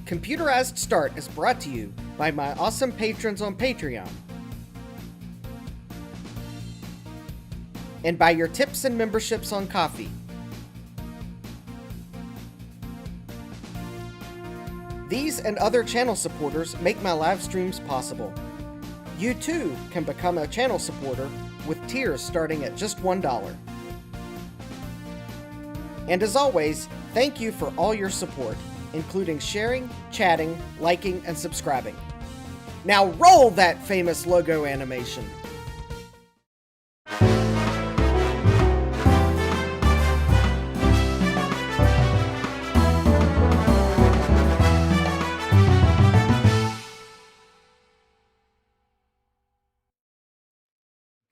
Computerized Start is brought to you by my awesome patrons on Patreon, and by your tips and memberships on Ko-fi. These and other channel supporters make my live streams possible. You too can become a channel supporter with tiers starting at just $1. And as always, thank you for all your support, including sharing, chatting, liking, and subscribing. Now roll that famous logo animation!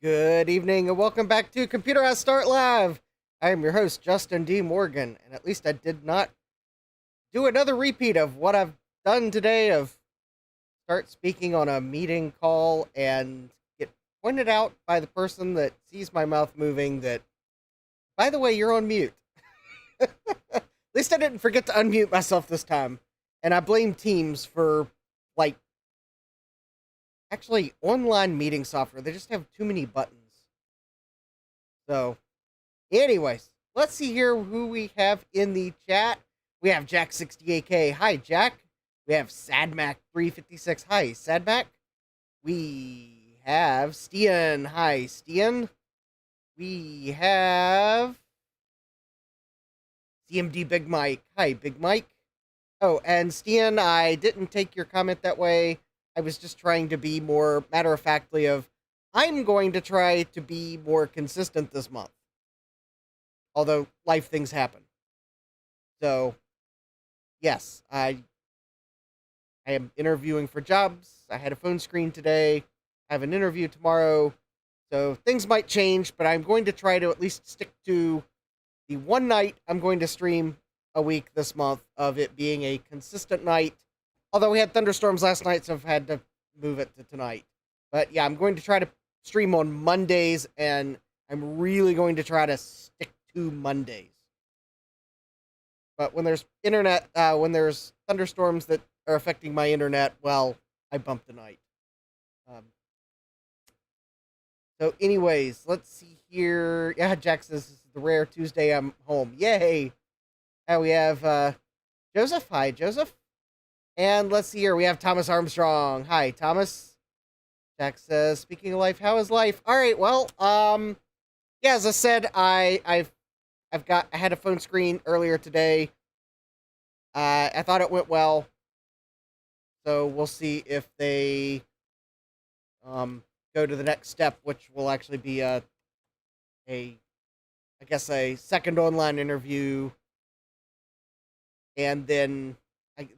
Good evening and welcome back to Computerized Start Live! I am your host, Justin D. Morgan, and at least I did not do another repeat of what I've done today of start speaking on a meeting call and get pointed out by the person that sees my mouth moving that, by the way, you're on mute. At least I didn't forget to unmute myself this time. And I blame Teams for, actually, online meeting software. They just have too many buttons. So, anyways, let's see here who we have in the chat. We have Jack68K. Hi, Jack. We have Sadmac356. Hi, Sadmac. We have Stian. Hi, Stian. We have CMD Big Mike. Hi, Big Mike. Oh, and Stian, I didn't take your comment that way. I was just trying to be more matter-of-factly of, I'm going to try to be more consistent this month. Although, life things happen. So, yes, I am interviewing for jobs. I had a phone screen today. I have an interview tomorrow. So, things might change, but I'm going to try to at least stick to the one night I'm going to stream a week this month of it being a consistent night. Although we had thunderstorms last night, so I've had to move it to tonight. But yeah, I'm going to try to stream on Mondays, and I'm really going to try to stick to Mondays. But when there's when there's thunderstorms that are affecting my internet, well, I bump the night. So anyways, let's see here. Yeah, Jack says this is the rare Tuesday I'm home. Yay! We have Joseph. Hi, Joseph. And let's see here, we have Thomas Armstrong. Hi, Thomas. Jack says, speaking of life, how is life? All right, well, yeah, as I said, I had a phone screen earlier today. I thought it went well. So we'll see if they go to the next step, which will actually be I guess a second online interview. And then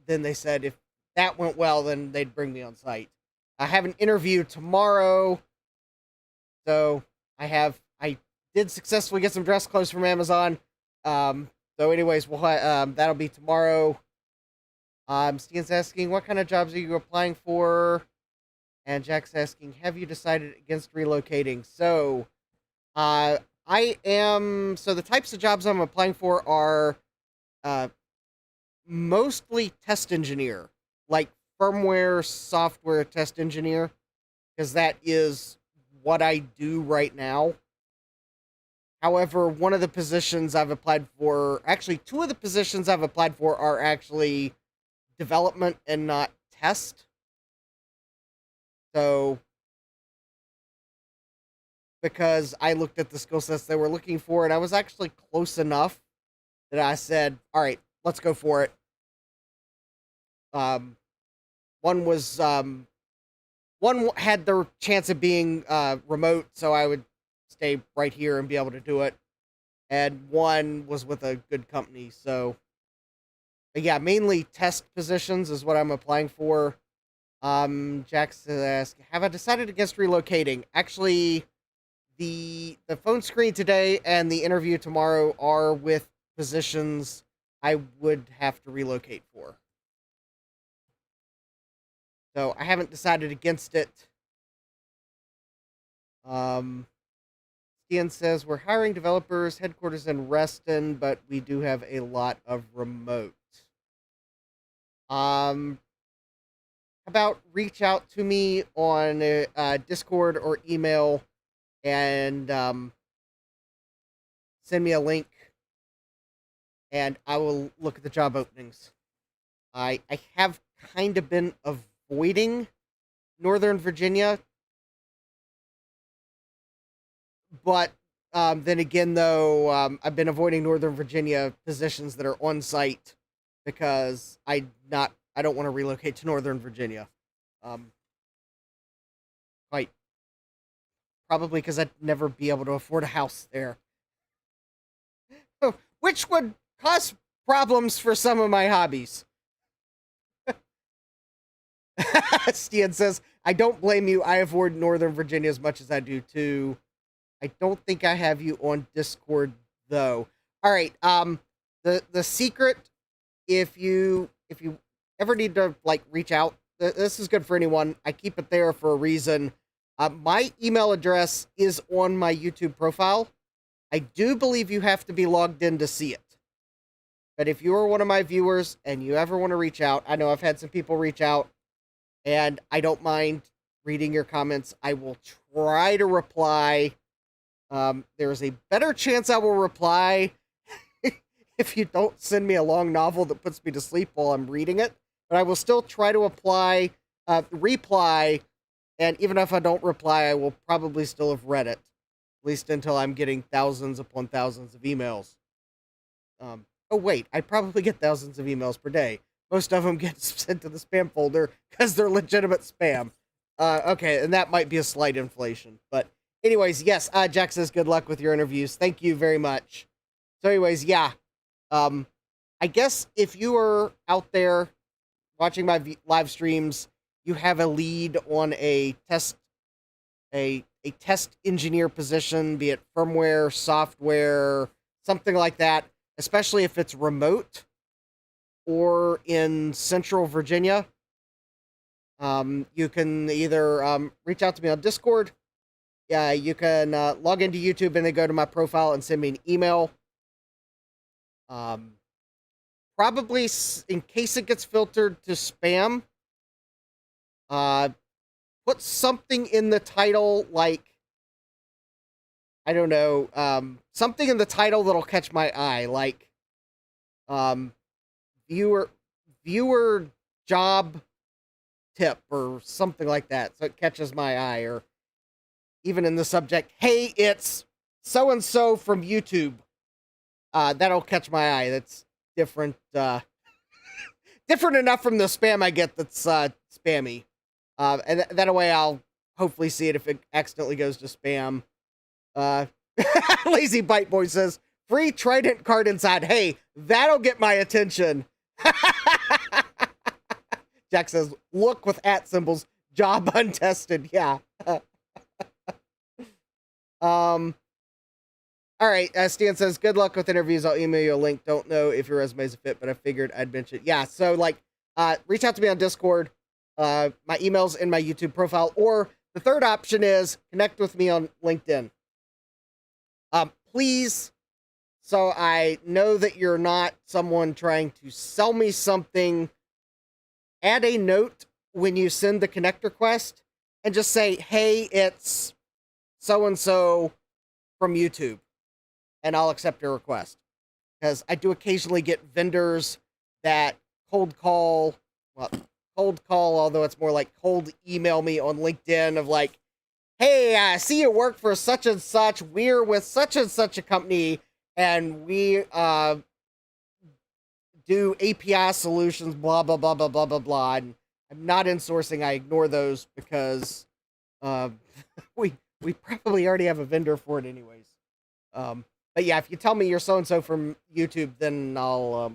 they said if that went well, then they'd bring me on site. I have an interview tomorrow. So I did successfully get some dress clothes from Amazon. So anyways, that'll be tomorrow. Steven's asking, what kind of jobs are you applying for? And Jack's asking, have you decided against relocating? So, so the types of jobs I'm applying for are, mostly test engineer, like firmware, software test engineer, because that is what I do right now. However, one of the positions I've applied for, actually two of the positions I've applied for are actually development and not test. So, because I looked at the skill sets they were looking for, and I was actually close enough that I said, all right, let's go for it. One had the chance of being remote, so I would stay right here and be able to do it. And one was with a good company, so but yeah, mainly test positions is what I'm applying for. Jackson asked, have I decided against relocating? Actually, the phone screen today and the interview tomorrow are with positions I would have to relocate for. So I haven't decided against it. Stian says, we're hiring developers, headquarters in Reston, but we do have a lot of remote. How about reach out to me on Discord or email and send me a link, and I will look at the job openings. I have kind of been avoiding Northern Virginia, but then again, though, I've been avoiding Northern Virginia positions that are on site because I don't want to relocate to Northern Virginia. Quite probably because I'd never be able to afford a house there, which would cause problems for some of my hobbies. Stian says, I don't blame you. I avoid Northern Virginia as much as I do too. I don't think I have you on Discord though. All right. The secret, if you ever need to like reach out, this is good for anyone. I keep it there for a reason. My email address is on my YouTube profile. I do believe you have to be logged in to see it. But if you are one of my viewers and you ever want to reach out, I know I've had some people reach out, and I don't mind reading your comments. I will try to reply. There's a better chance I will reply if you don't send me a long novel that puts me to sleep while I'm reading it. But I will still try to reply, and even if I don't reply, I will probably still have read it, at least until I'm getting thousands upon thousands of emails. Oh wait, I probably get thousands of emails per day. Most of them get sent to the spam folder because they're legitimate spam. Okay, and that might be a slight inflation. But anyways, yes, Jack says good luck with your interviews. Thank you very much. So anyways, yeah. I guess if you are out there watching my live streams, you have a lead on a test engineer position, be it firmware, software, something like that, especially if it's remote or in Central Virginia. You can either reach out to me on Discord. Yeah, you can log into YouTube and then go to my profile and send me an email. Probably in case it gets filtered to spam, put something in the title like, I don't know, something in the title that'll catch my eye, like viewer job tip or something like that, so it catches my eye. Or even in the subject, hey, it's so and so from YouTube. That'll catch my eye. That's different different enough from the spam I get that's spammy. And that way I'll hopefully see it if it accidentally goes to spam. Lazy Bite Boy says, free Trident card inside. Hey, that'll get my attention. Jack says, look with @ symbols. Job untested. Yeah. All right. Stan says, good luck with interviews. I'll email you a link. Don't know if your resume is a fit, but I figured I'd mention it. Yeah. So like, reach out to me on Discord. My email's in my YouTube profile, or the third option is connect with me on LinkedIn. Please, so I know that you're not someone trying to sell me something, add a note when you send the connect request and just say, hey, it's so-and-so from YouTube, and I'll accept your request. Because I do occasionally get vendors that cold call, although it's more like cold email me on LinkedIn of like, hey, I see you work for such and such. We're with such and such a company, and we do API solutions, blah, blah, blah, blah, blah, blah, blah. And I'm not insourcing. I ignore those because we probably already have a vendor for it anyways. But yeah, if you tell me you're so-and-so from YouTube, then I'll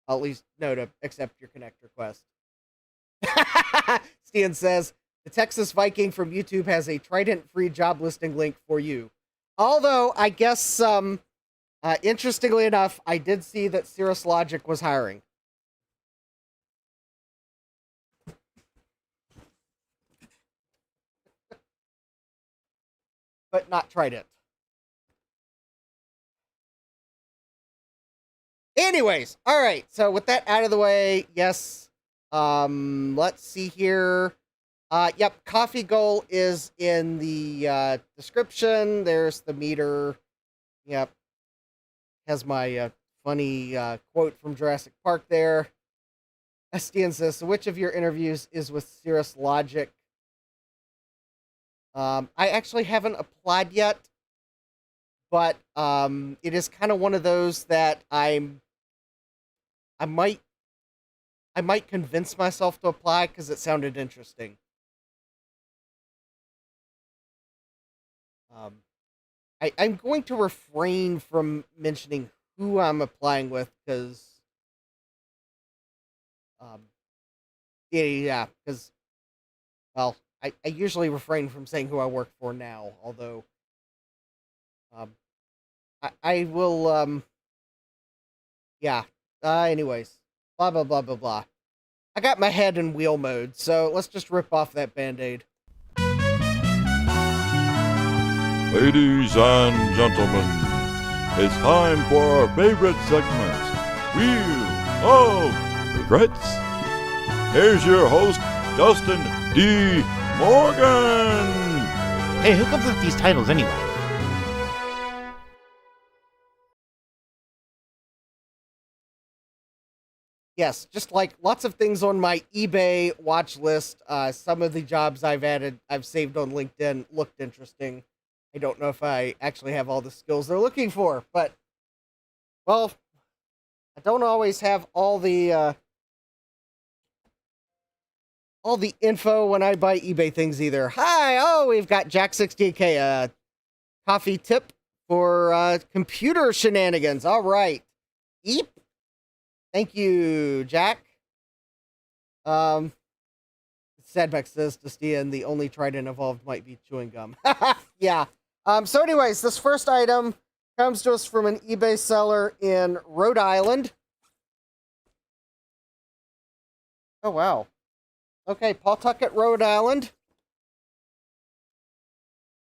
at least know to accept your connect request. Stian says, the Texas Viking from YouTube has a Trident free job listing link for you. Although, I guess, interestingly enough, I did see that Cirrus Logic was hiring. But not Trident. Anyways, all right. So with that out of the way, yes, Let's see here. Yep, Coffee Goal is in the description. There's the meter. Yep, has my funny quote from Jurassic Park there. SDN says, so which of your interviews is with Cirrus Logic? I actually haven't applied yet, but it is kind of one of those that I might convince myself to apply because it sounded interesting. I'm going to refrain from mentioning who I'm applying with because, yeah, because, well, I usually refrain from saying who I work for now, although, I will, yeah, anyways, blah, blah, blah, blah, blah. I got my head in wheel mode, so let's just rip off that Band-Aid. Ladies and gentlemen, it's time for our favorite segment, Wheel of Regrets. Here's your host, Dustin D. Morgan. Hey, who comes up with these titles anyway? Yes, just like lots of things on my eBay watch list, some of the jobs I've saved on LinkedIn looked interesting. I don't know if I actually have all the skills they're looking for, but, well, I don't always have all the info when I buy eBay things either. Hi, we've got Jack68K, a coffee tip for computer shenanigans. All right. Eep. Thank you, Jack. Sadbeck says to Stian, the only trident involved might be chewing gum. Yeah. So anyways, this first item comes to us from an eBay seller in Rhode Island. Oh, wow. Okay, Pawtucket, Rhode Island.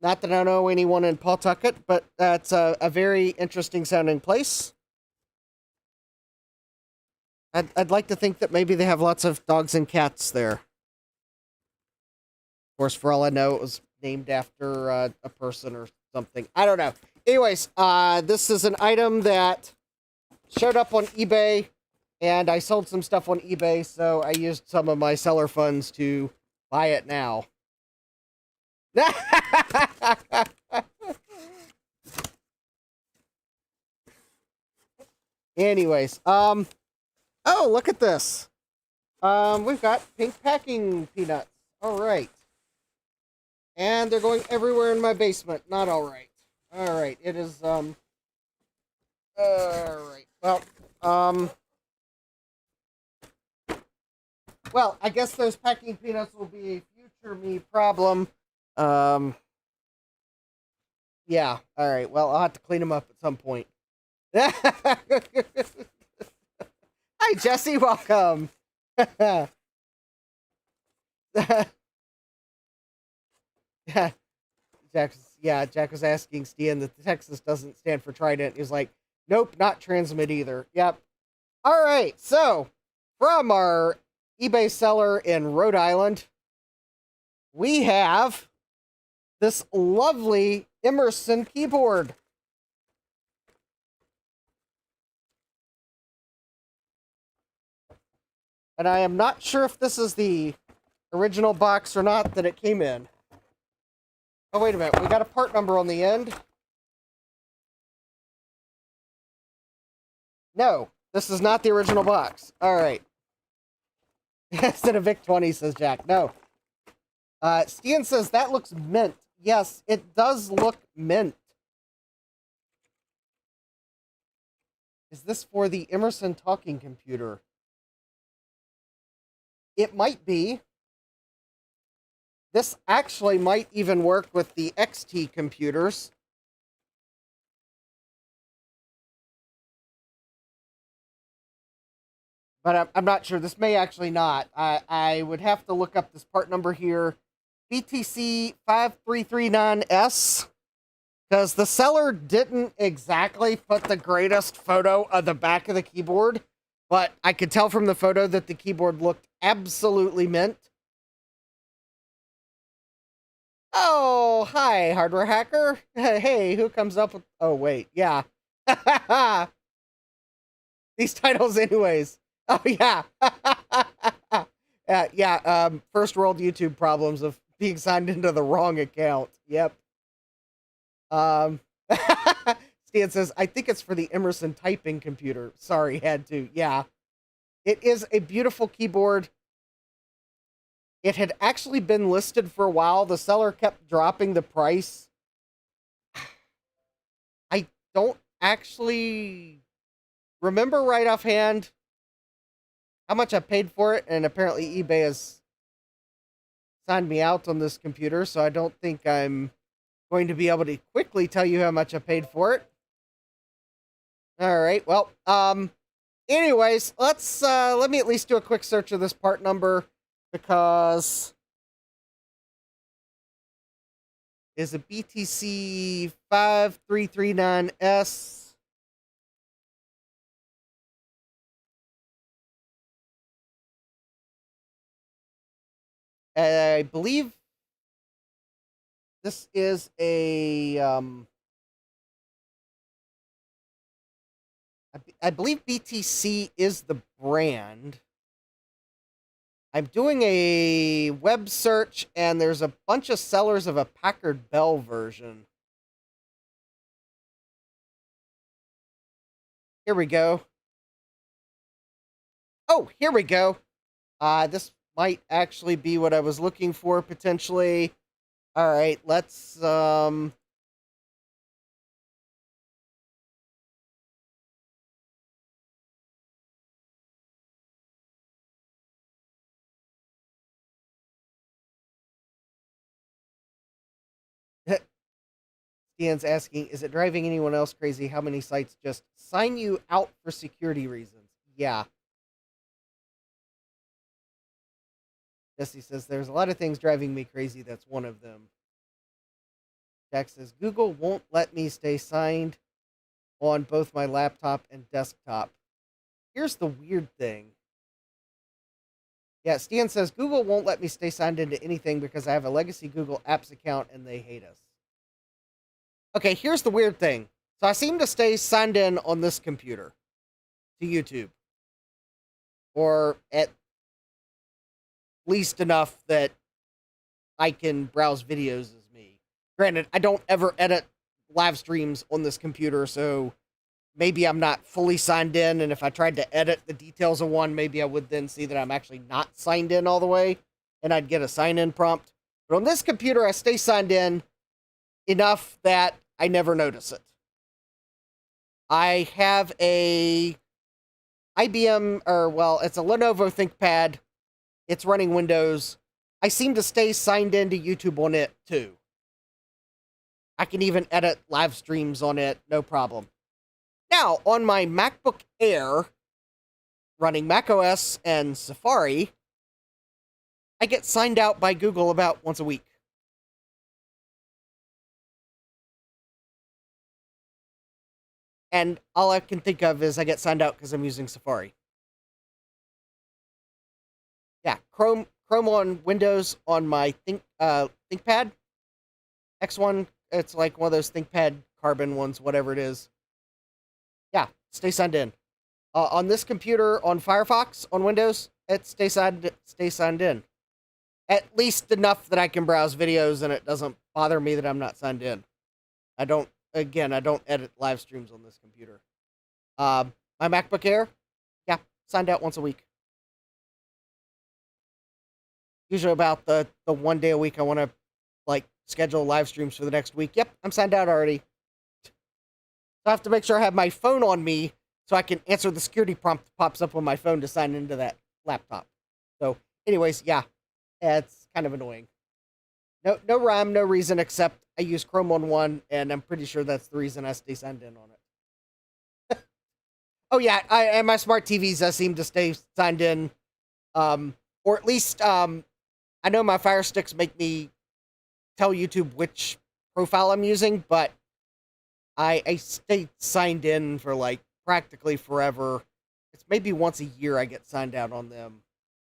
Not that I know anyone in Pawtucket, but that's a very interesting sounding place. I'd like to think that maybe they have lots of dogs and cats there. Of course, for all I know, it was named after a person or something. I don't know. Anyways, this is an item that showed up on eBay, and I sold some stuff on eBay, so I used some of my seller funds to buy it now. Anyways, oh, look at this. We've got pink packing peanuts. All right. And they're going everywhere in my basement. Not all right. All right. It is, all right. Well, I guess those packing peanuts will be a future me problem. Yeah. All right. Well, I'll have to clean them up at some point. Hi, Jesse. Welcome. Jack was asking Stian that the Texas doesn't stand for Trident. He's like, nope, not transmit either. Yep. All right. So, from our eBay seller in Rhode Island, we have this lovely Emerson keyboard. And I am not sure if this is the original box or not that it came in. Oh, wait a minute. We got a part number on the end. No, this is not the original box. All right. Instead of Vic 20, says Jack. No. Stian says, that looks mint. Yes, it does look mint. Is this for the Emerson talking computer? It might be. This actually might even work with the XT computers. But I'm not sure. This may actually not. I would have to look up this part number here. BTC 5339S. Because the seller didn't exactly put the greatest photo of the back of the keyboard. but I could tell from the photo that the keyboard looked absolutely mint. Oh, hi, hardware hacker. Hey, who comes up with... Oh, wait, yeah. These titles anyways. Oh, yeah. First world YouTube problems of being signed into the wrong account. Yep. Stan says, I think it's for the Emerson typing computer. Sorry, had to. Yeah. It is a beautiful keyboard. It had actually been listed for a while. The seller kept dropping the price. I don't actually remember right offhand how much I paid for it, and apparently eBay has signed me out on this computer, so I don't think I'm going to be able to quickly tell you how much I paid for it. All right, well, anyways, let me at least do a quick search of this part number, because is a BTC 5339S. I believe this is a, I believe BTC is the brand. I'm doing a web search, and there's a bunch of sellers of a Packard Bell version. Here we go. Oh, here we go. This might actually be what I was looking for, potentially. All right, let's, Stan's asking, is it driving anyone else crazy? How many sites just sign you out for security reasons? Yeah. Jesse says, there's a lot of things driving me crazy. That's one of them. Jack says, Google won't let me stay signed on both my laptop and desktop. Here's the weird thing. Yeah, Stan says, Google won't let me stay signed into anything because I have a legacy Google Apps account and they hate us. Okay, here's the weird thing. So I seem to stay signed in on this computer to YouTube. Or at least enough that I can browse videos as me. Granted, I don't ever edit live streams on this computer, so maybe I'm not fully signed in, and if I tried to edit the details of one, maybe I would then see that I'm actually not signed in all the way, and I'd get a sign-in prompt. But on this computer, I stay signed in enough that I never notice it. I have a IBM, it's a Lenovo ThinkPad. It's running Windows. I seem to stay signed into YouTube on it, too. I can even edit live streams on it, no problem. Now, on my MacBook Air, running macOS and Safari, I get signed out by Google about once a week. And all I can think of is I get signed out because I'm using Safari. Yeah, Chrome on Windows on my ThinkPad. X1, it's like one of those ThinkPad Carbon ones, whatever it is. Yeah, stay signed in. On this computer, on Firefox, on Windows, it stay signed in. At least enough that I can browse videos and it doesn't bother me that I'm not signed in. I don't edit live streams on this computer. My MacBook Air, yeah, signed out once a week. Usually about the 1 day a week I want to, schedule live streams for the next week. Yep, I'm signed out already. So I have to make sure I have my phone on me so I can answer the security prompt that pops up on my phone to sign into that laptop. So, anyways, yeah, it's kind of annoying. No rhyme, no reason, except I use Chrome on one, and I'm pretty sure that's the reason I stay signed in on it. Oh, yeah, and my smart TVs, I seem to stay signed in. Or at least, I know my Fire Sticks make me tell YouTube which profile I'm using, but I stayed signed in for, practically forever It's maybe once a year I get signed out on them.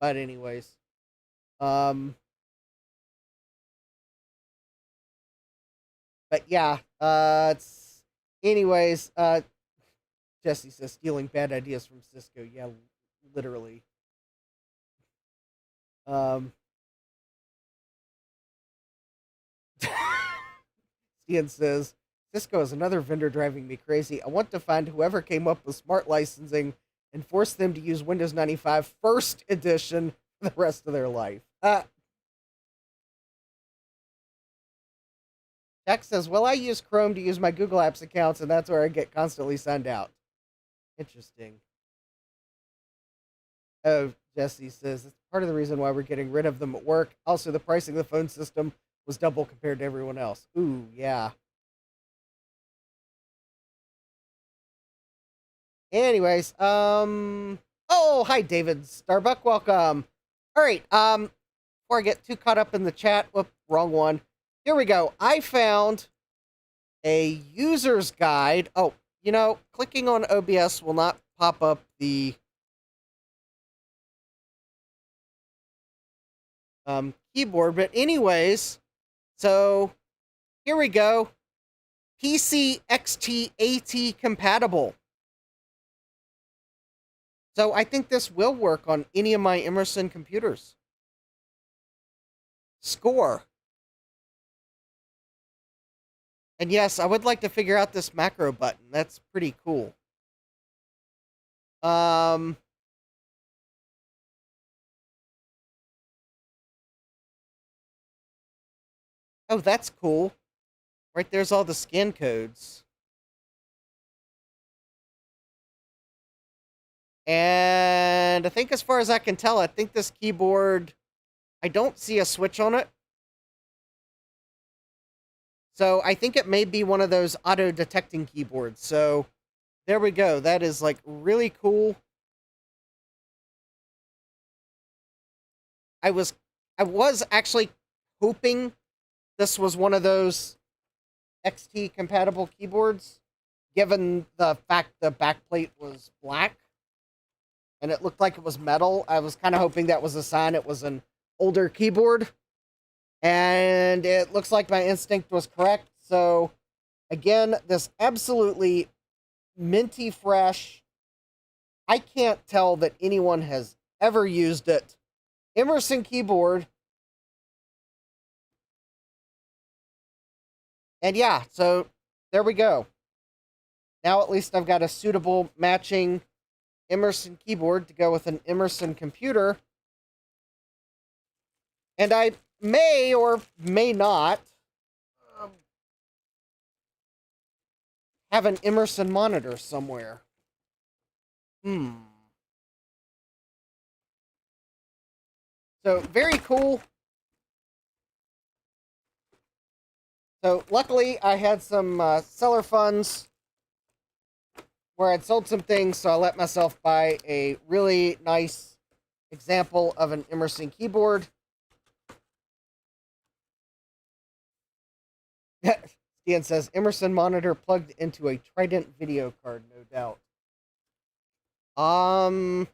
But anyways. But yeah, anyways, Jesse says stealing bad ideas from Cisco. Yeah, literally. Ian says, Cisco is another vendor driving me crazy. I want to find whoever came up with smart licensing and force them to use Windows 95 First Edition for the rest of their life. Jack says, well, I use Chrome to use my Google Apps accounts, and that's where I get constantly signed out. Interesting. Oh, Jesse says, it's part of the reason why we're getting rid of them at work. Also, the pricing of the phone system was double compared to everyone else. Ooh, yeah. Anyways, oh, hi, David Starbuck. Welcome. All right, before I get too caught up in the chat, whoop, wrong one. Here we go. I found a user's guide. Oh, you know, clicking on OBS will not pop up the keyboard, but anyways, so here we go. PC XT compatible. So I think this will work on any of my Emerson computers. Score. And yes, I would like to figure out this macro button. That's pretty cool. Oh, that's cool. Right there's all the scan codes. And I think as far as I can tell, I think this keyboard, I don't see a switch on it. So I think it may be one of those auto-detecting keyboards. So there we go. That is like really cool. I was actually hoping this was one of those XT compatible keyboards, given the fact the backplate was black and it looked like it was metal. I was kind of hoping that was a sign it was an older keyboard. And it looks like my instinct was correct. So, again, this absolutely minty fresh. I can't tell that anyone has ever used it. Emerson keyboard. And yeah, so there we go. Now at least I've got a suitable matching Emerson keyboard to go with an Emerson computer. And I may or may not have an Emerson monitor somewhere. So, very cool. So, luckily, I had some seller funds where I'd sold some things, so I let myself buy a really nice example of an Emerson keyboard. Ian says, Emerson monitor plugged into a Trident video card, no doubt. I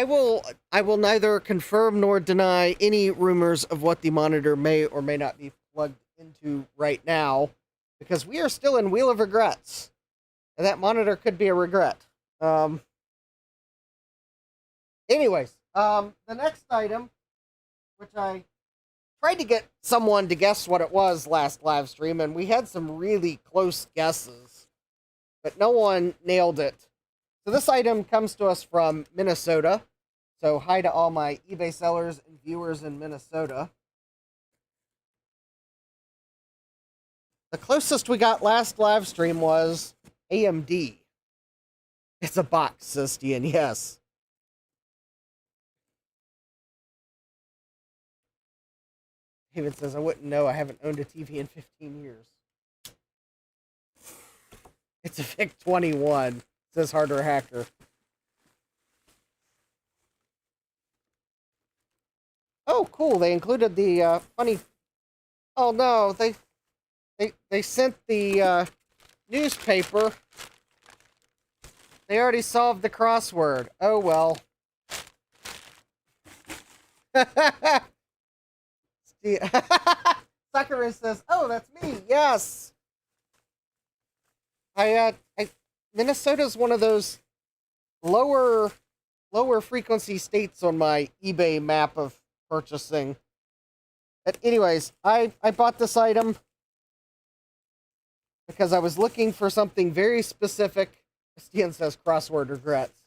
will neither confirm nor deny any rumors of what the monitor may or may not be plugged into right now, because we are still in Wheel of Regrets, and that monitor could be a regret. Anyways, the next item, which I tried to get someone to guess what it was last live stream, and we had some really close guesses, but no one nailed it. So this item comes to us from Minnesota. So hi to all my eBay sellers and viewers in Minnesota. The closest we got last live stream was AMD. It's a box, says Stian, yes. David says, I wouldn't know. I haven't owned a TV in 15 years. It's a VIC-21, says Hardware Hacker. Oh, cool. They included the funny... Oh, no. They sent the newspaper They already solved the crossword. Oh, well. Sakura says, oh, that's me. Yes. Minnesota's one of those lower frequency states on my eBay map of purchasing. But anyways, I bought this item because I was looking for something very specific. Stian says crossword regrets.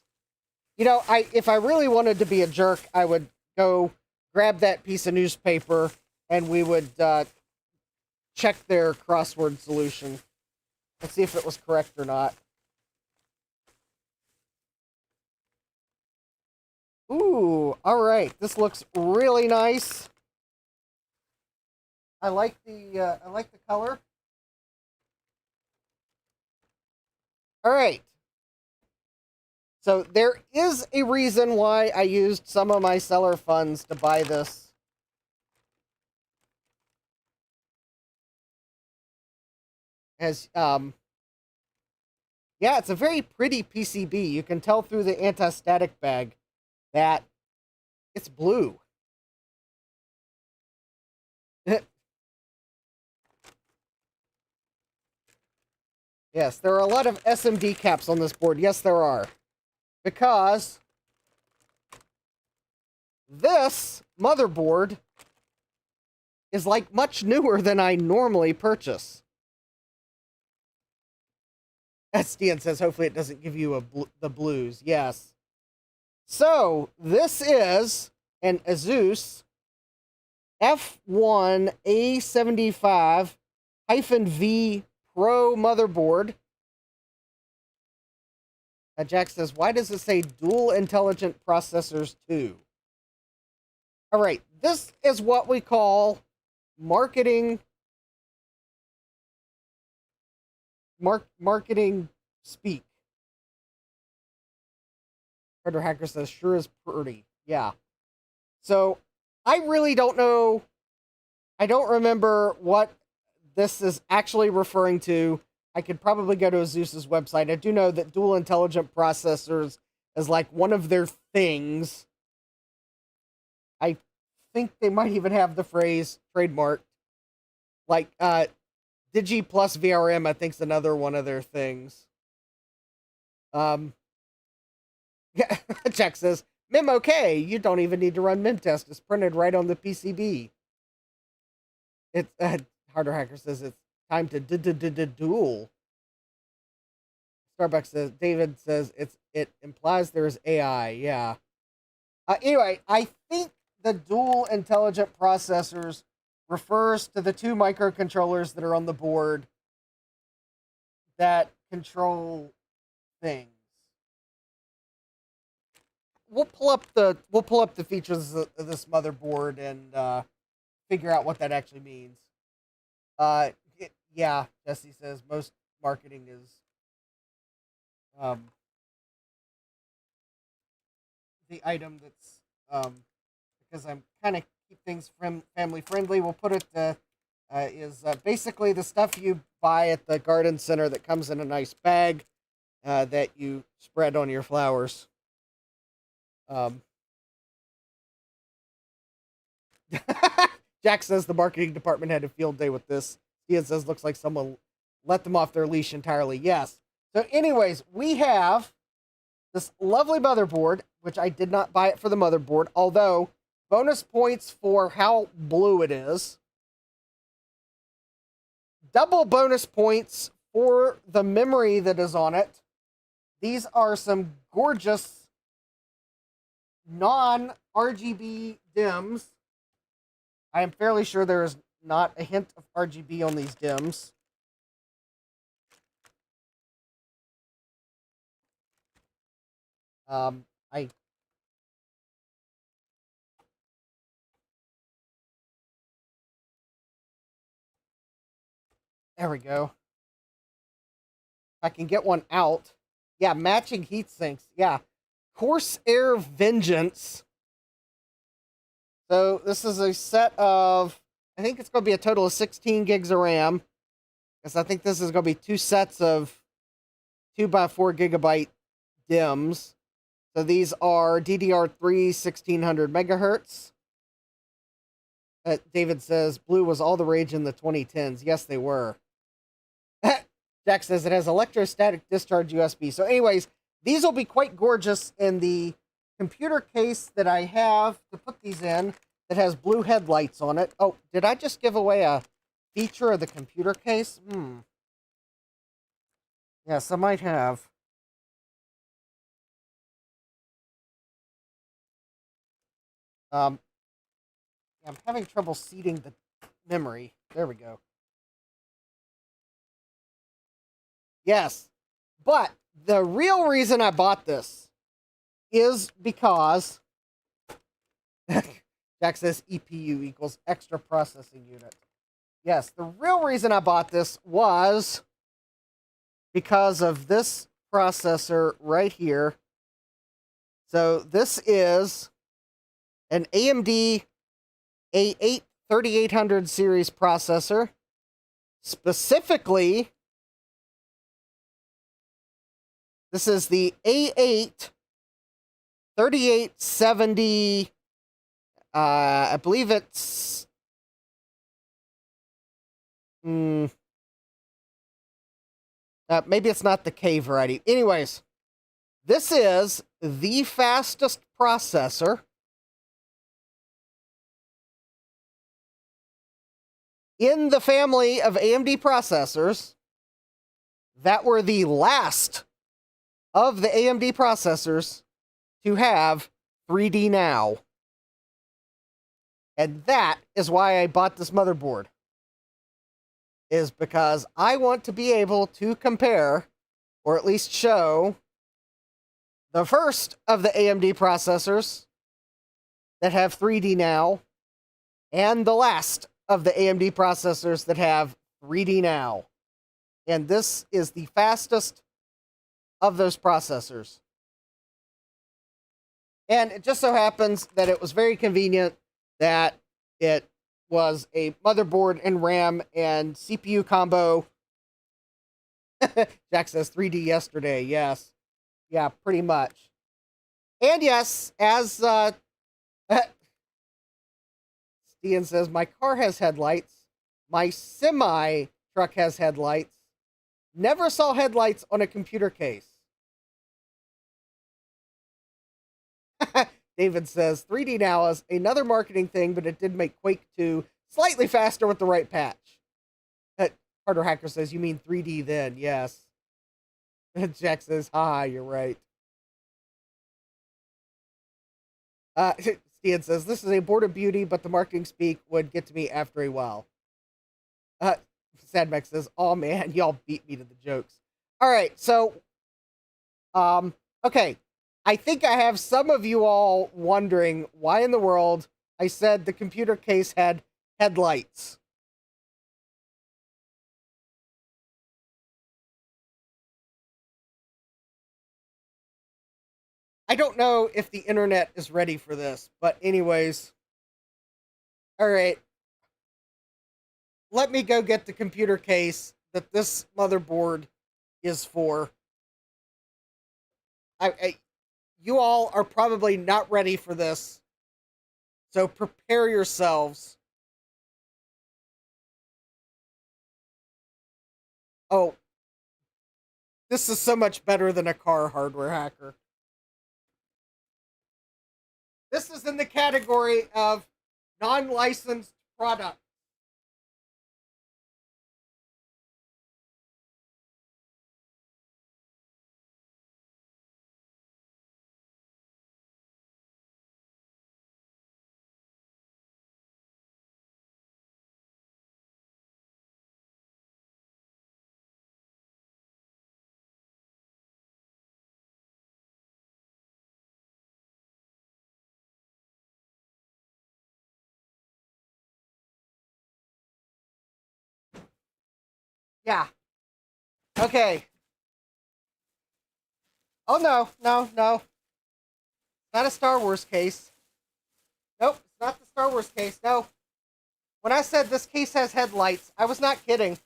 You know, if I really wanted to be a jerk, I would go grab that piece of newspaper and we would check their crossword solution and see if it was correct or not. Ooh, all right. This looks really nice. I like the color. All right. So there is a reason why I used some of my seller funds to buy this. Yeah, it's a very pretty PCB. You can tell through the anti-static bag that it's blue. Yes, there are a lot of SMD caps on this board. Yes, there are. Because this motherboard is like much newer than I normally purchase. As Stian says, hopefully it doesn't give you the blues. Yes. So, this is an Asus F1A75-V Pro motherboard. Jack says, why does it say dual intelligent processors 2? All right, this is what we call marketing speak. Carter Hacker says, sure is pretty. Yeah. So, I really don't know. I don't remember what this is actually referring to. I could probably go to Asus's website. I do know that dual intelligent processors is like one of their things. I think they might even have the phrase trademarked. Like, Digi plus VRM, I think, is another one of their things. Yeah, Jack says, Mem okay, you don't even need to run MemTest. It's printed right on the PCB. It's, Harder Hacker says it's time to duel. Starbucks says, David says it implies there is AI. Yeah. Anyway, I think the dual intelligent processors refers to the two microcontrollers that are on the board that control things. We'll pull up the features of this motherboard and figure out what that actually means. Yeah, Jesse says most marketing is the item that's because I'm kind of keep things family friendly. We'll put it is basically the stuff you buy at the garden center that comes in a nice bag that you spread on your flowers. Jack says the marketing department had a field day with this. Ian says looks like someone let them off their leash entirely. Yes. So anyways, we have this lovely motherboard, which I did not buy it for the motherboard, although bonus points for how blue it is. Double bonus points for the memory that is on it. These are some gorgeous non-RGB DIMMs. I am fairly sure there is not a hint of RGB on these DIMMs. There we go. I can get one out. Yeah, matching heat sinks. Yeah. Corsair Vengeance. So this is a set of, I think it's going to be a total of 16 gigs of RAM. Because I think this is going to be two sets of 2x4 gigabyte DIMMs. So these are DDR3 1600 megahertz. David says, blue was all the rage in the 2010s. Yes, they were. Jack says it has electrostatic discharge USB. So anyways, these will be quite gorgeous in the computer case that I have to put these in that has blue headlights on it. Oh, did I just give away a feature of the computer case? Yes, I might have. I'm having trouble seating the memory. There we go. Yes, but the real reason I bought this is because Jack says EPU equals extra processing unit. Yes, the real reason I bought this was because of this processor right here. So this is an AMD A8 3800 series processor. Specifically, this is the A8 3870. I believe it's maybe it's not the K variety. Anyways, this is the fastest processor in the family of AMD processors that were the last of the AMD processors to have 3D Now. And that is why I bought this motherboard. Is because I want to be able to compare, or at least show, the first of the AMD processors that have 3D Now, and the last of the AMD processors that have 3D Now. And this is the fastest of those processors. And it just so happens that it was very convenient that it was a motherboard and RAM and CPU combo. Jack says 3D yesterday. Yes. Yeah, pretty much. And yes, as Stian says, my car has headlights. My semi truck has headlights. Never saw headlights on a computer case. David says 3D Now is another marketing thing, but it did make Quake 2 slightly faster with the right patch. Harder Hacker says, you mean 3D then? Yes. Jack says, haha, you're right. Stian says, this is a board of beauty, but the marketing speak would get to me after a while. Sadmax says, oh man, y'all beat me to the jokes. All right, so, okay. I think I have some of you all wondering why in the world I said the computer case had headlights. I don't know if the internet is ready for this, but anyways. All right. Let me go get the computer case that this motherboard is for. You all are probably not ready for this, so prepare yourselves. Oh, this is so much better than a car, Hardware Hacker. This is in the category of non-licensed product. Yeah. Okay. Oh, no. Not a Star Wars case. Nope, it's not the Star Wars case. No. When I said this case has headlights, I was not kidding.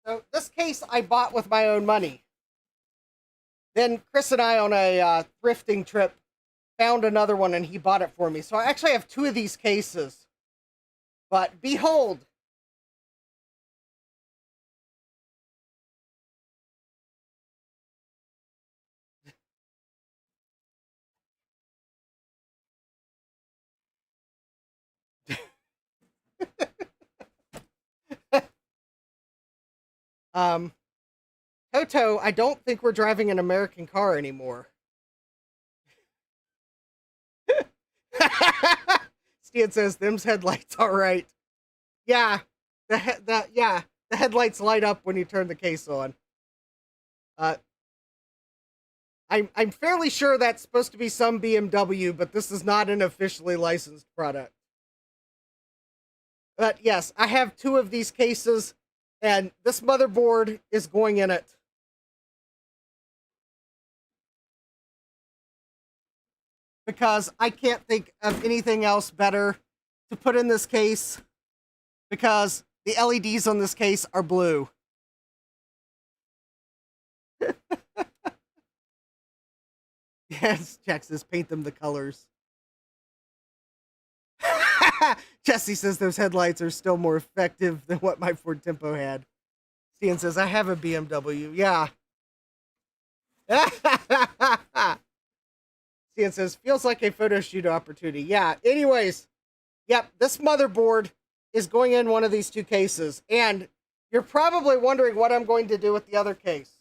So this case I bought with my own money. Then Chris and I on a thrifting trip found another one and he bought it for me. So I actually have two of these cases. But behold. Toto, I don't think we're driving an American car anymore. Stian says, them's headlights, all right. Yeah, the headlights light up when you turn the case on. I'm fairly sure that's supposed to be some BMW, but this is not an officially licensed product. But yes, I have two of these cases, and this motherboard is going in it. Because I can't think of anything else better to put in this case, because the LEDs on this case are blue. Yes, Jack says, paint them the colors. Jesse says those headlights are still more effective than what my Ford Tempo had. Stian says, I have a BMW. Yeah. Stian says, feels like a photo shoot opportunity. Yeah. Anyways, yep, this motherboard is going in one of these two cases. And you're probably wondering what I'm going to do with the other case.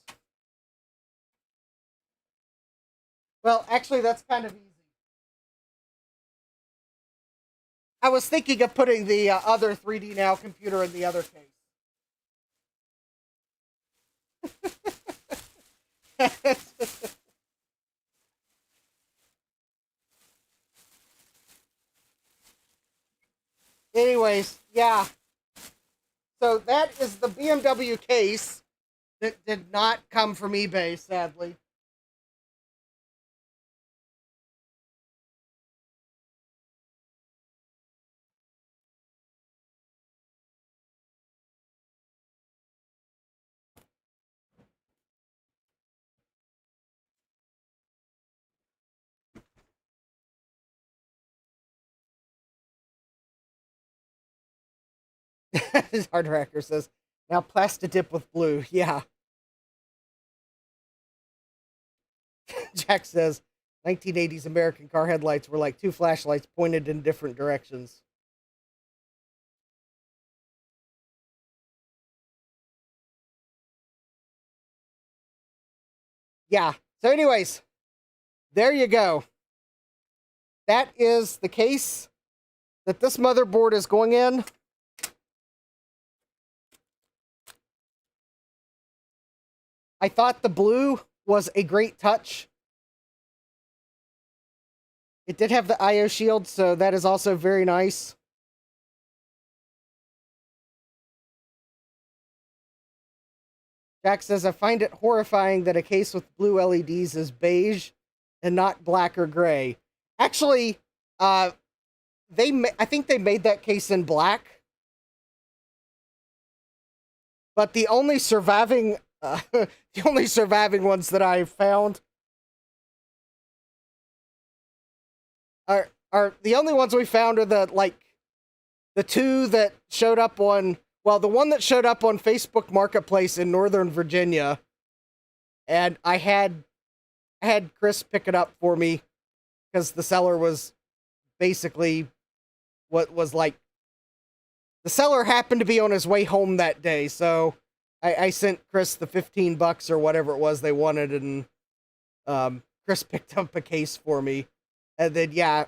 Well, actually, that's kind of easy. I was thinking of putting the other 3D Now computer in the other case. Anyways, yeah. So that is the BMW case that did not come from eBay, sadly. Hard Hacker says, now Plastidip with blue. Yeah. Jack says, 1980s American car headlights were like two flashlights pointed in different directions. Yeah. So anyways, there you go. That is the case that this motherboard is going in. I thought the blue was a great touch. It did have the IO shield, so that is also very nice. Jack says, I find it horrifying that a case with blue LEDs is beige and not black or gray. Actually, I think they made that case in black. But the only surviving ones that I found are the only ones we found are the two that showed up on, well, the one that showed up on Facebook Marketplace in Northern Virginia, and I had Chris pick it up for me because the seller was basically the seller happened to be on his way home that day, so I sent Chris the $15 or whatever it was they wanted, and Chris picked up a case for me. And then, yeah,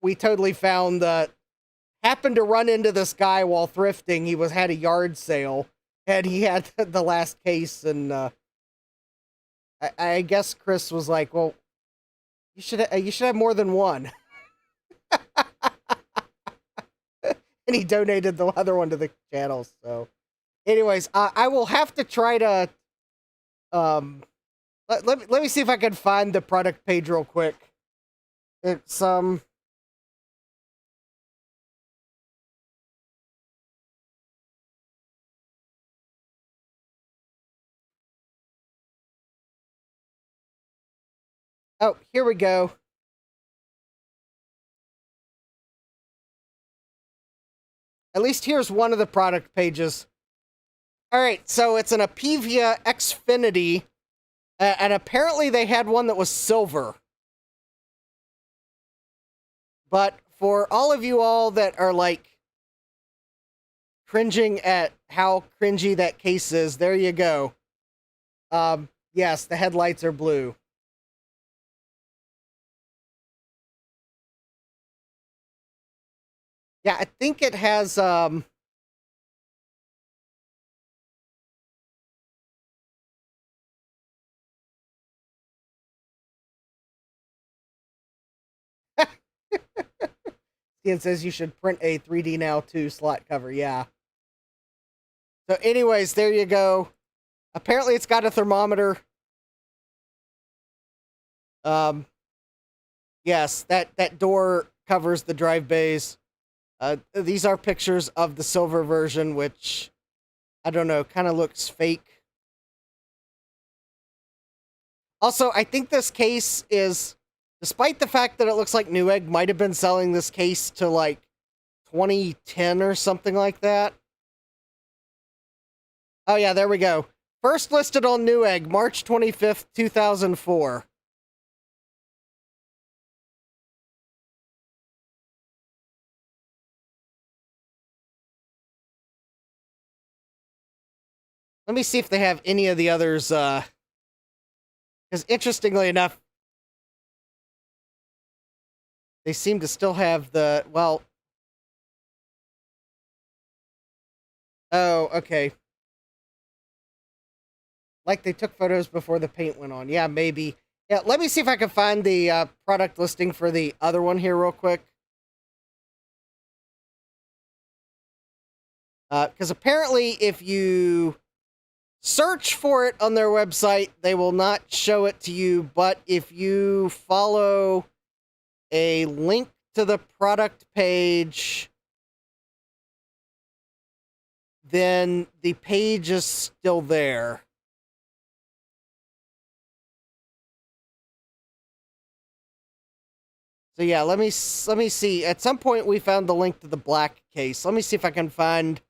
we totally found that. Happened to run into this guy while thrifting. He had a yard sale, and he had the last case, and I guess Chris was like, well, you should have more than one. And he donated the other one to the channel, so... Anyways, I will have to try to, let me see if I can find the product page real quick. It's, Oh, here we go. At least here's one of the product pages. All right, so it's an Apevia Xfinity, and apparently they had one that was silver. But for all of you all that are like cringing at how cringy that case is, there you go. Yes, the headlights are blue. Yeah, I think it has Ian says you should print a 3D Now 2 slot cover. Yeah. So anyways, there you go. Apparently it's got a thermometer. Yes, that door covers the drive bays. These are pictures of the silver version, which, I don't know, kind of looks fake. Also, I think this case is, despite the fact that it looks like Newegg might have been selling this case to like 2010 or something like that. Oh yeah, there we go. First listed on Newegg, March 25th, 2004. Let me see if they have any of the others, because interestingly enough, they seem to still have the, well... Oh, okay. Like they took photos before the paint went on. Yeah, maybe. Yeah, let me see if I can find the product listing for the other one here real quick. Because apparently if you search for it on their website, they will not show it to you, but if you follow a link to the product page, then the page is still there. So yeah, let me see. At some point we found the link to the black case. Let me see if I can find...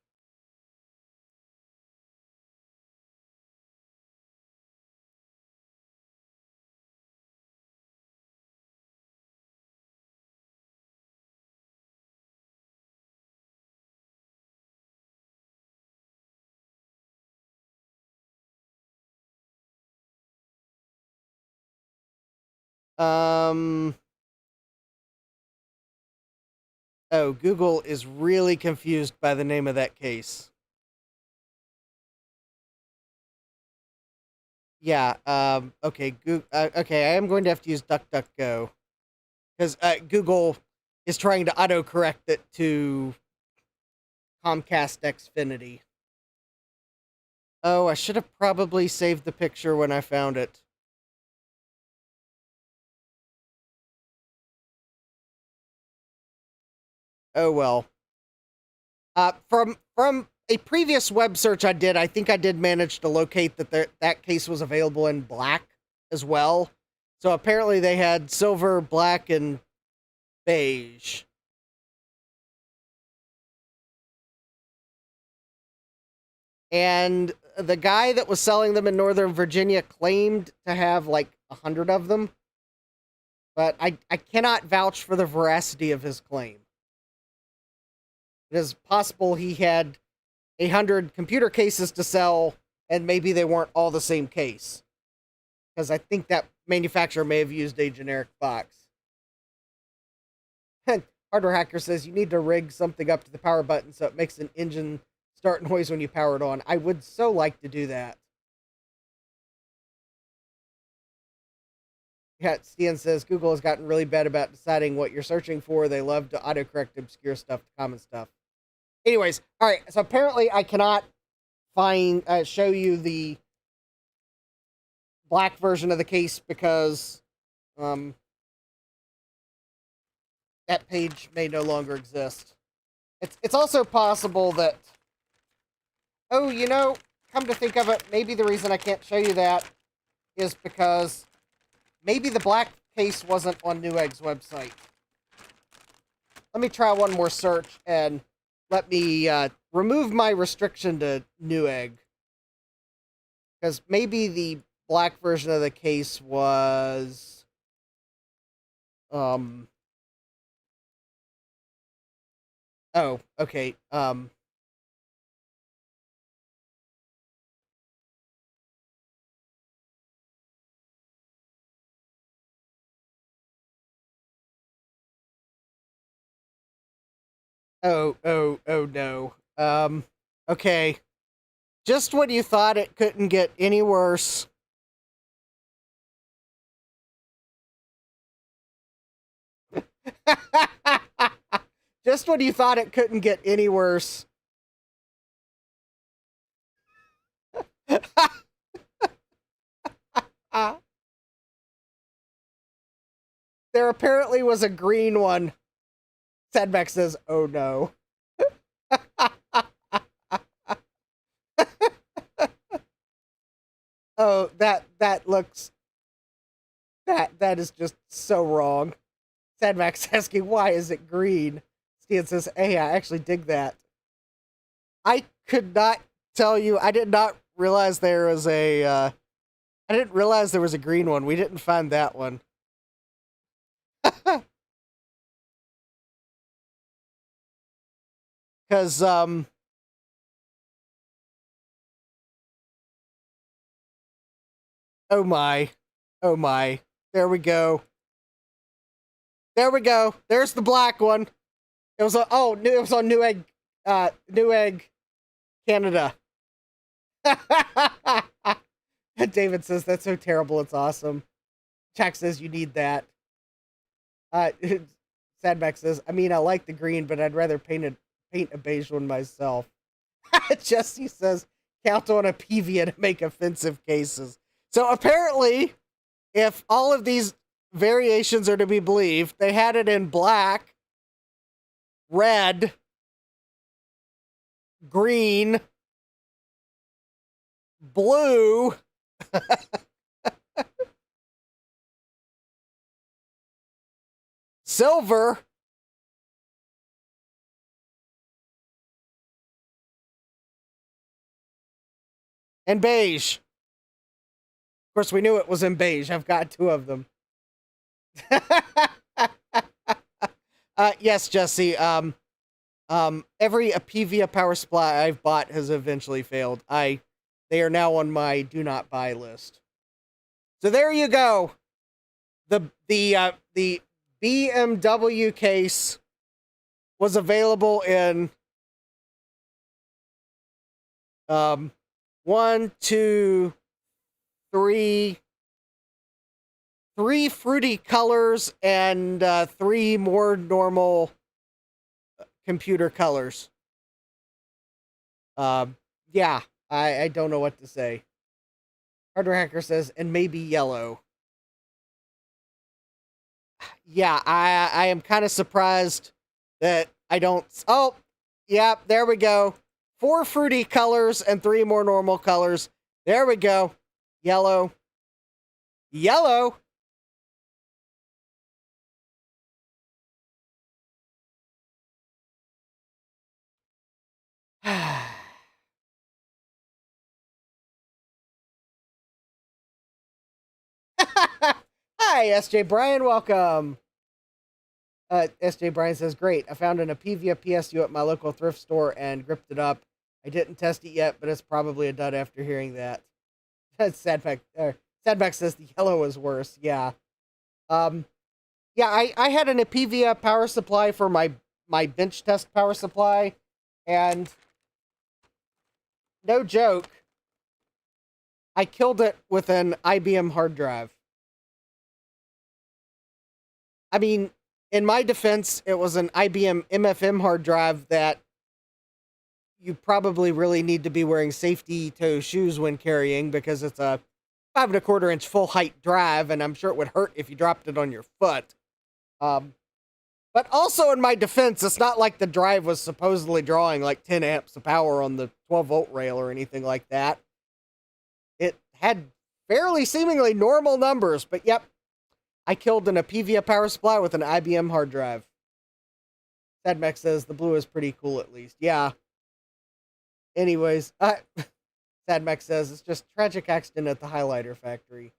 Oh, Google is really confused by the name of that case. Yeah, okay, okay, I am going to have to use DuckDuckGo. Because Google is trying to autocorrect it to Comcast Xfinity. Oh, I should have probably saved the picture when I found it. Oh well. From a previous web search I did, I think I did manage to locate that that case was available in black as well. So apparently they had silver, black, and beige. And the guy that was selling them in Northern Virginia claimed to have like 100 of them. But I cannot vouch for the veracity of his claim. It is possible he had 100 computer cases to sell, and maybe they weren't all the same case. Because I think that manufacturer may have used a generic box. Hardware Hacker says you need to rig something up to the power button so it makes an engine start noise when you power it on. I would so like to do that. Yeah, Stian says Google has gotten really bad about deciding what you're searching for. They love to autocorrect obscure stuff to common stuff. Anyways, all right. So apparently, I cannot show you the black version of the case because that page may no longer exist. It's also possible that, oh, you know, come to think of it, maybe the reason I can't show you that is because maybe the black case wasn't on Newegg's website. Let me try one more search and let me remove my restriction to Newegg. Because maybe the black version of the case was... Oh, okay. Oh no. Okay. Just when you thought it couldn't get any worse. Just when you thought it couldn't get any worse. There apparently was a green one. Sadback says, oh no. Oh, that looks... That is just so wrong. Sadback's asking, why is it green? Stan says, hey, I actually dig that. I could not tell you. I did not realize there was a... I didn't realize there was a green one. We didn't find that one. Because, oh my. Oh my. There we go. There we go. There's the black one. It was on, oh, it was on Newegg, Newegg, Canada. David says, that's so terrible, it's awesome. Jack says, you need that. Sadback says, I mean, I like the green, but I'd rather paint a beige one myself. Jesse says, count on a PVA to make offensive cases. So apparently, if all of these variations are to be believed, they had it in black, red, green, blue, silver, and beige. Of course, we knew it was in beige. I've got two of them. Yes, Jesse. Every Apevia power supply I've bought has eventually failed. They are now on my do not buy list. So there you go. The BMW case was available in 1, 2, 3 fruity colors and 3 more normal computer colors. Yeah, I don't know what to say. Hardware Hacker says, and maybe yellow. Yeah, I am kind of surprised that I don't... Oh, yeah, there we go. 4 fruity colors and 3 more normal colors. There we go. Yellow. Yellow. Hi, SJ Brian, welcome. SJ Brian says, great. I found an Apevia PSU at my local thrift store and gripped it up. I didn't test it yet, but it's probably a dud after hearing that. Sadback says the yellow is worse. Yeah. Yeah, I had an Apevia power supply for my bench test power supply, and no joke, I killed it with an IBM hard drive. I mean, in my defense, it was an IBM MFM hard drive that you probably really need to be wearing safety toe shoes when carrying, because it's a 5 1/4 inch full height drive, and I'm sure it would hurt if you dropped it on your foot. But also in my defense, it's not like the drive was supposedly drawing like 10 amps of power on the 12-volt rail or anything like that. It had fairly seemingly normal numbers, but yep, I killed an Apevia power supply with an IBM hard drive. Sadmex says the blue is pretty cool at least. Yeah. Anyways, Sadmex says it's just tragic accident at the highlighter factory.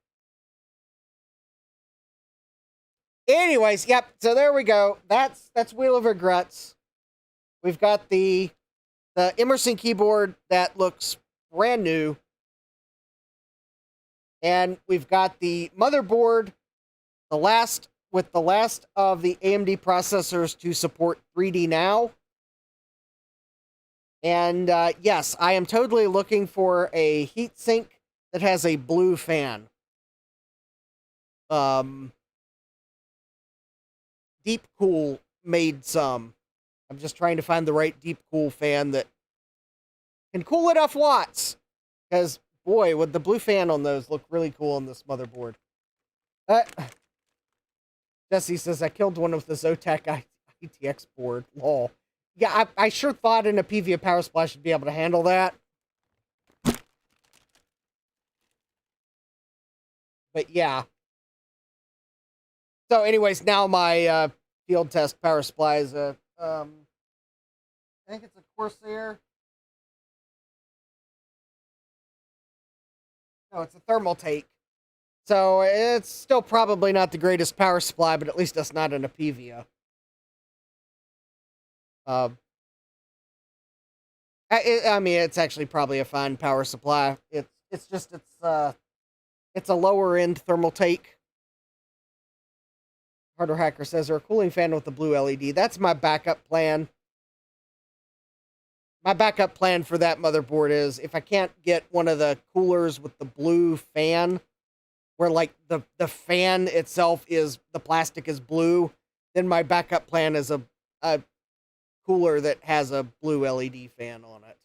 Anyways, yep. So there we go. That's Wheel of Regrets. We've got the Emerson keyboard that looks brand new. And we've got the motherboard, the last of the AMD processors to support 3D now. And yes, I am totally looking for a heatsink that has a blue fan. Deep Cool made some. I'm just trying to find the right Deep Cool fan that can cool enough watts. Because, boy, would the blue fan on those look really cool on this motherboard. Jesse says, I killed one with the Zotac ITX board. Lol. Yeah, I sure thought an Apevia power supply should be able to handle that. But yeah. So anyways, now my field test power supply is a, I think it's a Corsair. No, it's a thermal take. So it's still probably not the greatest power supply, but at least it's not an Apevia. I mean, it's actually probably a fine power supply. It's a lower end thermal take. Harder Hacker says there a cooling fan with the blue LED. That's my backup plan. My backup plan for that motherboard is if I can't get one of the coolers with the blue fan, where like the fan itself is, the plastic is blue, then my backup plan is a cooler that has a blue LED fan on it.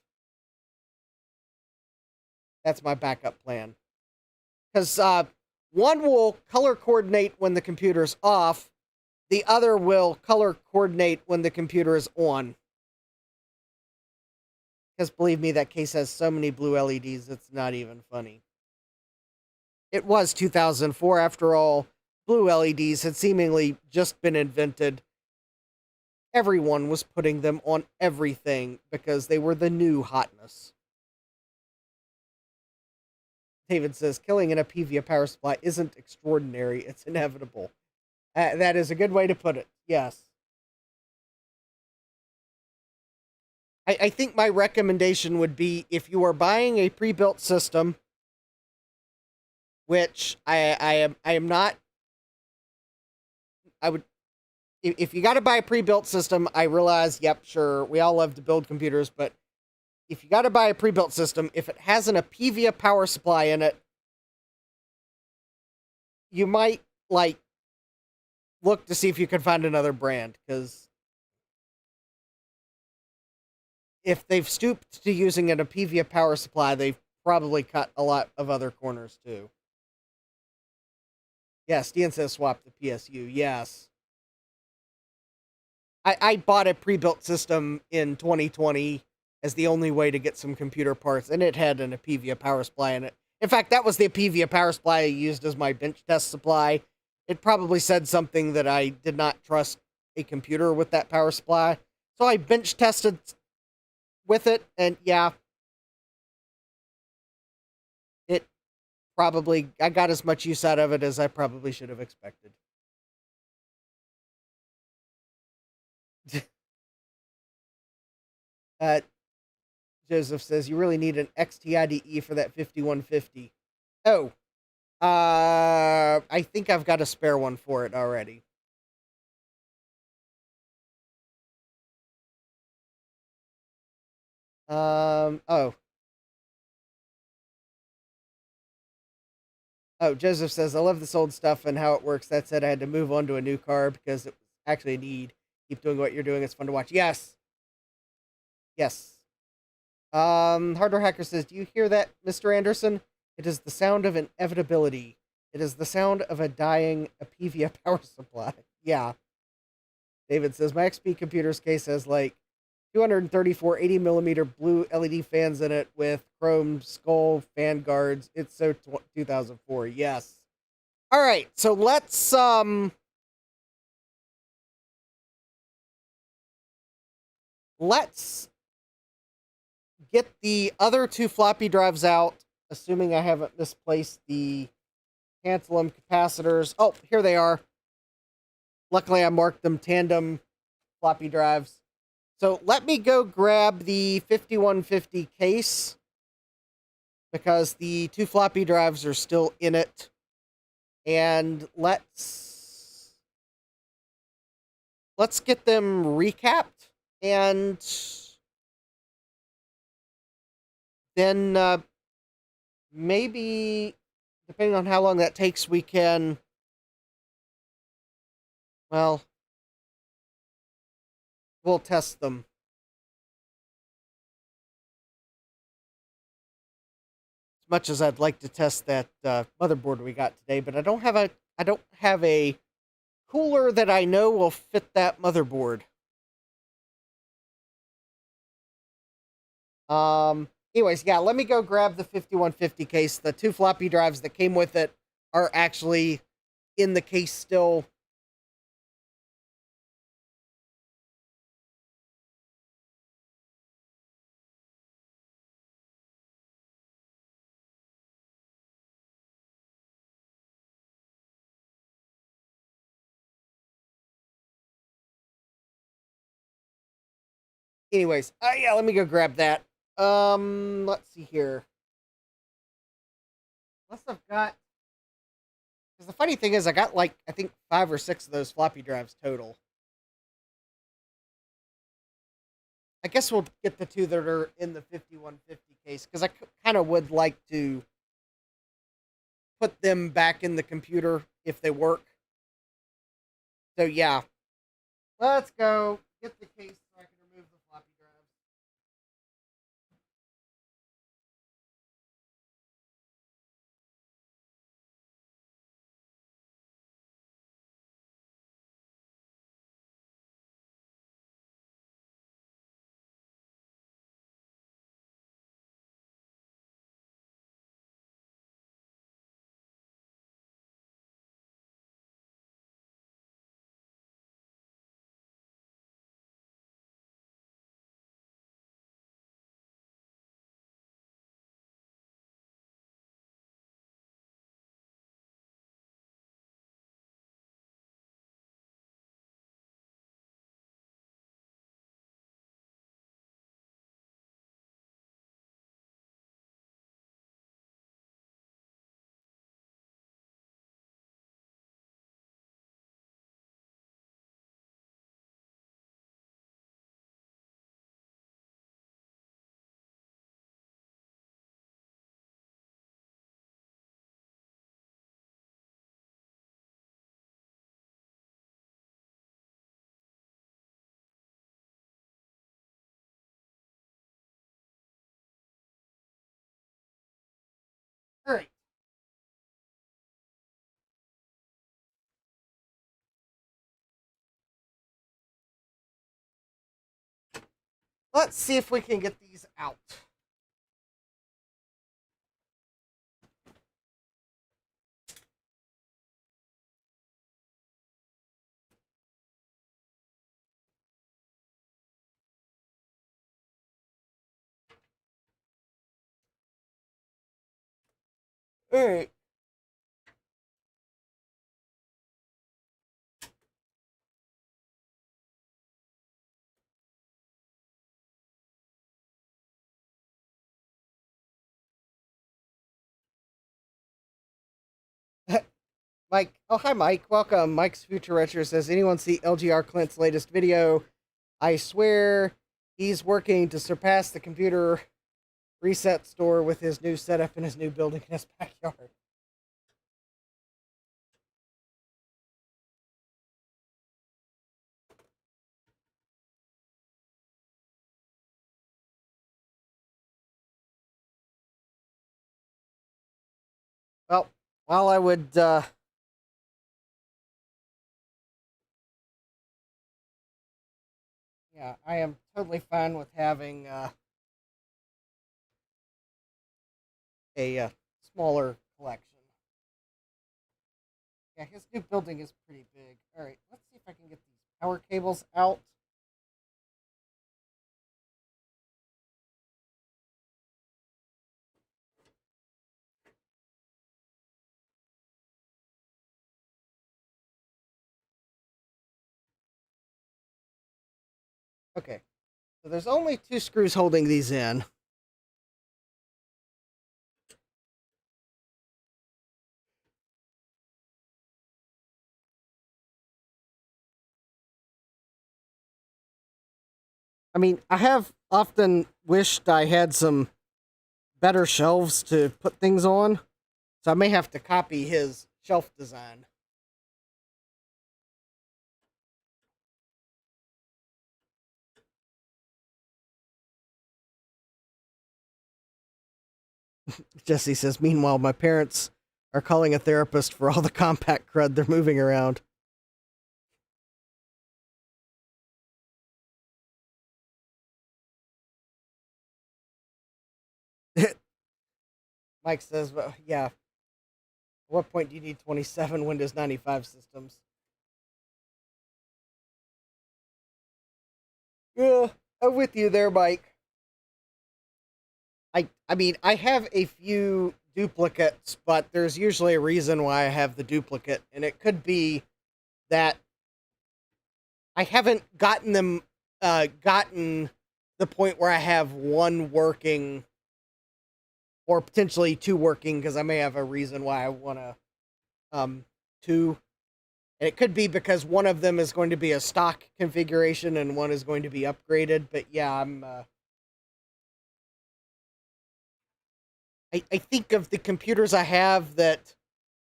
That's my backup plan. Because one will color coordinate when the computer's off, the other will color coordinate when the computer is on. Because believe me, that case has so many blue LEDs, it's not even funny. It was 2004, after all. Blue LEDs had seemingly just been invented. Everyone was putting them on everything because they were the new hotness. David says, killing an Apevia power supply isn't extraordinary, it's inevitable. That is a good way to put it, yes. I think my recommendation would be, if you are buying a pre-built system, which I am not, I would, if you got to buy a pre-built system, I realize, yep, sure, we all love to build computers, but if you got to buy a pre-built system, if it has an Apevia power supply in it, you might, like, look to see if you can find another brand, because if they've stooped to using an Apevia power supply, they've probably cut a lot of other corners, too. Yes, Dean says swap the PSU, yes. I bought a pre-built system in 2020 as the only way to get some computer parts, and it had an Apevia power supply in it. In fact, that was the Apevia power supply I used as my bench test supply. It probably said something that I did not trust a computer with that power supply. So I bench tested with it, and yeah, it probably, I got as much use out of it as I probably should have expected. Joseph says, you really need an XTIDE for that 5150. Oh, I think I've got a spare one for it already. Oh, Joseph says, I love this old stuff and how it works. That said, I had to move on to a new car because it was actually a need. Keep doing what you're doing. It's fun to watch. Yes. Yes. Harder Hacker says, do you hear that, Mr. Anderson? It is the sound of inevitability. It is the sound of a dying Apevia power supply. Yeah. David says, my XP computer's case has like 234 80mm blue LED fans in it with chrome skull fan guards. It's so 2004. Yes. All right, so let's get the other two floppy drives out, assuming I haven't misplaced the tantalum capacitors. Oh, here they are. Luckily, I marked them tandem floppy drives. So let me go grab the 5150 case because the two floppy drives are still in it. And let's get them recapped, and then maybe, depending on how long that takes, we can, well, we'll test them. As much as I'd like to test that motherboard we got today, but I don't have a cooler that I know will fit that motherboard. Anyways, yeah, let me go grab the 5150 case. The two floppy drives that came with it are actually in the case still. Anyways, yeah, let me go grab that. Let's see here. Unless I've got, because the funny thing is, I got like, I think 5 or 6 of those floppy drives total. I guess we'll get the two that are in the 5150 case, because I kind of would like to put them back in the computer if they work. So yeah, let's go get the case so I can remove the floppy drives. All right. Let's see if we can get these out. All right. Mike, oh hi Mike, welcome. Mike's Future Retro says, anyone see LGR Clint's latest video? I swear he's working to surpass the computer reset store with his new setup in his new building in his backyard. Well, while I would, yeah, I am totally fine with having a smaller collection. Yeah, his new building is pretty big. All right, let's see if I can get these power cables out. Okay, so there's only 2 screws holding these in. I mean, I have often wished I had some better shelves to put things on, so I may have to copy his shelf design. Jesse says, meanwhile, my parents are calling a therapist for all the compact crud they're moving around. Mike says, well, yeah, at what point do you need 27 Windows 95 systems? Yeah, I'm with you there, Mike. I mean, I have a few duplicates, but there's usually a reason why I have the duplicate, and it could be that I haven't gotten the point where I have one working, or potentially 2 working, because I may have a reason why I want to 2. And it could be because one of them is going to be a stock configuration and one is going to be upgraded. But yeah, I think of the computers I have that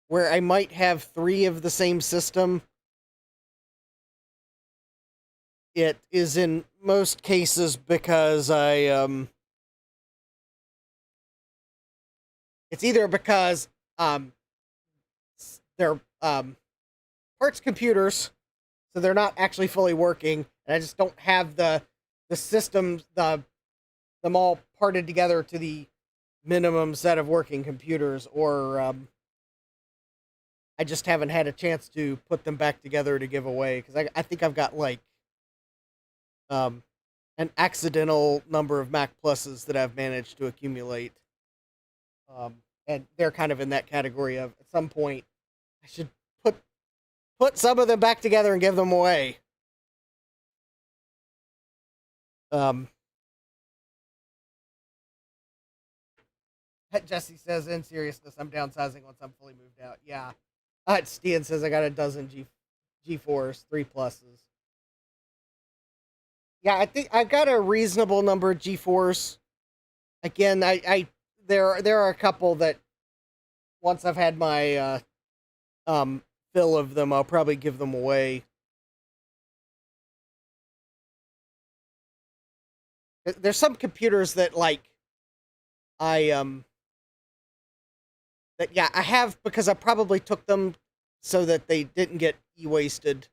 where I might have 3 of the same system. It is in most cases because it's either because they're parts computers, so they're not actually fully working, and I just don't have the systems, them all parted together to the minimum set of working computers, or I just haven't had a chance to put them back together to give away, because I think I've got like an accidental number of Mac Pluses that I've managed to accumulate, and they're kind of in that category of at some point I should put some of them back together and give them away. Jesse says, in seriousness, I'm downsizing once I'm fully moved out. Yeah. Stian says, I got a dozen G4s, 3 pluses. Yeah, I think I've got a reasonable number of G4s. Again, there are a couple that once I've had my fill of them, I'll probably give them away. There's some computers that like that I have because I probably took them so that they didn't get e-wasted.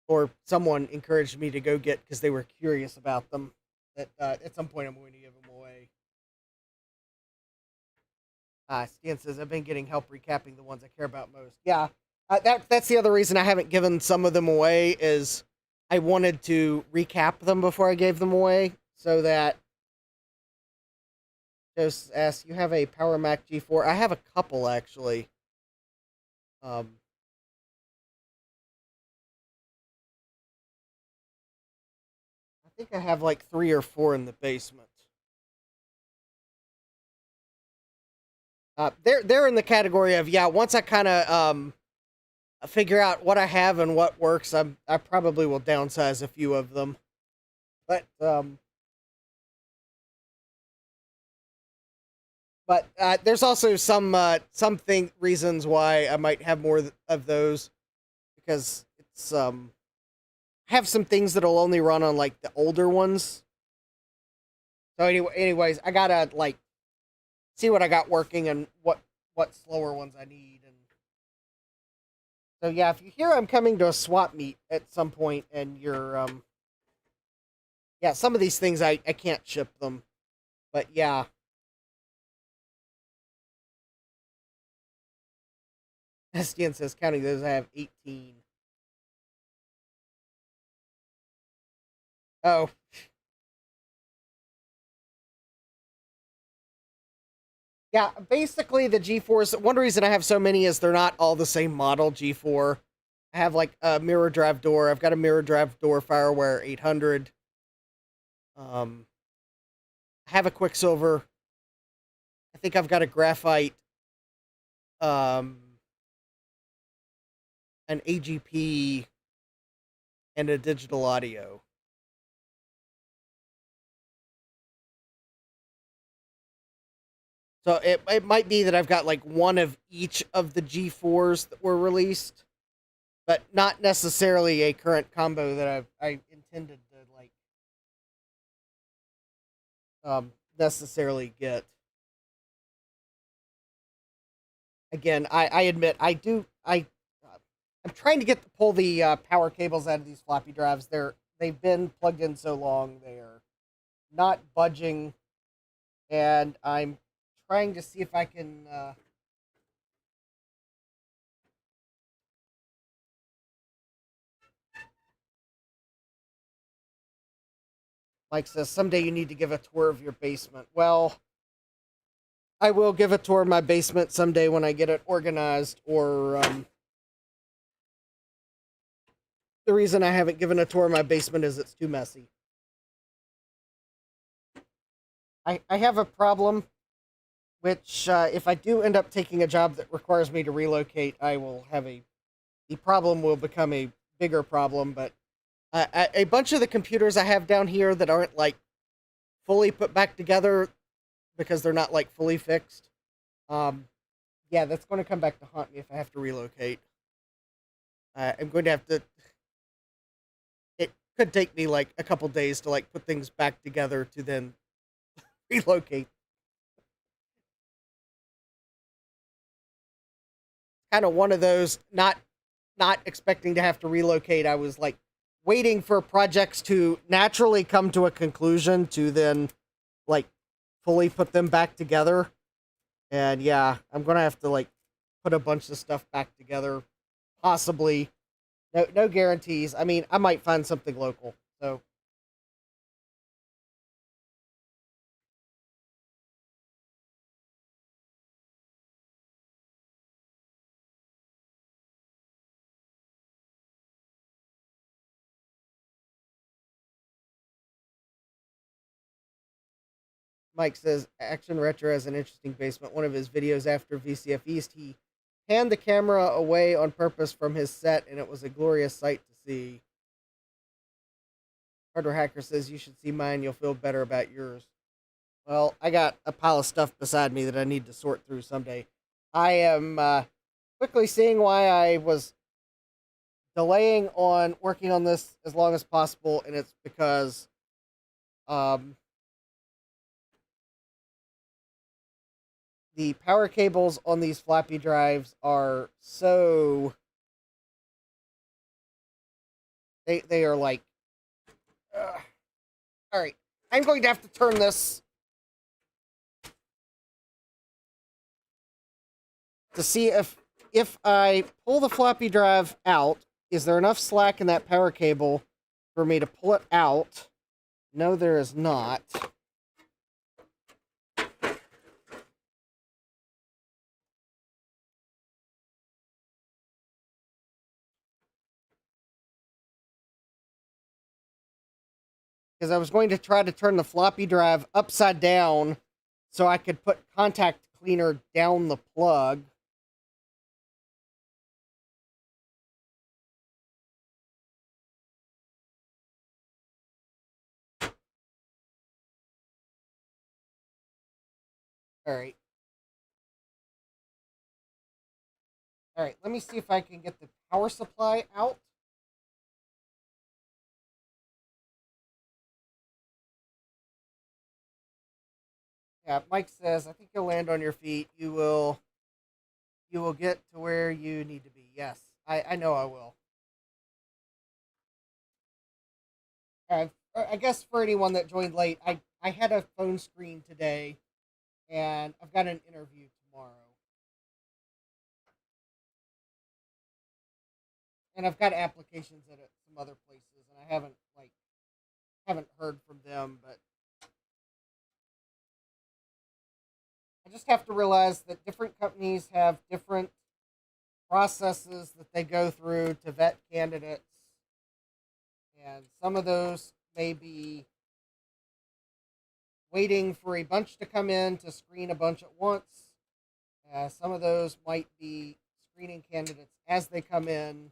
Or someone encouraged me to go get because they were curious about them. That at some point I'm going to give them away. Stan says, I've been getting help recapping the ones I care about most. Yeah, that's the other reason I haven't given some of them away is I wanted to recap them before I gave them away so that just ask, you have a Power Mac G4? I have a couple, actually. I think I have like 3 or 4 in the basement. They're in the category of, yeah, once I kind of figure out what I have and what works, I probably will downsize a few of them. But there's also some reasons why I might have more of those, because it's have some things that'll only run on like the older ones. So anyways, I gotta like see what I got working and what slower ones I need. And so yeah, if you hear I'm coming to a swap meet at some point and you're yeah, some of these things I can't ship them, but yeah. SDN says, counting those, I have 18. Oh. Yeah, basically the G4s, one reason I have so many is they're not all the same model G4. I have like a mirror drive door. I've got a mirror drive door Firewire 800. I have a Quicksilver. I think I've got a Graphite, an AGP, and a digital audio. So it might be that I've got like one of each of the G4s that were released, but not necessarily a current combo that I intended to like necessarily get. Again, I admit I'm trying to pull the power cables out of these floppy drives. They've been plugged in so long they are not budging, and I'm trying to see if I can. Mike says someday you need to give a tour of your basement. Well, I will give a tour of my basement someday when I get it organized, or the reason I haven't given a tour of my basement is it's too messy. I have a problem, which if I do end up taking a job that requires me to relocate, I will have the problem will become a bigger problem, but a bunch of the computers I have down here that aren't like fully put back together because they're not like fully fixed. Yeah, that's going to come back to haunt me if I have to relocate. I'm going to have to. It could take me like a couple days to like put things back together to then relocate. Kind of one of those not expecting to have to relocate. I was like waiting for projects to naturally come to a conclusion to then like fully put them back together. And yeah, I'm gonna have to like put a bunch of stuff back together. Possibly. No guarantees. I mean, I might find something local. So Mike says Action Retro has an interesting basement. One of his videos after VCF East, he panned the camera away on purpose from his set, and it was a glorious sight to see. Hardware Hacker says you should see mine. You'll feel better about yours. Well, I got a pile of stuff beside me that I need to sort through someday. I am quickly seeing why I was delaying on working on this as long as possible, and it's because the power cables on these floppy drives are so they are like all right, I'm going to have to turn this to see if I pull the floppy drive out, is there enough slack in that power cable for me to pull it out? No, there is not. Because I was going to try to turn the floppy drive upside down so I could put contact cleaner down the plug. All right. All right, let me see if I can get the power supply out. Yeah, Mike says, I think you'll land on your feet. You will get to where you need to be. Yes, I know I will. I guess for anyone that joined late, I had a phone screen today, and I've got an interview tomorrow. and I've got applications at some other places, and I haven't heard from them, but I just have to realize that different companies have different processes that they go through to vet candidates, and some of those may be waiting for a bunch to come in to screen a bunch at once. Some of those might be screening candidates as they come in.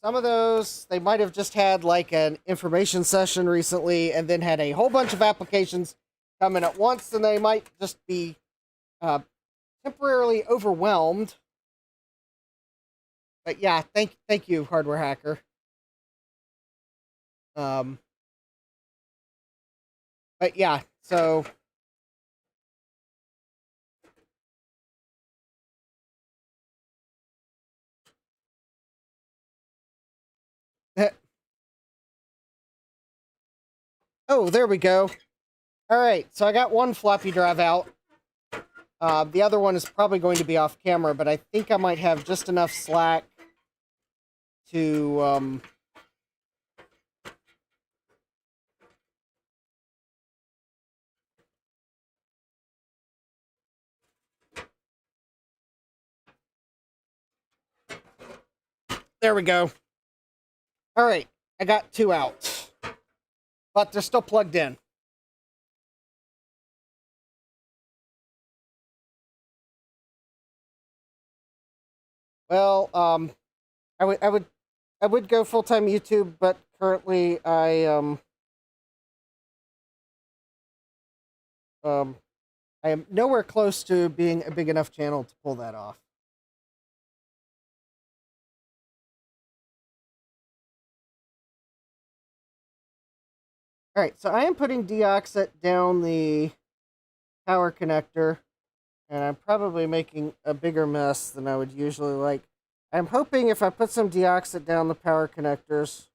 Some of those, they might have just had like an information session recently and then had a whole bunch of applications come in at once, and they might just be temporarily overwhelmed. But yeah, thank you, Hardware Hacker. But yeah, so oh, there we go. All right, so I got one floppy drive out. The other one is probably going to be off camera, but I think I might have just enough slack to there we go. All right, I got two out, but they're still plugged in. Well, I would go full-time YouTube, but currently I am nowhere close to being a big enough channel to pull that off. All right, so I am putting deoxit down the power connector, and I'm probably making a bigger mess than I would usually like. I'm hoping if I put some deoxit down the power connectors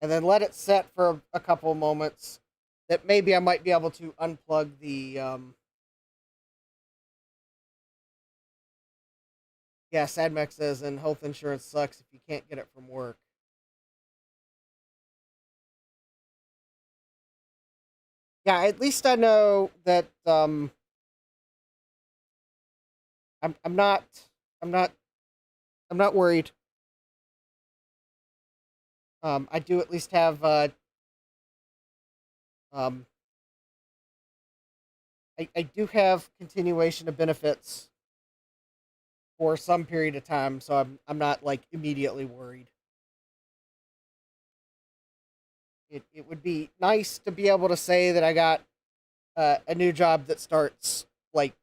and then let it set for a couple moments, that maybe I might be able to unplug the yeah, Sadmex says, and health insurance sucks if you can't get it from work. Yeah, at least I know that I'm not worried. I do at least have I do have continuation of benefits for some period of time, so I'm not like immediately worried. It would be nice to be able to say that I got a new job that starts like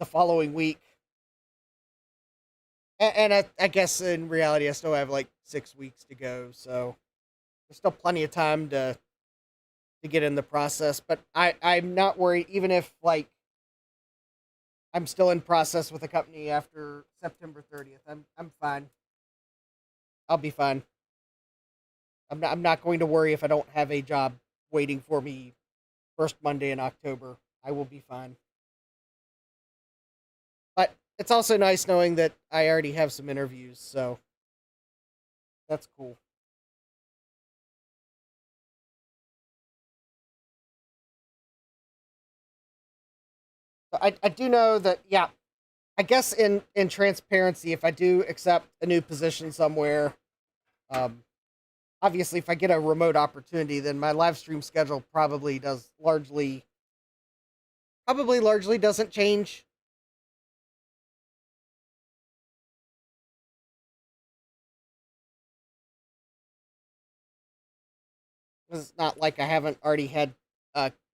the following week. And I guess in reality, I still have like 6 weeks to go, so there's still plenty of time to get in the process. But I'm not worried, even if like I'm still in process with the company after September 30th. I'm fine. I'll be fine. I'm not going to worry if I don't have a job waiting for me first Monday in October. I will be fine. But it's also nice knowing that I already have some interviews, so that's cool. So I do know that, yeah, I guess in transparency, if I do accept a new position somewhere, obviously, if I get a remote opportunity, then my live stream schedule probably largely doesn't change. It's not like I haven't already had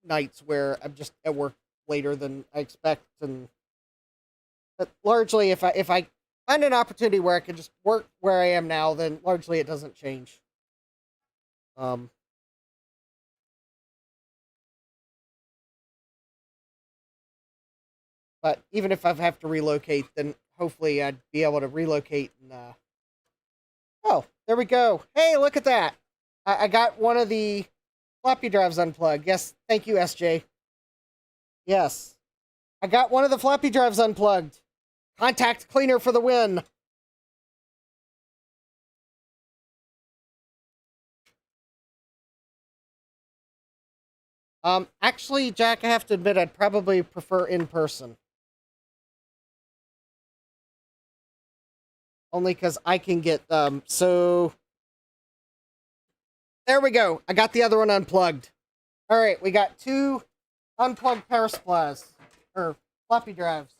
nights where I'm just at work later than I expect, but largely, if I find an opportunity where I can just work where I am now, then largely it doesn't change. But even if I have to relocate, then hopefully I'd be able to relocate. And oh, there we go. Hey, look at that! I got one of the floppy drives unplugged. Yes, thank you, SJ. Yes, I got one of the floppy drives unplugged. Contact cleaner for the win. Actually, Jack, I have to admit, I'd probably prefer in person. Only because I can get, so... There we go. I got the other one unplugged. All right, we got 2 unplugged power supplies, or floppy drives.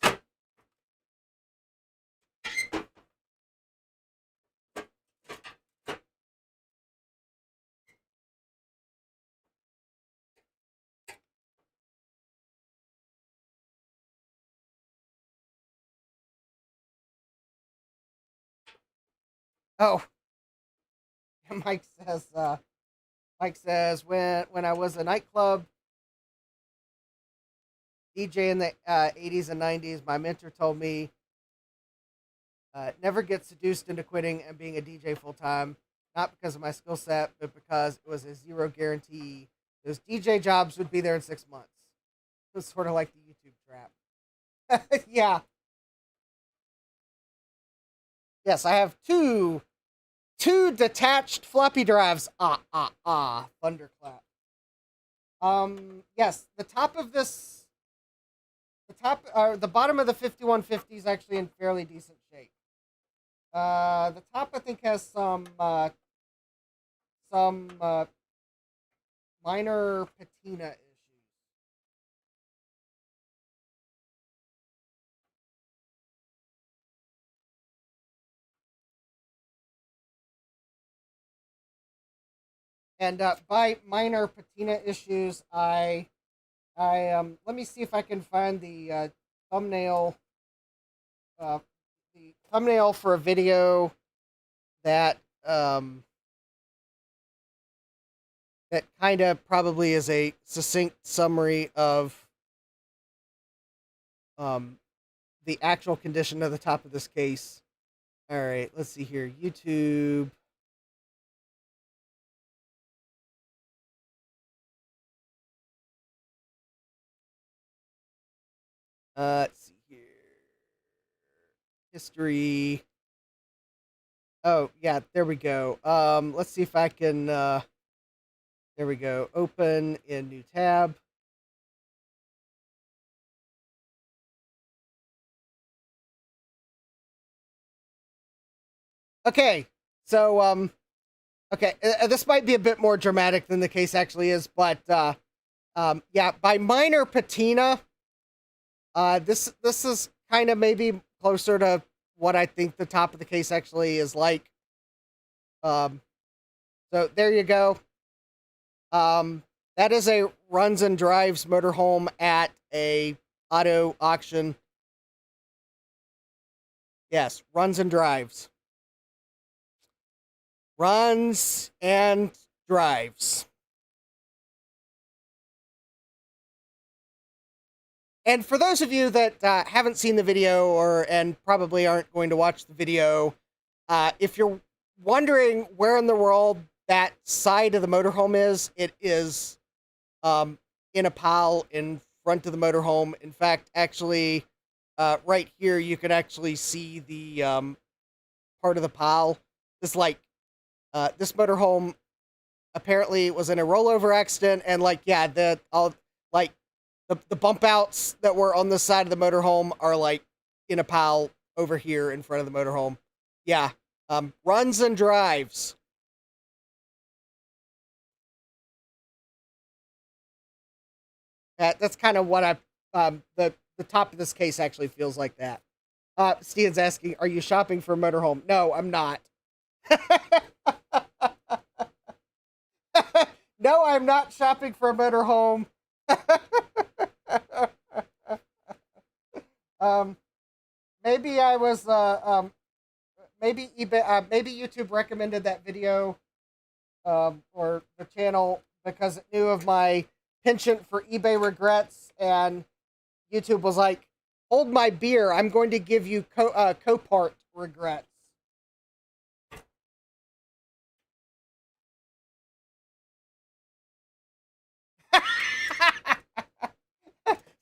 Oh, Mike says, when I was a nightclub DJ in the 80s and 90s, my mentor told me, never get seduced into quitting and being a DJ full time, not because of my skill set, but because it was a zero guarantee. Those DJ jobs would be there in 6 months. It was sort of like the YouTube trap. Yeah. Yes, I have two detached floppy drives. Thunderclap. Yes, the bottom of the 5150 is actually in fairly decent shape. The top, I think, has some minor patina issues. And by minor patina issues, I let me see if I can find the thumbnail for a video that that kind of probably is a succinct summary of the actual condition of the top of this case. All right, let's see here. YouTube. Let's see here. History. Oh, yeah, there we go. Let's see if I can, there we go. Open in new tab. Okay, so, okay, this might be a bit more dramatic than the case actually is, but, yeah, by minor patina, this is kind of maybe closer to what I think the top of the case actually is like. So there you go. That is a runs and drives motorhome at a auto auction. Yes, runs and drives. Runs and drives. And for those of you that haven't seen the video and probably aren't going to watch the video, if you're wondering where in the world that side of the motorhome is, it is in a pile in front of the motorhome. In fact, actually, right here, you can actually see the part of the pile. This motorhome apparently was in a rollover accident, and the bump outs that were on the side of the motorhome are like in a pile over here in front of the motorhome. Yeah. Runs and drives. That's kind of what the top of this case actually feels like that. Steven's asking, are you shopping for a motorhome? No, I'm not. No, I'm not shopping for a motorhome. Maybe I was, maybe eBay, maybe YouTube recommended that video, or the channel because it knew of my penchant for eBay regrets, and YouTube was like, hold my beer, I'm going to give you Copart regrets.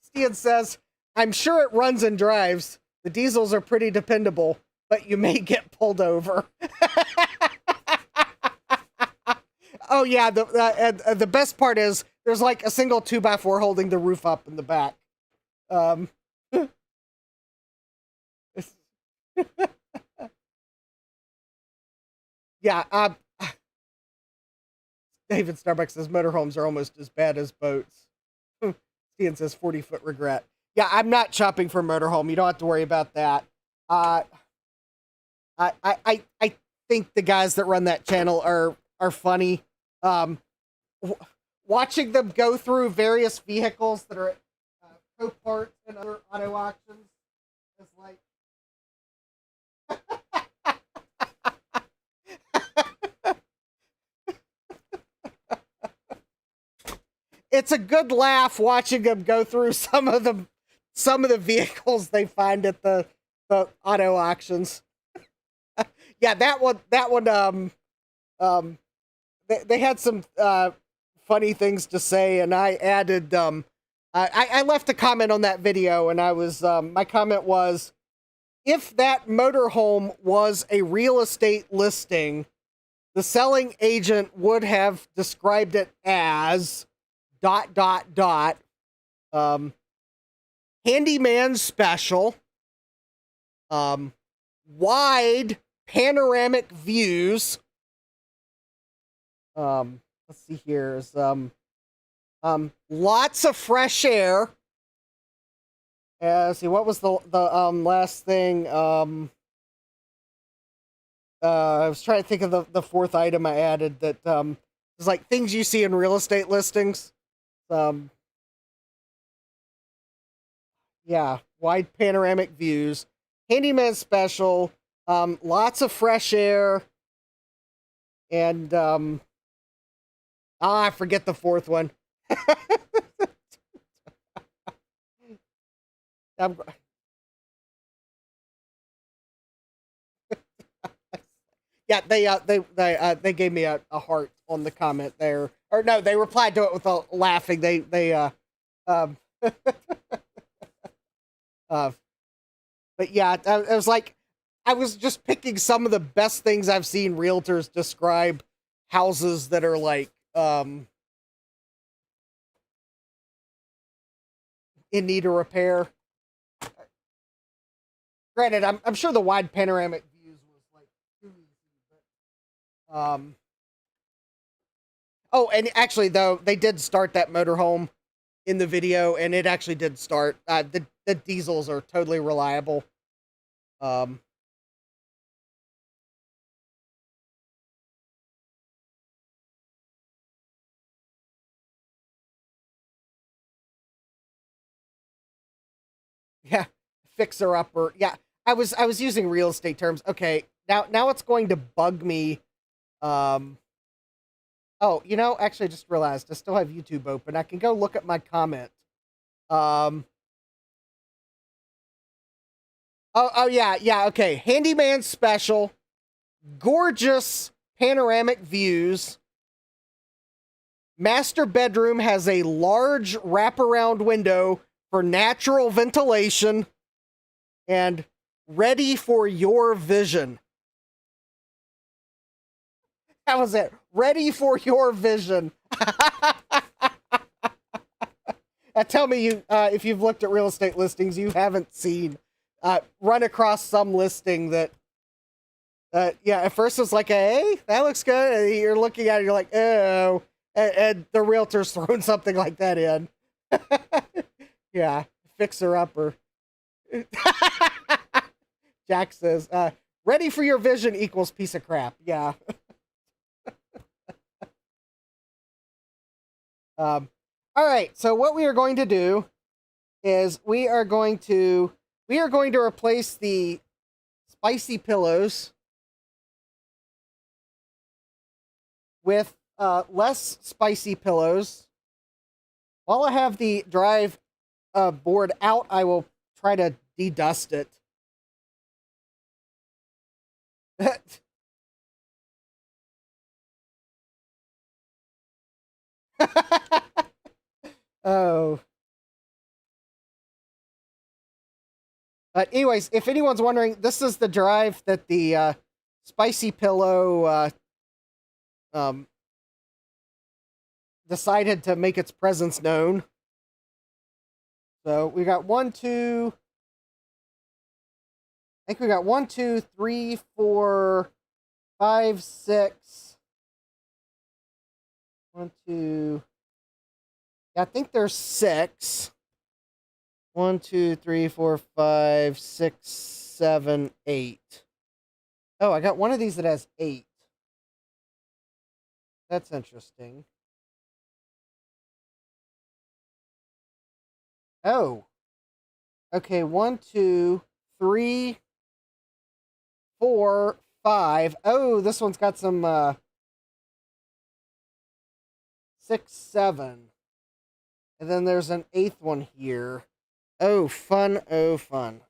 Steven says, I'm sure it runs and drives. The diesels are pretty dependable, but you may get pulled over. Oh yeah, the best part is there's like a single 2x4 holding the roof up in the back. Yeah, David Starbucks says motorhomes are almost as bad as boats. Ian says 40-foot regret. Yeah, I'm not shopping for a motorhome. You don't have to worry about that. I think the guys that run that channel are funny. Watching them go through various vehicles that are at Copart and other auto auctions is like. It's a good laugh watching them go through some of the vehicles they find at the auto auctions. Yeah, that one they had some funny things to say, and I added I left a comment on that video, and I was my comment was, if that motorhome was a real estate listing, the selling agent would have described it as ... handyman special, wide panoramic views. Let's see here. Is lots of fresh air. See, what was the last thing? I was trying to think of the fourth item I added that is like things you see in real estate listings. Yeah, wide panoramic views, handyman special, lots of fresh air, and I forget the fourth one. Yeah, they gave me a heart on the comment there, or no, they replied to it with a laughing. But yeah, I was like, I was just picking some of the best things I've seen realtors describe houses that are like in need of repair. Granted, I'm sure the wide panoramic views was like too easy, but oh, and actually though, they did start that motorhome in the video, and it actually did start. The diesels are totally reliable. Yeah, fixer upper. Yeah, I was using real estate terms. Okay, now it's going to bug me. Oh, actually, I just realized I still have YouTube open. I can go look at my comment. Oh yeah, okay. Handyman special, gorgeous panoramic views. Master bedroom has a large wraparound window for natural ventilation, and ready for your vision. That was it. Ready for your vision. Tell me if you've looked at real estate listings, you haven't seen run across some listing that yeah, at first it's like, hey, that looks good, and you're looking at it, you're like, oh, and the realtor's throwing something like that in. Yeah, fixer upper. Jack says, ready for your vision equals piece of crap. Yeah. All right, so what we are going to do is we are going to replace the spicy pillows with less spicy pillows. While I have the drive board out, I will try to de-dust it. Oh. But anyways, if anyone's wondering, this is the drive that the Spicy Pillow decided to make its presence known. So we got I think we got 1, 2, 3, 4, 5, 6. 1, 2. Yeah, I think there's 6. 1, 2, 3, 4, 5, 6, 7, 8. Oh, I got one of these that has 8. That's interesting. Oh. Okay, 1, 2, 3, 4, 5. Oh, this one's got some 6, 7. And then there's an 8th one here. Oh, fun. Oh, fun.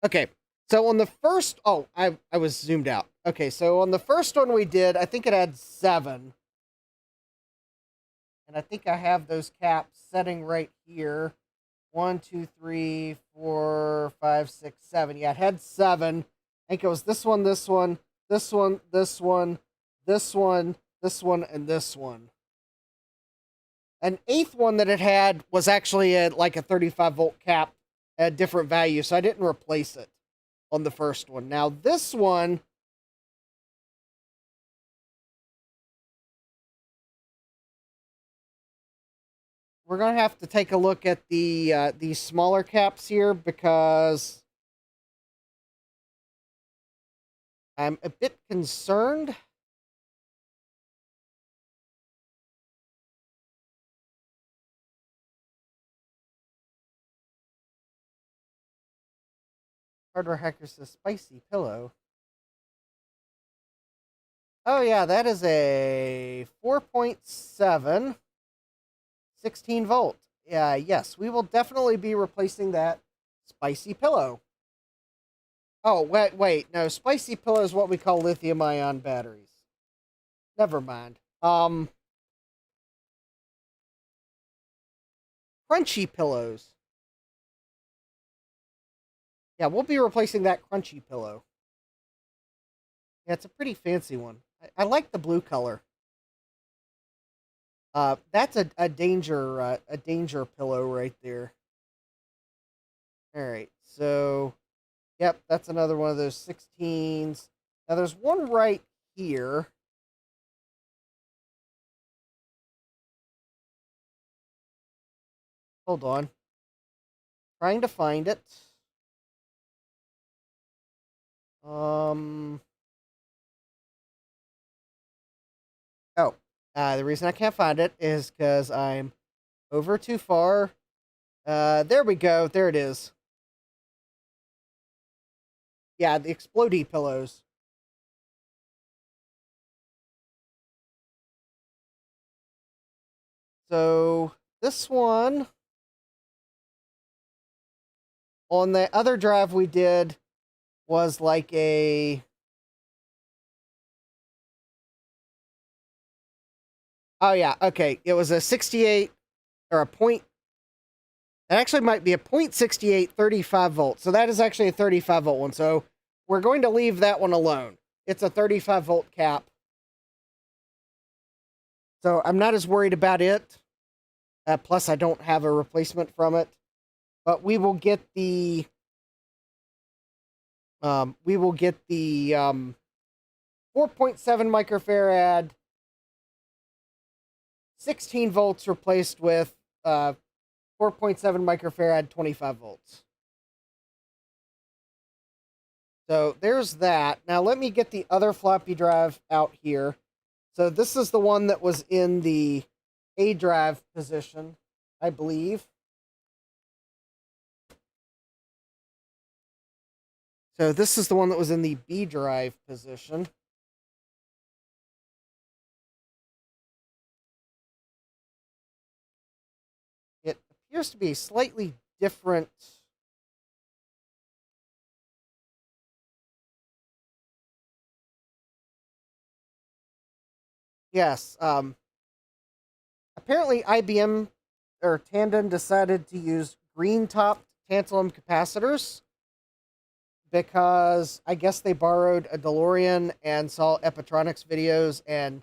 Okay. So on the first... Oh, I was zoomed out. Okay, so on the first one we did, I think it had 7. And I think I have those caps setting right here. 1, 2, 3, 4, 5, 6, 7. Yeah, it had 7. I think it was this one, this one, this one, this one, this one, this one, and this one. An 8th one that it had was actually at like a 35-volt cap at a different value, so I didn't replace it on the first one. Now this one... We're going to have to take a look at these smaller caps here because I'm a bit concerned. Hardware Hacker says Spicy Pillow. Oh yeah, that is a 4.7, 16 volt. Yeah, yes, we will definitely be replacing that Spicy Pillow. Oh, wait, no, Spicy Pillow is what we call lithium-ion batteries. Never mind. Crunchy Pillows. Yeah, we'll be replacing that Crunchy Pillow. Yeah, it's a pretty fancy one. I like the blue color. That's a danger pillow right there. All right, so yep, that's another one of those 16s. Now there's one right here. Hold on. Trying to find it. Oh, the reason I can't find it is because I'm over too far. There we go. There it is. Yeah, the explodey pillows. So this one on the other drive we did was like a... Oh yeah, okay. It was a 68 or a point. It actually might be a 0.68 35 volt. So that is actually a 35 volt one. So we're going to leave that one alone. It's a 35 volt cap. So I'm not as worried about it. Plus, I don't have a replacement from it. But we will get the 4.7 microfarad 16 volts replaced with 4.7 microfarad 25 volts. So there's that. Now let me get the other floppy drive out here. So this is the one that was in the A drive position, I believe. So this is the one that was in the B drive position. It appears to be slightly different. Yes. Apparently IBM Tandon decided to use green-topped tantalum capacitors because I guess they borrowed a DeLorean and saw Epitronics videos and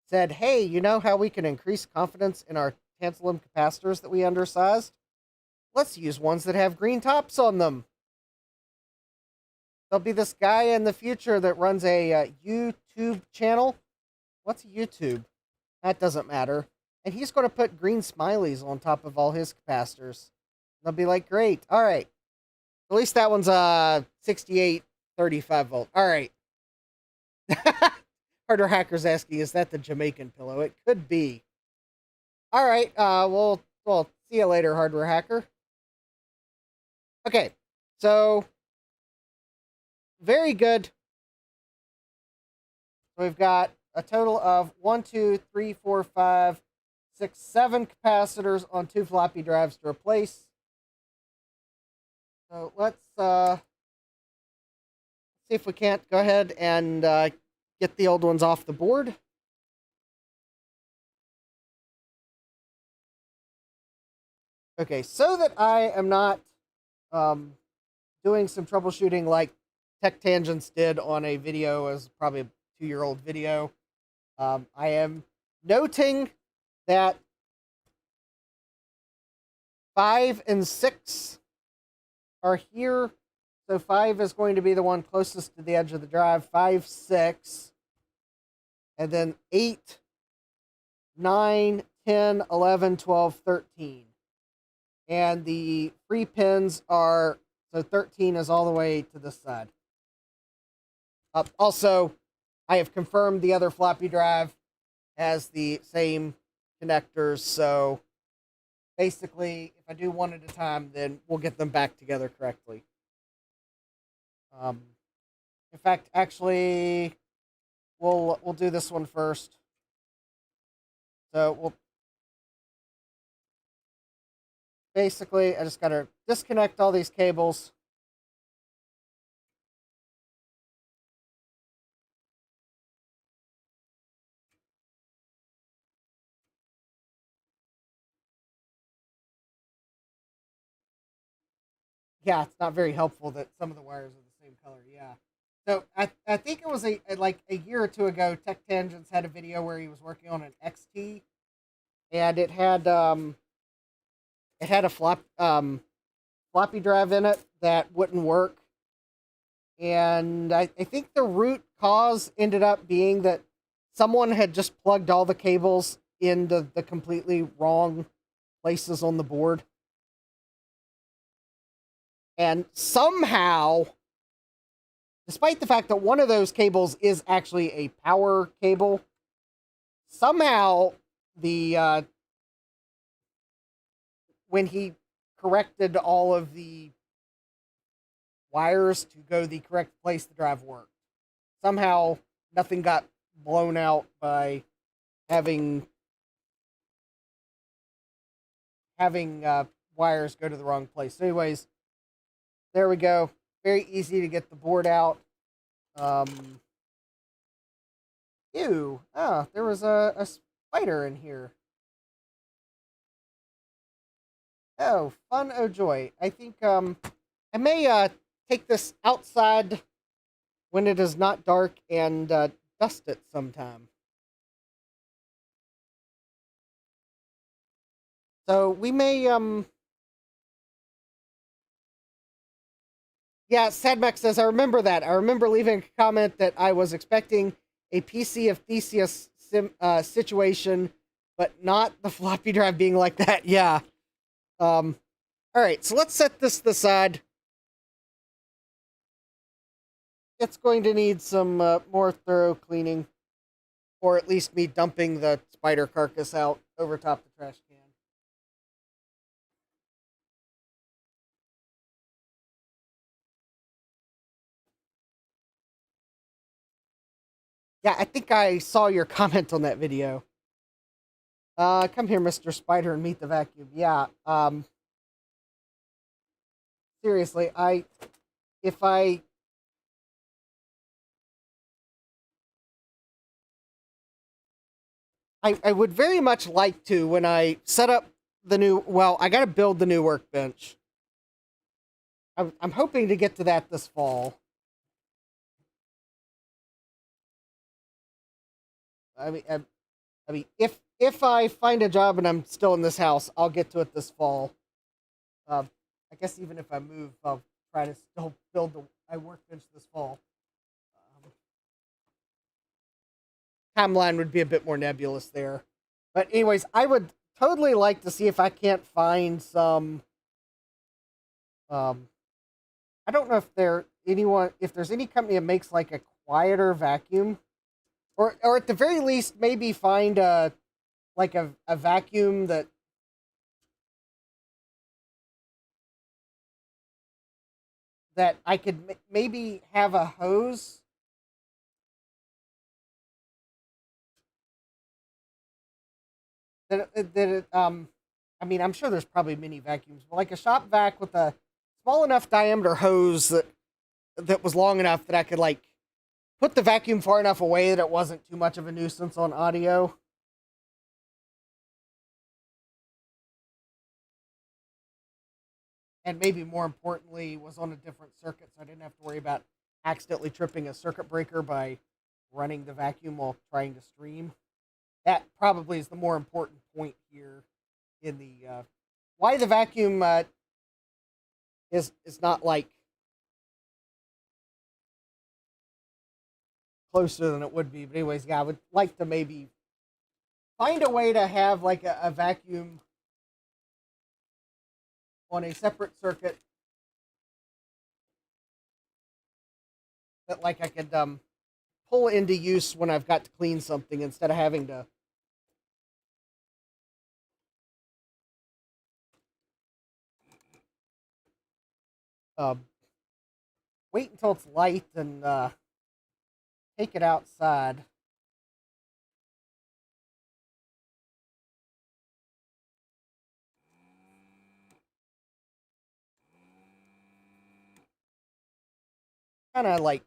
said, hey, you know how we can increase confidence in our tantalum capacitors that we undersized? Let's use ones that have green tops on them. There'll be this guy in the future that runs a YouTube channel. What's YouTube? That doesn't matter. And he's going to put green smileys on top of all his capacitors. They'll be like, great. All right. At least that one's 6835 volt. All right. Harder Hacker's asking, is that the Jamaican pillow? It could be. All right. We'll see you later, Hardware Hacker. Okay. So, very good. So we've got a total of 1, 2, 3, 4, 5, 6, 7 capacitors on 2 floppy drives to replace. So let's see if we can't go ahead and get the old ones off the board. Okay, so that I am not doing some troubleshooting like Tech Tangents did on a video, as probably a 2-year-old video, I am noting that 5 and 6 are here. So 5 is going to be the one closest to the edge of the drive. 5, 6. And then 8, 9, 10, 11, 12, 13. And the free pins are, so 13 is all the way to this side. Also, I have confirmed the other floppy drive has the same connectors, so basically, if I do one at a time, then we'll get them back together correctly. In fact, actually, we'll do this one first. So we'll basically, I just gotta disconnect all these cables. Yeah, it's not very helpful that some of the wires are the same color. Yeah. So I think it was like a year or two ago, Tech Tangents had a video where he was working on an XT, and it had a floppy drive in it that wouldn't work. And I think the root cause ended up being that someone had just plugged all the cables into the completely wrong places on the board. And somehow, despite the fact that one of those cables is actually a power cable, somehow the when he corrected all of the wires to go the correct place the drive worked, somehow nothing got blown out by having wires go to the wrong place. So anyways, there we go. Very easy to get the board out. Ew. Oh, there was a spider in here. Oh, fun, oh joy. I think I may take this outside when it is not dark and dust it sometime. So we may yeah, Sadmax says, I remember that. I remember leaving a comment that I was expecting a PC of Theseus situation, but not the floppy drive being like that. Yeah. All right, so let's set this aside. It's going to need some more thorough cleaning, or at least me dumping the spider carcass out over top the trash can. Yeah, I think I saw your comment on that video. Come here, Mr. Spider, and meet the vacuum. Yeah, seriously, I would very much like to, when I set up the new. Well, I got to build the new workbench. I'm hoping to get to that this fall. I mean, if I find a job and I'm still in this house, I'll get to it this fall. I guess even if I move, I'll try to still build my workbench this fall. Timeline would be a bit more nebulous there, but anyways, I would totally like to see if I can't find some. I don't know if there's any company that makes like a quieter vacuum, or at the very least maybe find a vacuum that I could maybe have a hose I mean, I'm sure there's probably mini vacuums, but like a shop vac with a small enough diameter hose that was long enough that I could like put the vacuum far enough away that it wasn't too much of a nuisance on audio. And maybe more importantly, was on a different circuit, so I didn't have to worry about accidentally tripping a circuit breaker by running the vacuum while trying to stream. That probably is the more important point here in the why the vacuum is not like closer than it would be. But anyways, yeah, I would like to maybe find a way to have like a vacuum on a separate circuit that like I could pull into use when I've got to clean something instead of having to wait until it's light and take it outside. Kind of like,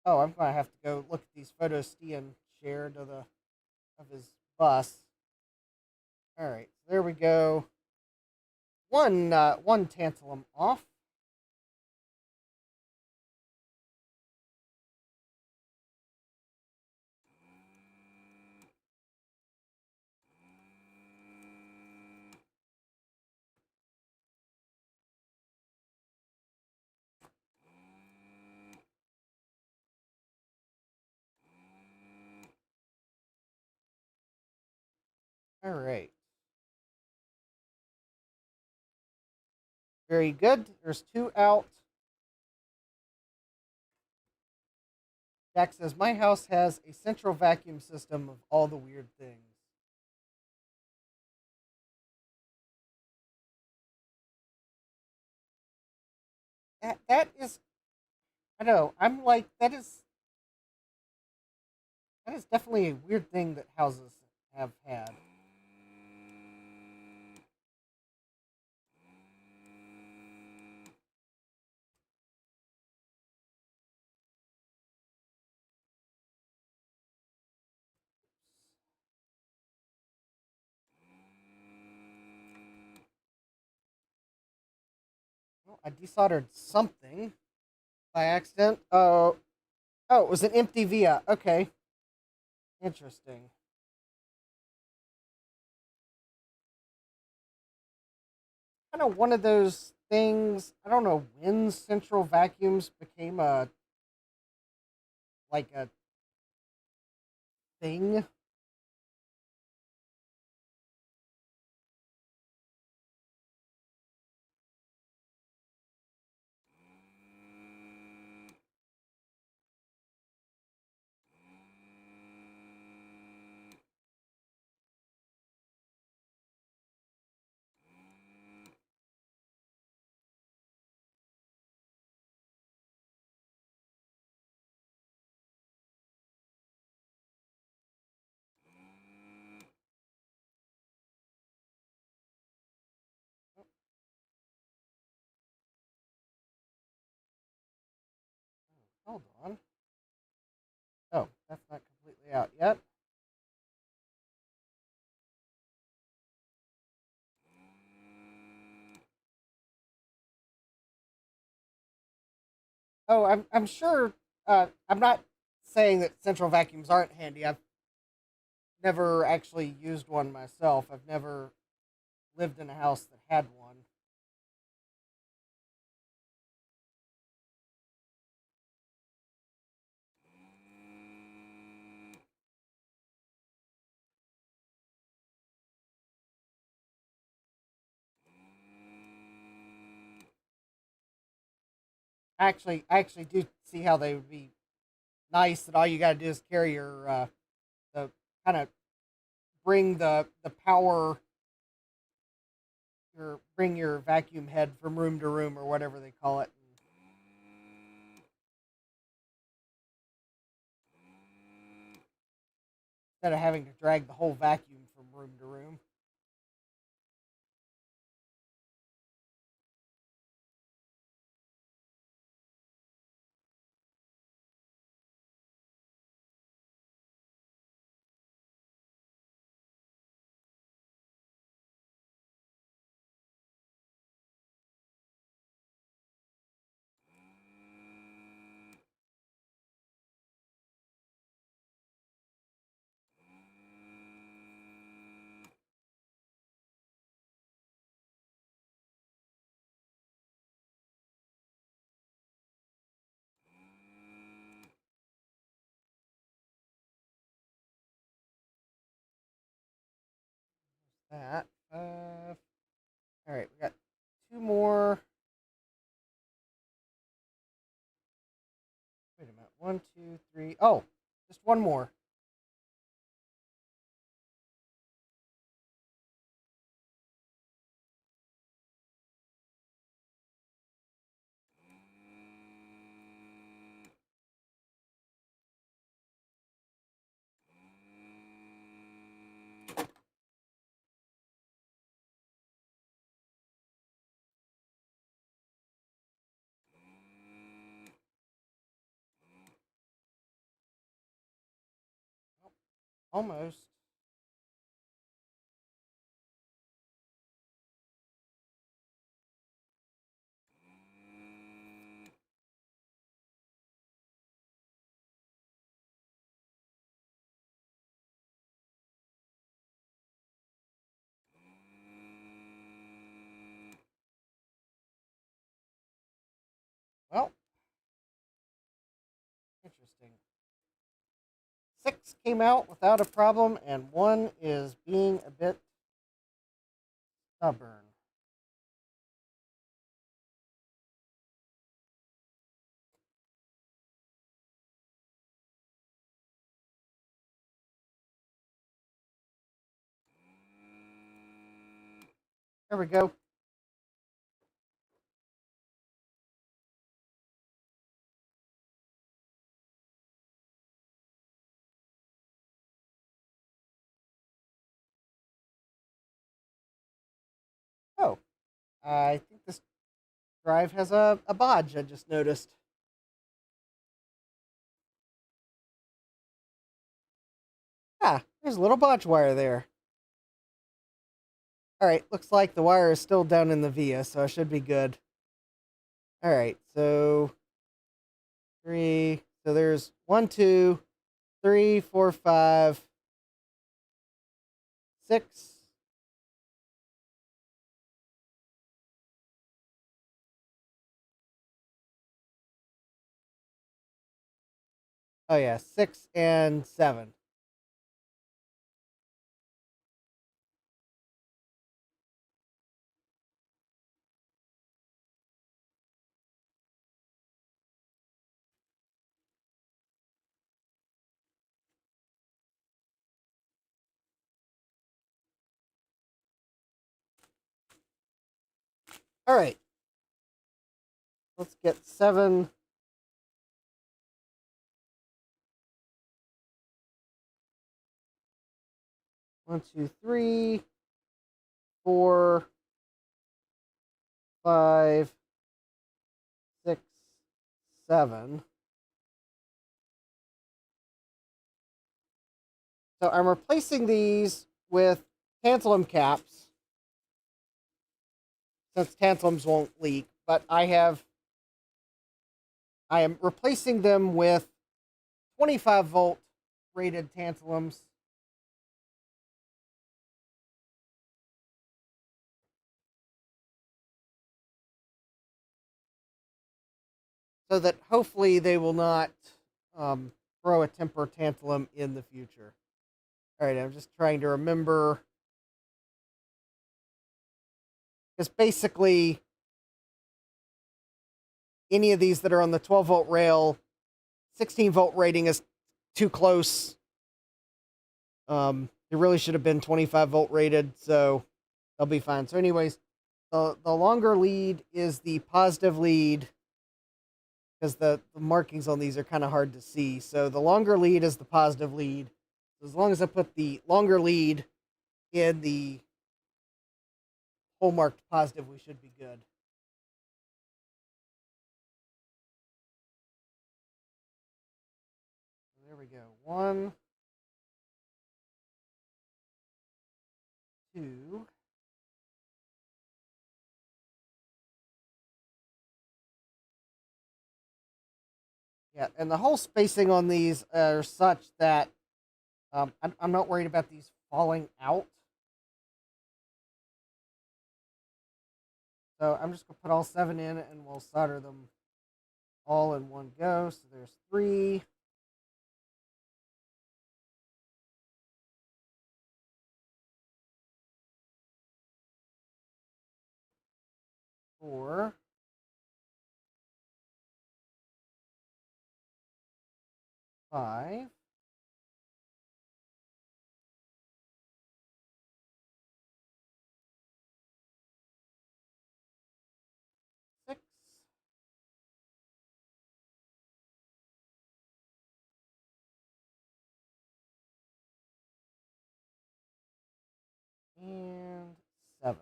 oh, I'm gonna have to go look at these photos Stian shared of his bus. All right, so there we go. One tantalum off. All right. Very good. There's two out. Jack says, my house has a central vacuum system of all the weird things. That is, I know, I'm like, that is definitely a weird thing that houses have had. Well, I desoldered something by accident. Oh, it was an empty via. Okay. Interesting. Kind of one of those things. I don't know when central vacuums became a thing. Hold on. Oh, that's not completely out yet. Oh, I'm sure. I'm not saying that central vacuums aren't handy. I've never actually used one myself. I've never lived in a house that had one. I actually do see how they would be nice. That all you got to do is carry your the kind of bring the power your bring your vacuum head from room to room or whatever they call it. Instead of having to drag the whole vacuum from room to room. That. All right, we got two more. Wait a minute. One, two, three. Oh, just one more. Almost. Well, interesting. 6 came out without a problem, and 1 is being a bit stubborn. There we go. Oh, I think this drive has a bodge, I just noticed. Ah, there's a little bodge wire there. Alright, looks like the wire is still down in the via, so I should be good. Alright, so 3. So there's 1, 2, 3, 4, 5, 6. Oh, yeah, 6 and 7. Alright, let's get 7. 1, 2, 3, 4, 5, 6, 7. So I'm replacing these with tantalum caps since tantalums won't leak, but I I am replacing them with 25-volt rated tantalums. So that hopefully they will not throw a temper tantalum in the future. All right, I'm just trying to remember. Because basically, any of these that are on the 12-volt rail, 16-volt rating is too close. It really should have been 25-volt rated, so they'll be fine. So anyways, the longer lead is the positive lead, because the markings on these are kind of hard to see. So the longer lead is the positive lead. As long as I put the longer lead in the hole marked positive, we should be good. There we go. 1, 2. Yeah, and the hole spacing on these are such that I'm not worried about these falling out. So I'm just going to put all 7 in and we'll solder them all in one go. So there's 3. 4. 5. 6. And 7.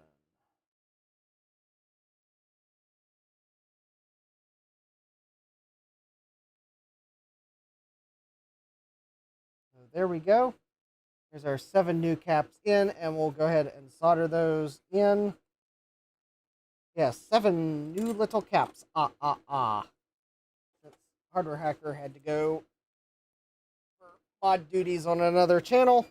So there we go. There's our 7 new caps in, and we'll go ahead and solder those in. Yeah, 7 new little caps. Since Hardware Hacker had to go for mod duties on another channel.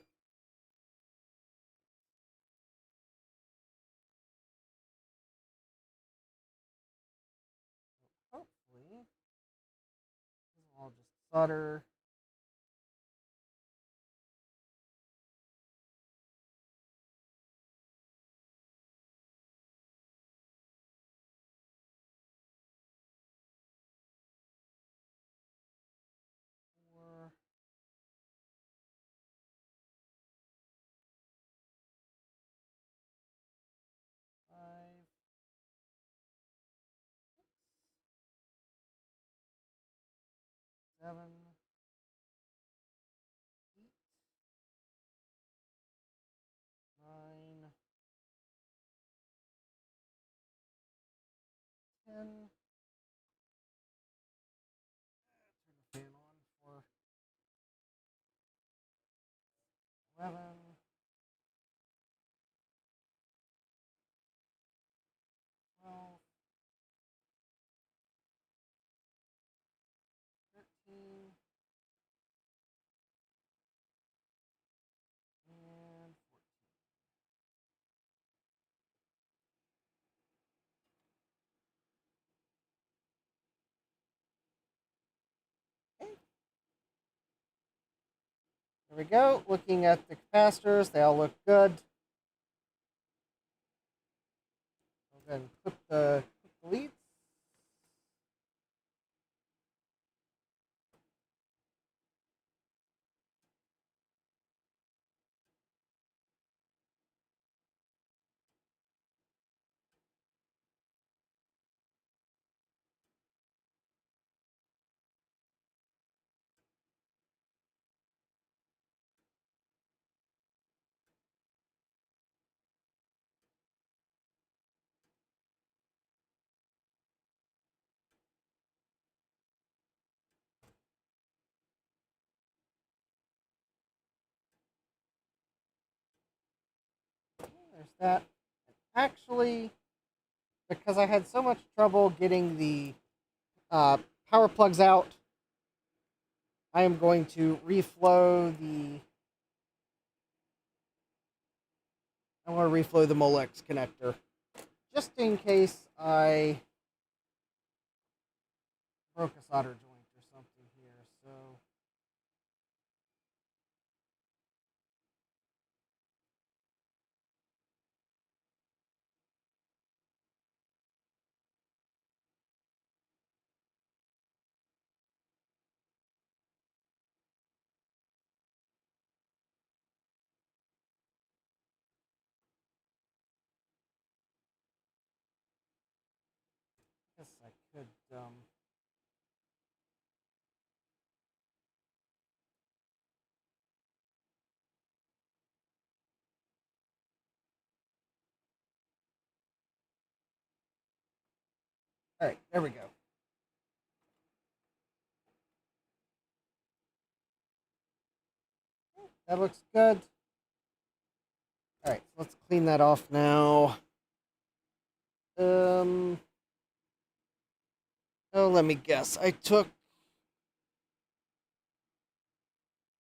Hopefully, I'll just solder. Four. 5. 7. 8. 9. 10. Turn the fan on for 11. 12. 13. And 14. Okay. There we go. Looking at the capacitors, they all look good. We'll then clip the leads. There's that. Actually, because I had so much trouble getting the power plug's out, I am going to reflow the. I want to reflow the Molex connector, just in case I broke a solder joint or something here. So. Guess I could. All right, there we go. That looks good. All right, let's clean that off now. Oh, let me guess.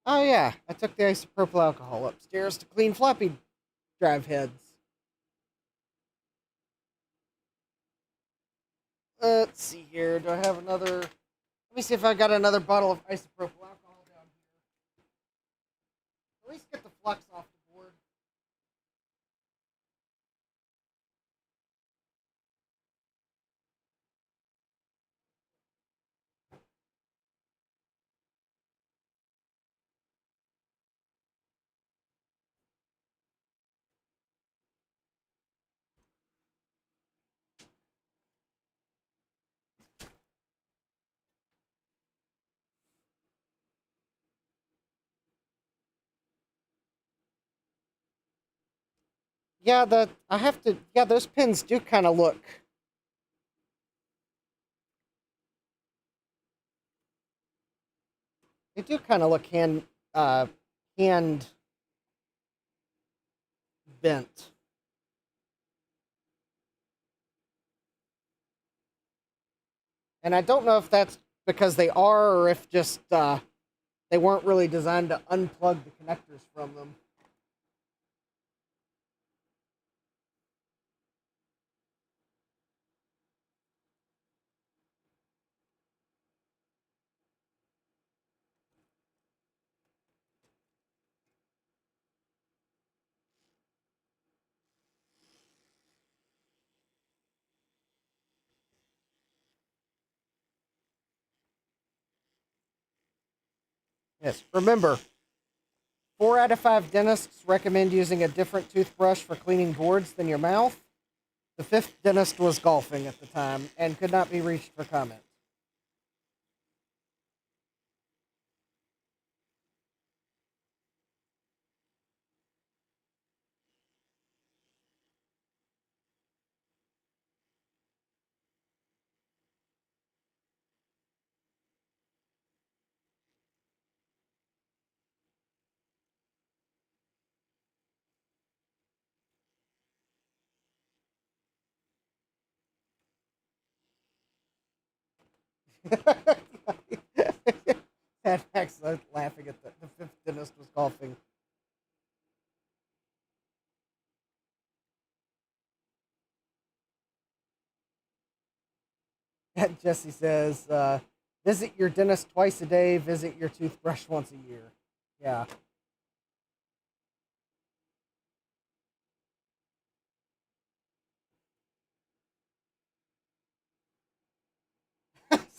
Oh yeah, I took the isopropyl alcohol upstairs to clean floppy drive heads. Let's see here. Do I have another? Let me see if I got another bottle of isopropyl alcohol down here. At least get the flux off the board. Yeah, I have to. Yeah, those pins do kind of look. They do kind of look hand bent. And I don't know if that's because they are, or if just they weren't really designed to unplug the connectors from them. Yes, remember, 4 out of 5 dentists recommend using a different toothbrush for cleaning boards than your mouth. The 5th dentist was golfing at the time and could not be reached for comment. And Max laughing at the 5th dentist was golfing. And Jesse says, visit your dentist twice a day, visit your toothbrush once a year. Yeah.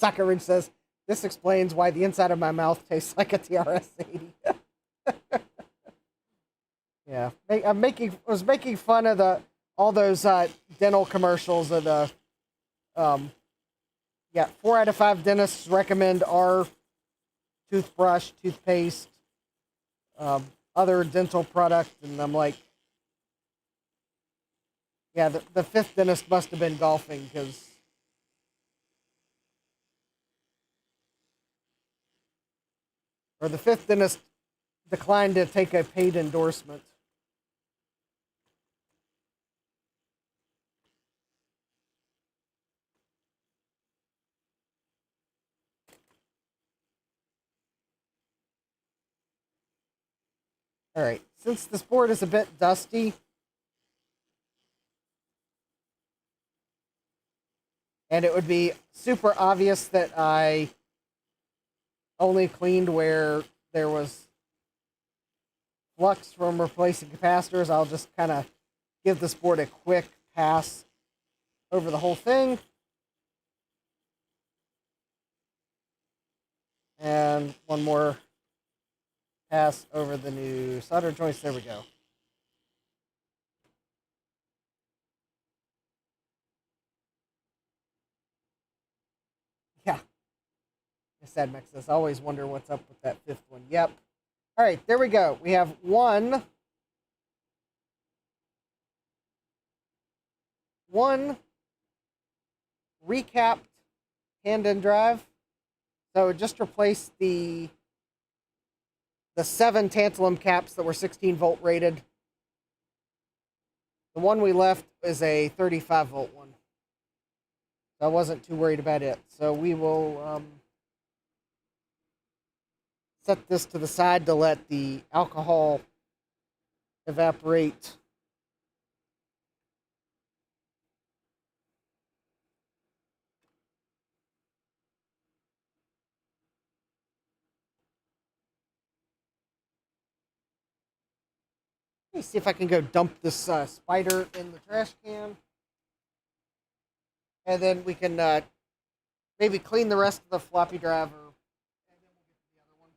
Sakarin says, this explains why the inside of my mouth tastes like a TRS-80. Yeah. I was making fun of all those dental commercials of the 4 out of 5 dentists recommend our toothbrush, toothpaste, other dental product, and I'm like, yeah, the 5th dentist must have been golfing because. Or the 5th dentist declined to take a paid endorsement. All right, since this board is a bit dusty, and it would be super obvious that I only cleaned where there was flux from replacing capacitors, I'll just kind of give this board a quick pass over the whole thing. And one more pass over the new solder joints. There we go. Yeah. SadMex says, I always wonder what's up with that fifth one. Yep. All right, there we go. We have one recapped hand-in drive. So just replace the 7 tantalum caps that were 16-volt rated. The one we left is a 35-volt one. So I wasn't too worried about it. So we will set this to the side to let the alcohol evaporate. Let me see if I can go dump this spider in the trash can. And then we can maybe clean the rest of the floppy drive. And then we'll get to the other one.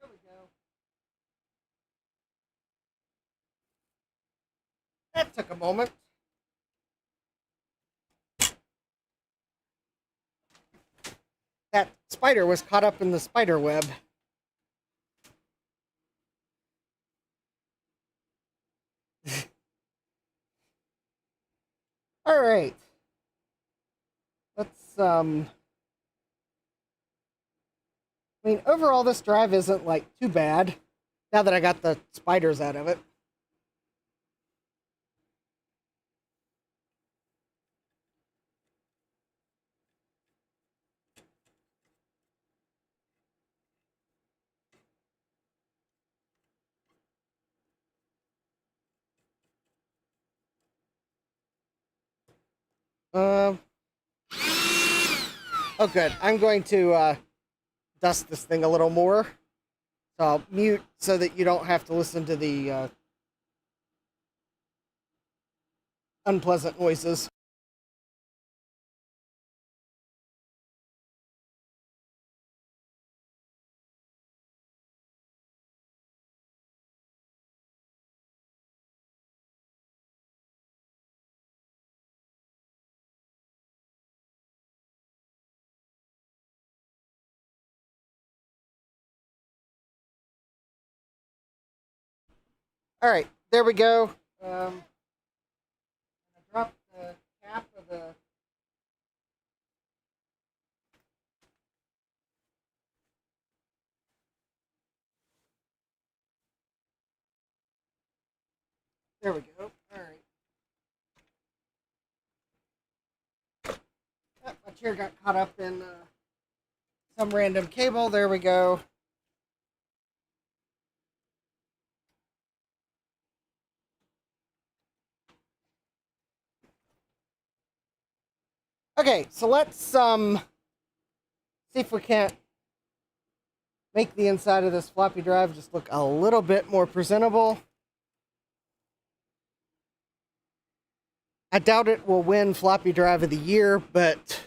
There we go. That took a moment. That spider was caught up in the spider web. All right. Let's I mean, overall this drive isn't like too bad now that I got the spiders out of it. Oh, good. I'm going to dust this thing a little more. So I'll mute so that you don't have to listen to the unpleasant noises. All right, there we go. I dropped the cap of the. There we go. All right. Oh, my chair got caught up in some random cable. There we go. Okay, so let's see if we can't make the inside of this floppy drive just look a little bit more presentable. I doubt it will win floppy drive of the year, but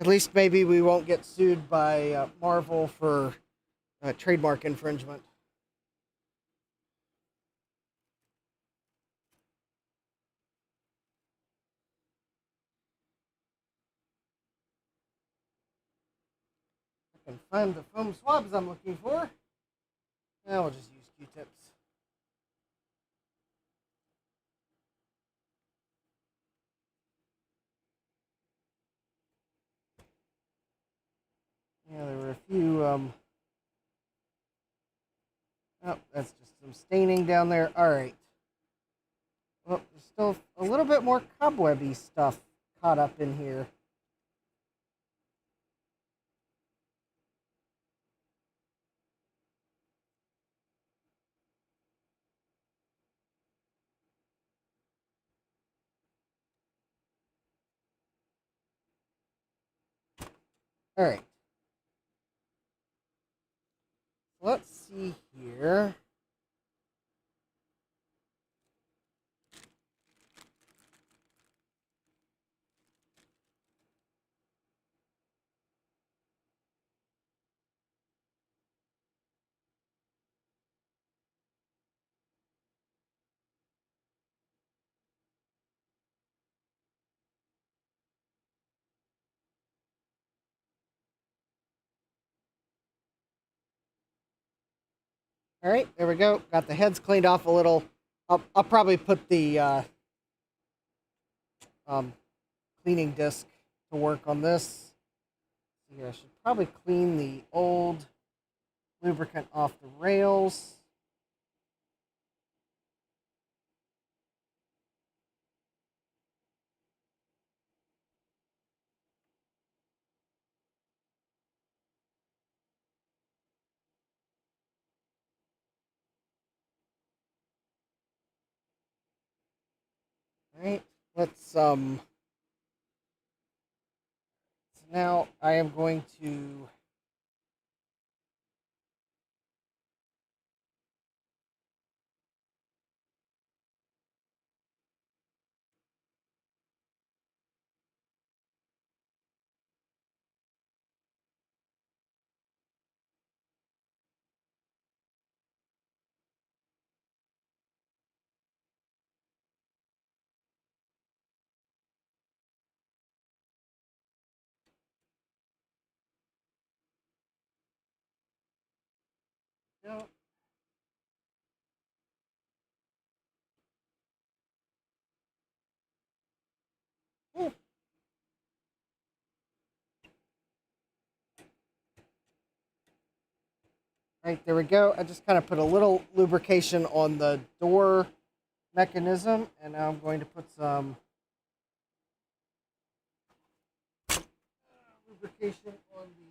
At least maybe we won't get sued by Marvel for trademark infringement. I can find the foam swabs I'm looking for. Now we'll just use Q-tips. Yeah, there were a few, oh, that's just some staining down there. All right. Well, there's still a little bit more cobwebby stuff caught up in here. All right. Let's see here. All right, there we go. Got the heads cleaned off a little. I'll probably put the cleaning disc to work on this. Here, I should probably clean the old lubricant off the rails. All right, let's so now I am going to go. Ooh. Right, there we go. I just kind of put a little lubrication on the door mechanism, and now I'm going to put some lubrication on the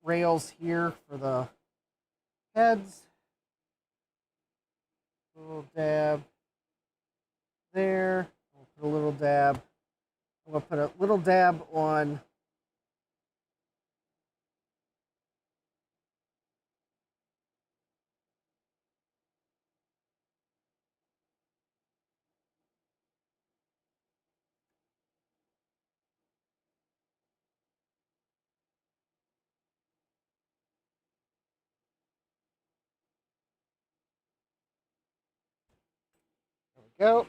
rails here for the heads. A little dab there. I'll put a little dab. I'm going to put a little dab on go.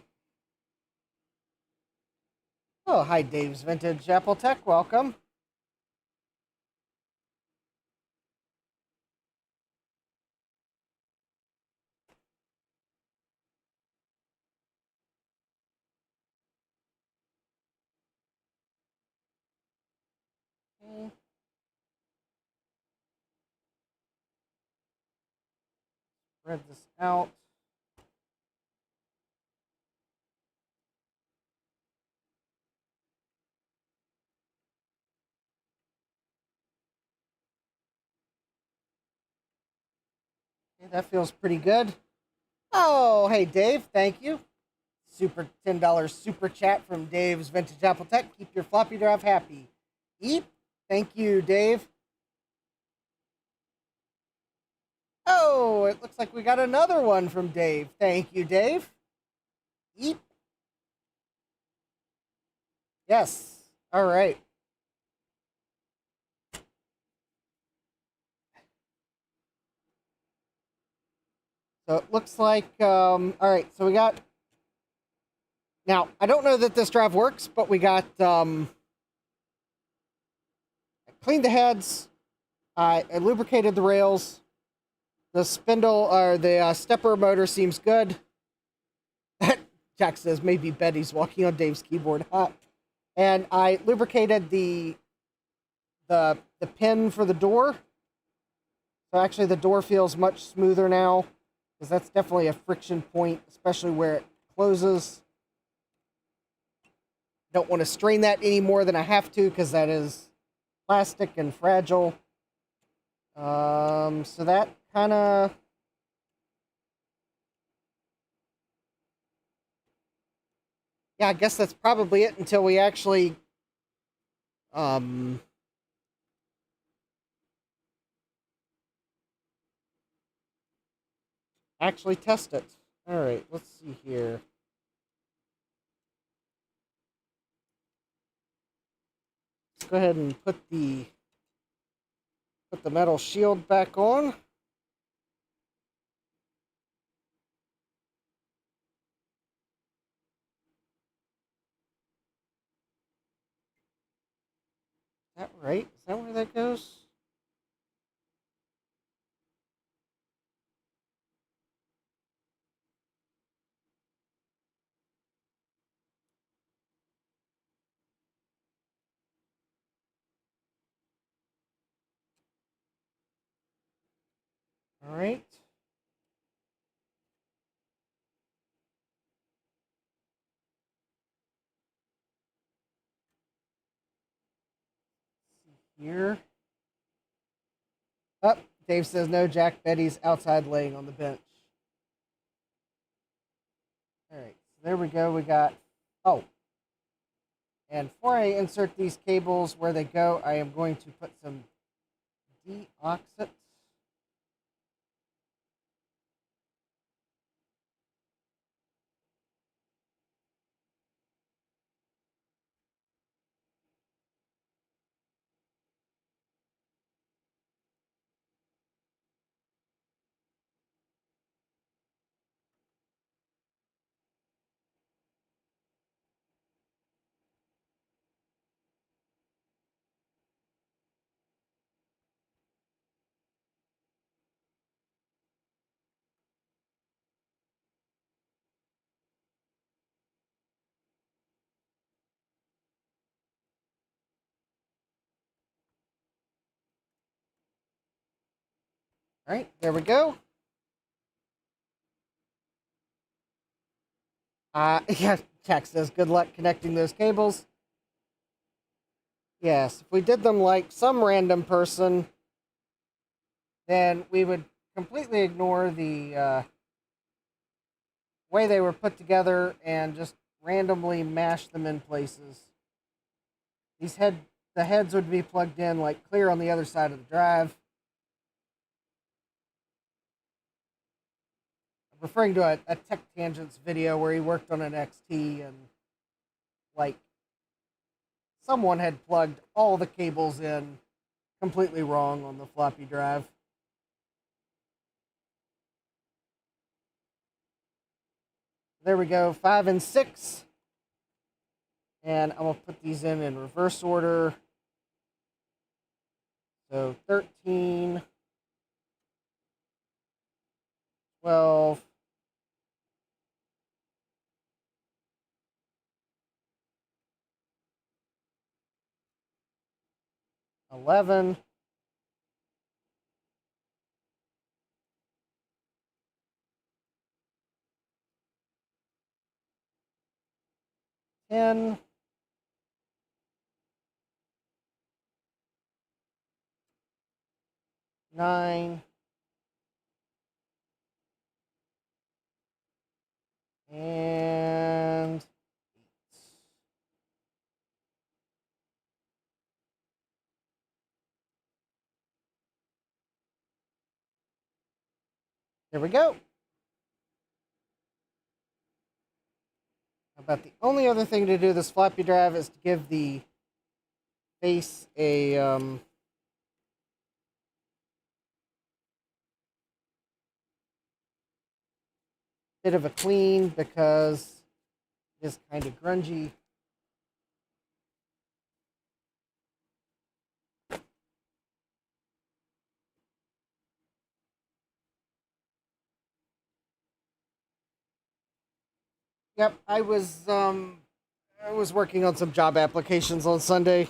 Oh, hi, Dave's Vintage Apple Tech. Welcome. Okay. Spread this out. Okay, that feels pretty good. Oh, hey, Dave. Thank you. Super $10 super chat from Dave's Vintage Apple Tech. Keep your floppy drive happy. Eep. Thank you, Dave. Oh, it looks like we got another one from Dave. Thank you, Dave. Eep. Yes. All right. So it looks like, all right, so we got, now, I don't know that this drive works, but we got, cleaned the heads, I lubricated the rails, the spindle, or the stepper motor seems good. Jack says maybe Betty's walking on Dave's keyboard. And I lubricated the pin for the door. So actually the door feels much smoother now, because that's definitely a friction point, especially where it closes. Don't want to strain that any more than I have to, because that is plastic and fragile. So that kind of... Yeah, I guess that's probably it until we actually actually test it. All right, let's see here. Let's go ahead and put the metal shield back on. Is that right? Is that where that goes? All right. Here. Up. Oh, Dave says no, Jack. Betty's outside laying on the bench. All right. So there we go. We got... Oh. And before I insert these cables where they go, I am going to put some deoxit. All right, there we go. Yeah, Jack says good luck connecting those cables. Yes, if we did them like some random person, then we would completely ignore the way they were put together and just randomly mash them in places. The heads would be plugged in like clear on the other side of the drive. I'm referring to a Tech Tangents video where he worked on an XT and like someone had plugged all the cables in completely wrong on the floppy drive. There we go, 5 and 6. And I'm going to put these in reverse order. So 13, 12, 11, 10, 9, and 8. There we go. About the only other thing to do this floppy drive is to give the face a bit of a clean because it is kind of grungy. Yep, I was working on some job applications on Sunday.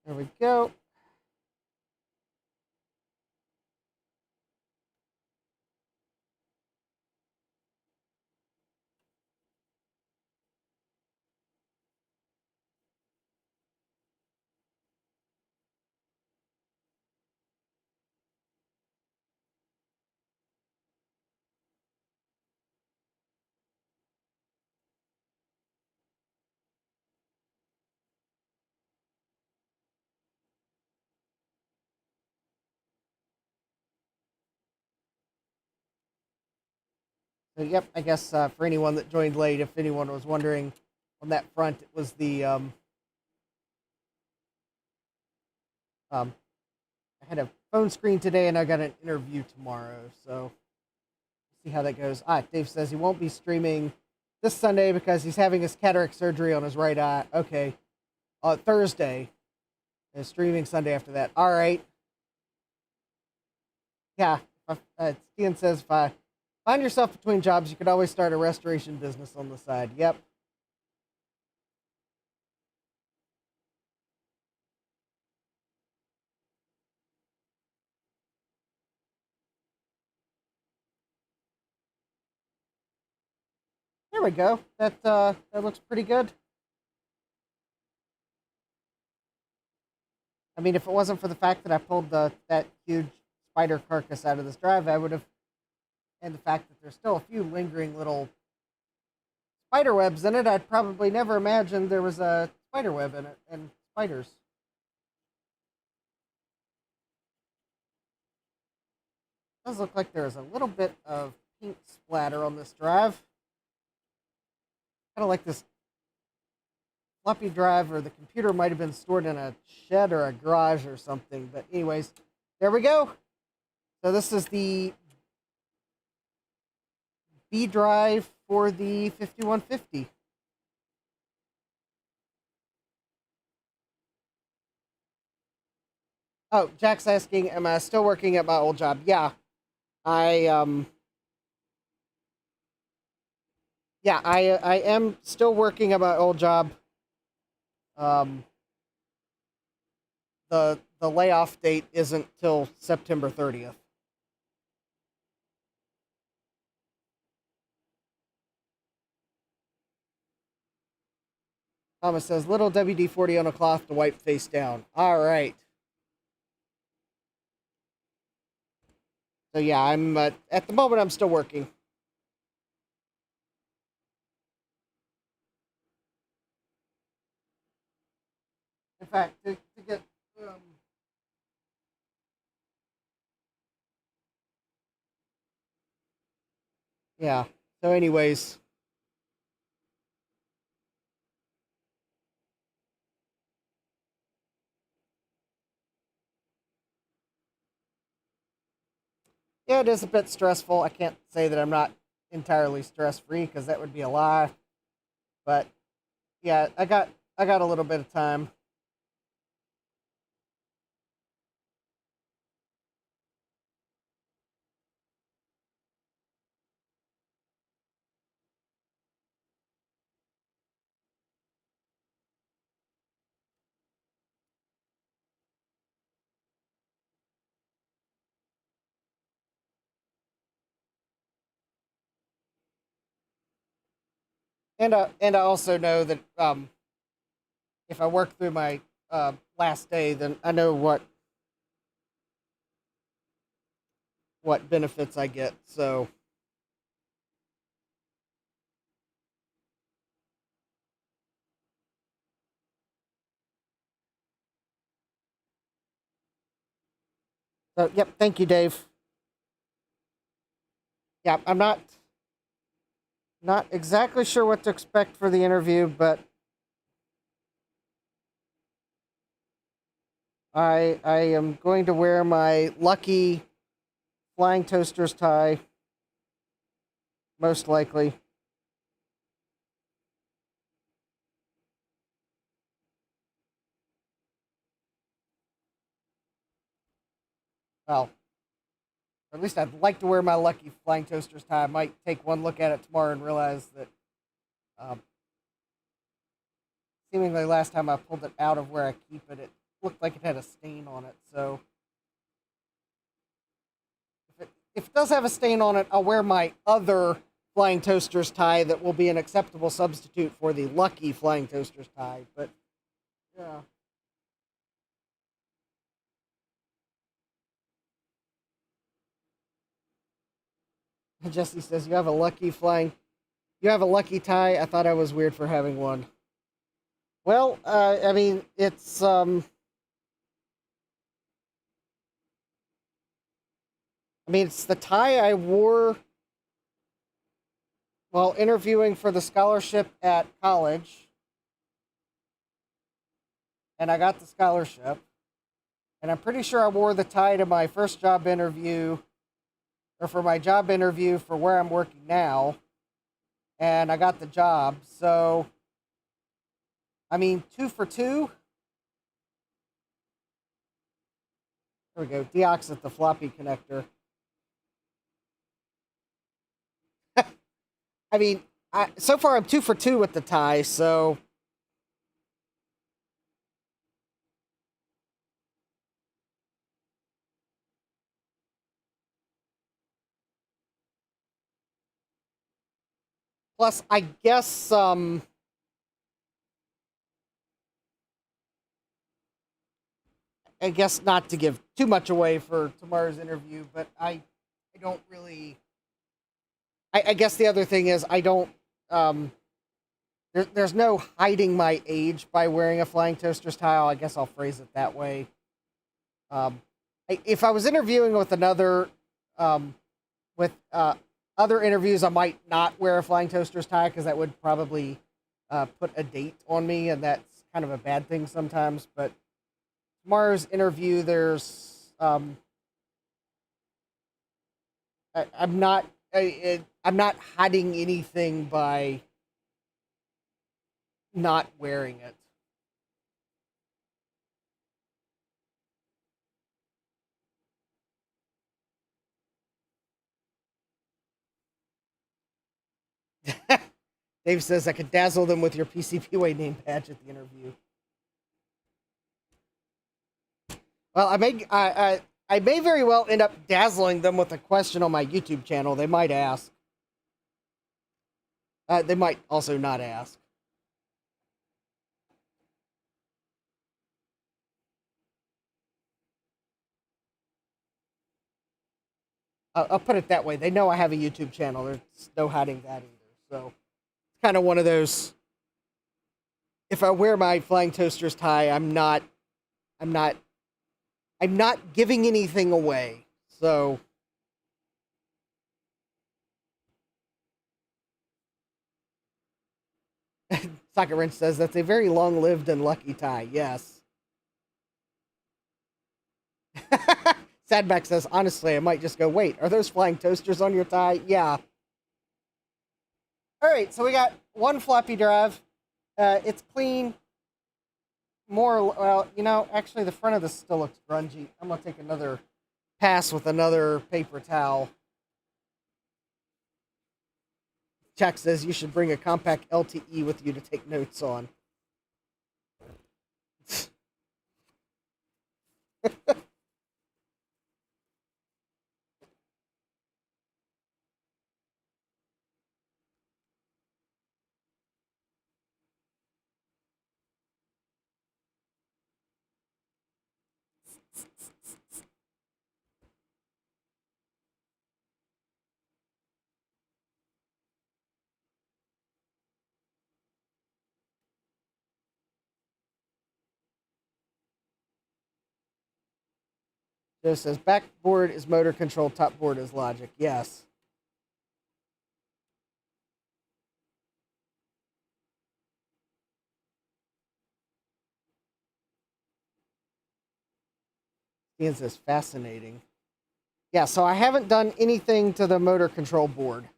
There we go. So, yep, I guess for anyone that joined late, if anyone was wondering on that front, it was the I had a phone screen today and I got an interview tomorrow, so see how that goes. Dave says he won't be streaming this Sunday because he's having his cataract surgery on his right eye. Okay. Thursday. And streaming Sunday after that. All right. Yeah. Stian says if I find yourself between jobs, you could always start a restoration business on the side. Yep. There we go. That looks pretty good. I mean, if it wasn't for the fact that I pulled that huge spider carcass out of this drive, I would have, and the fact that there's still a few lingering little spider webs in it, I'd probably never imagined there was a spider web in it and spiders. It does look like there's a little bit of pink splatter on this drive. Kind of like this floppy drive or the computer might have been stored in a shed or a garage or something. But anyways, there we go. So this is the B drive for the 5150. Oh, Jack's asking, am I still working at my old job? Yeah. I I am still working at my old job. Um the layoff date isn't till September 30th. Thomas says, little WD-40 on a cloth to wipe face down. All right. So yeah, I'm at the moment I'm still working. In fact, to get yeah. So anyways, yeah, it is a bit stressful. I can't say that I'm not entirely stress free because that would be a lie. But yeah, I got a little bit of time. And I also know that if I work through my last day, then I know what what benefits I get. So yep, thank you, Dave. Yeah, I'm not exactly sure what to expect for the interview, but I am going to wear my lucky flying toasters tie, most likely. Well, or at least I'd like to wear my lucky flying toasters tie. I might take one look at it tomorrow and realize that um, seemingly last time I pulled it out of where I keep it, it looked like it had a stain on it. So if it does have a stain on it, I'll wear my other flying toasters tie that will be an acceptable substitute for the lucky flying toasters tie. But yeah. Jesse says you have a lucky tie. I thought I was weird for having one. Well, I mean, it's the tie I wore while interviewing for the scholarship at college, and I got the scholarship. And I'm pretty sure I wore the tie to my first job interview, or for my job interview for where I'm working now, and I got the job. So, I mean, 2 for 2. There we go. Deoxit the floppy connector. I mean, so far I'm 2 for 2 with the tie, so plus I guess not to give too much away for tomorrow's interview, but I don't really. I guess the other thing is I don't. There's no hiding my age by wearing a flying toaster's tie. I guess I'll phrase it that way. Um, if I was interviewing with with other interviews, I might not wear a flying toaster's tie because that would probably put a date on me, and that's kind of a bad thing sometimes. But tomorrow's interview, I'm not I'm not hiding anything by not wearing it. Dave says I could dazzle them with your PCPWay name badge at the interview. Well, I may very well end up dazzling them with a question on my YouTube channel. They might ask. They might also not ask. I'll put it that way. They know I have a YouTube channel. There's no hiding that either. So it's kind of one of those. If I wear my flying toasters tie, I'm not giving anything away. So Socket Wrench says that's a very long-lived and lucky tie. Yes. Sadback says, honestly, I might just go, wait, are those flying toasters on your tie? Yeah. All right, so we got one floppy drive. It's clean. Well, actually, the front of this still looks grungy. I'm going to take another pass with another paper towel. Jack says you should bring a compact LTE with you to take notes on. Joe says backboard is motor control, top board is logic. Yes. Ian says fascinating. Yeah, so I haven't done anything to the motor control board.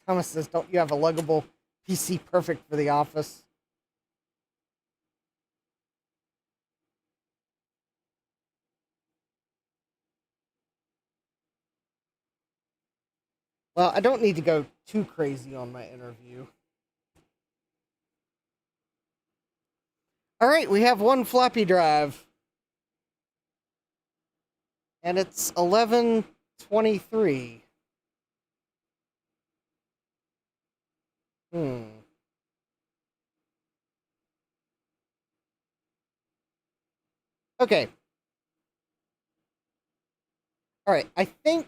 Thomas says, don't you have a luggable PC perfect for the office? Well, I don't need to go too crazy on my interview. All right, we have one floppy drive. And it's 11:23. Okay. All right, I think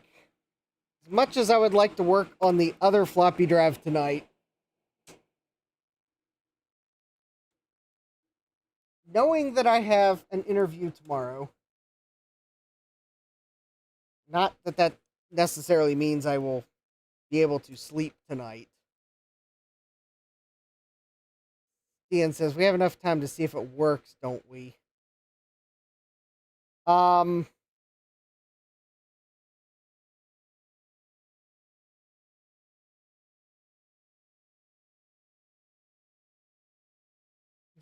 as much as I would like to work on the other floppy drive tonight, knowing that I have an interview tomorrow, not that that necessarily means I will be able to sleep tonight. Ian says, we have enough time to see if it works, don't we?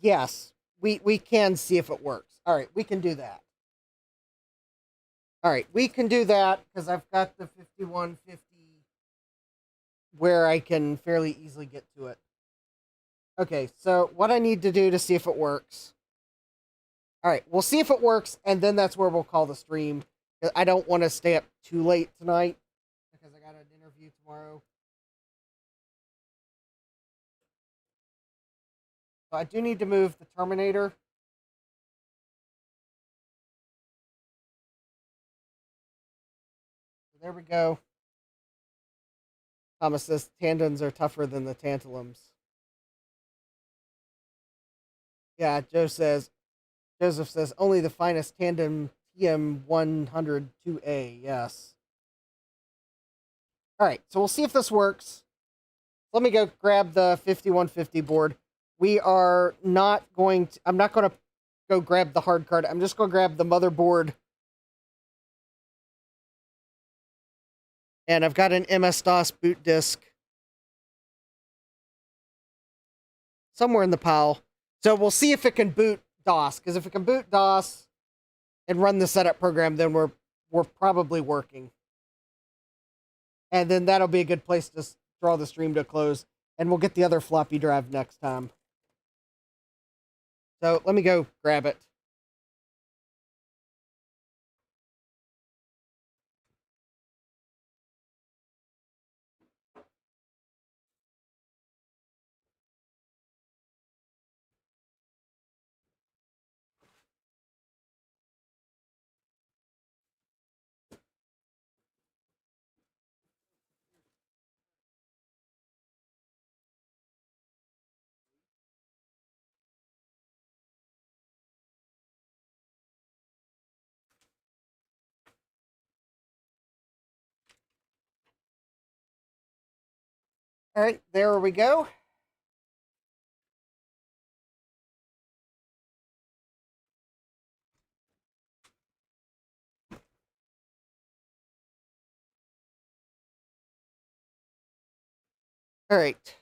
Yes, we can see if it works. All right, we can do that. All right, we can do that because I've got the 5150 where I can fairly easily get to it. Okay, so what I need to do to see if it works. All right, we'll see if it works, and then that's where we'll call the stream. I don't want to stay up too late tonight because I got an interview tomorrow. So I do need to move the Terminator. So there we go. Thomas says tandems are tougher than the tantalums. Yeah, Joseph says only the finest tandem TM102A. Yes. All right, so we'll see if this works. Let me go grab the 5150 board. We are not going to, I'm not going to go grab the hard card. I'm just going to grab the motherboard. And I've got an MS-DOS boot disk somewhere in the pile. So we'll see if it can boot DOS. Because if it can boot DOS and run the setup program, then we're probably working. And then that'll be a good place to draw the stream to a close. And we'll get the other floppy drive next time. So let me go grab it. All right, there we go. All right.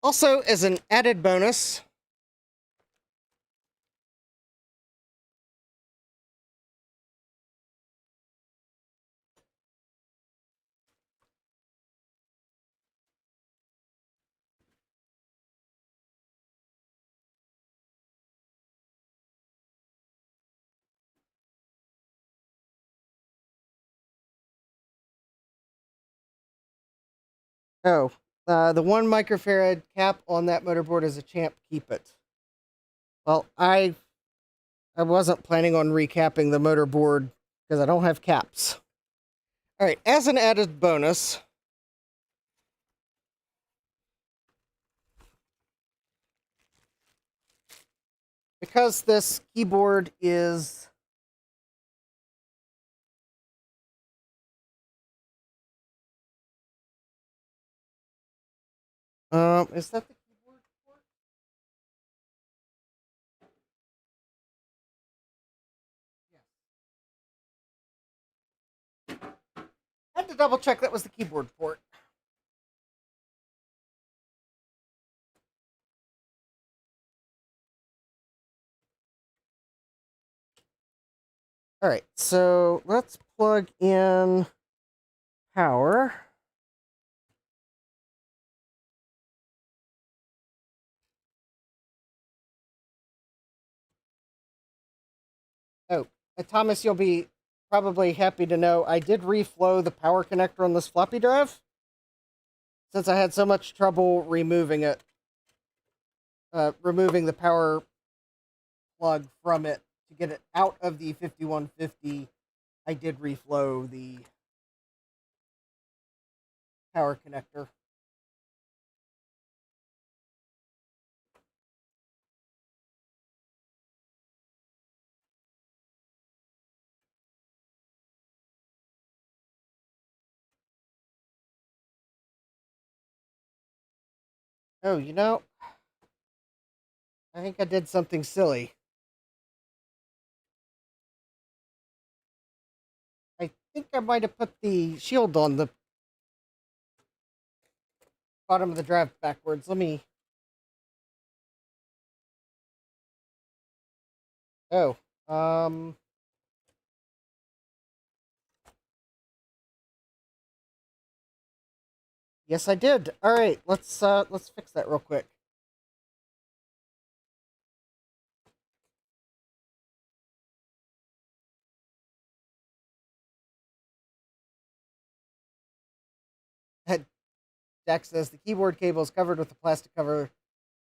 Also, as an added bonus, oh, The 1 microfarad cap on that motherboard is a champ. Keep it. Well, I wasn't planning on recapping the motherboard because I don't have caps. All right, as an added bonus, because this keyboard is is that the keyboard port? Yes. Had to double check that was the keyboard port. All right, so let's plug in power. Oh, Thomas, you'll be probably happy to know I did reflow the power connector on this floppy drive since I had so much trouble removing it. Removing the power plug from it to get it out of the 5150. I did reflow the power connector. Oh, you know, I think I did something silly. I think I might have put the shield on the bottom of the drive backwards. Let me... Oh, yes, I did. All right, let's fix that real quick. Jack says the keyboard cable is covered with a plastic cover,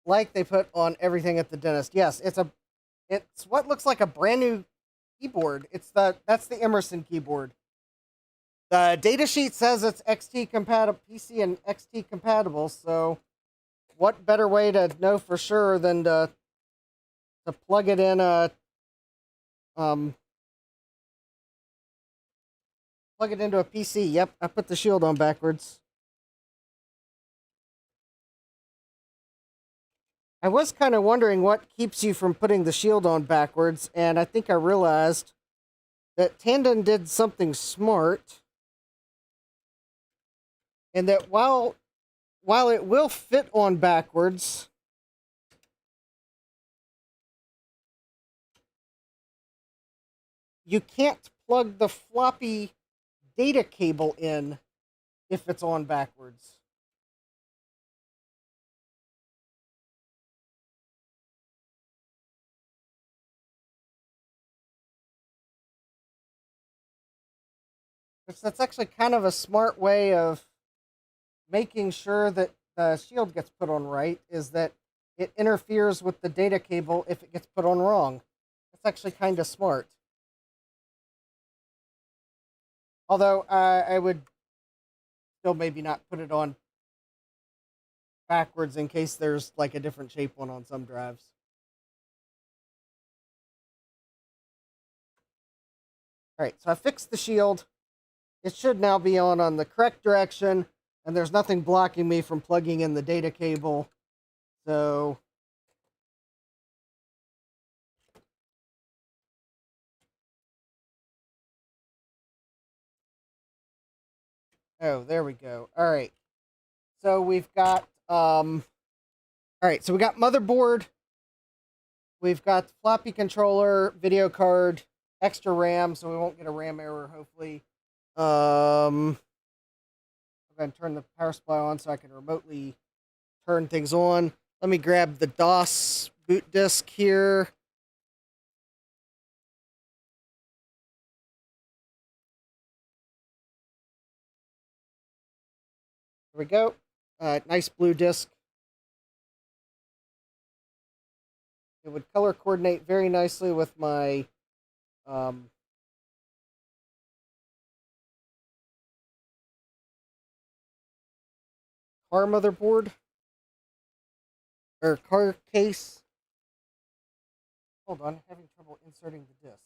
like they put on everything at the dentist. Yes, it's what looks like a brand new keyboard. That's the Emerson keyboard. The datasheet says it's XT compatible, PC and XT compatible. So, what better way to know for sure than to plug it in plug it into a PC? Yep, I put the shield on backwards. I was kind of wondering what keeps you from putting the shield on backwards, and I think I realized that Tandon did something smart, and that while it will fit on backwards, you can't plug the floppy data cable in if it's on backwards. Which that's actually kind of a smart way of making sure that the shield gets put on right, is that it interferes with the data cable if it gets put on wrong. That's actually kind of smart. Although I would still maybe not put it on backwards in case there's like a different shape one on some drives. All right, so I fixed the shield. It should now be on the correct direction, and there's nothing blocking me from plugging in the data cable. So oh, there we go. All right. So we've got all right, so we got motherboard, we've got floppy controller, video card, extra RAM, so we won't get a RAM error, hopefully. I'm going to turn the power supply on so I can remotely turn things on. Let me grab the DOS boot disk here. There we go. nice blue disc. It would color coordinate very nicely with my um, car motherboard or car case. Hold on, having trouble inserting the disc.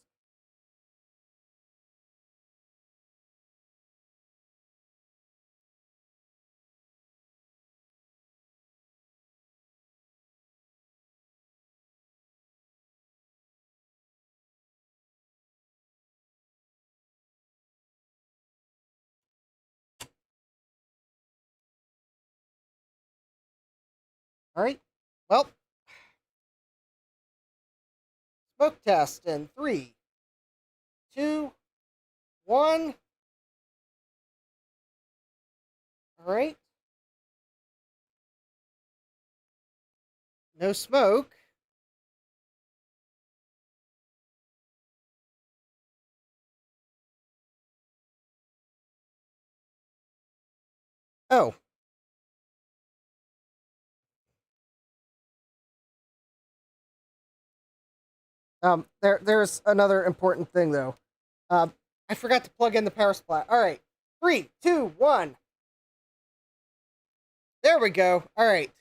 All right. Well, smoke test in 3, 2, 1. All right. No smoke. Oh. There's another important thing though. I forgot to plug in the power supply. All right. 3, 2, 1. There we go. All right.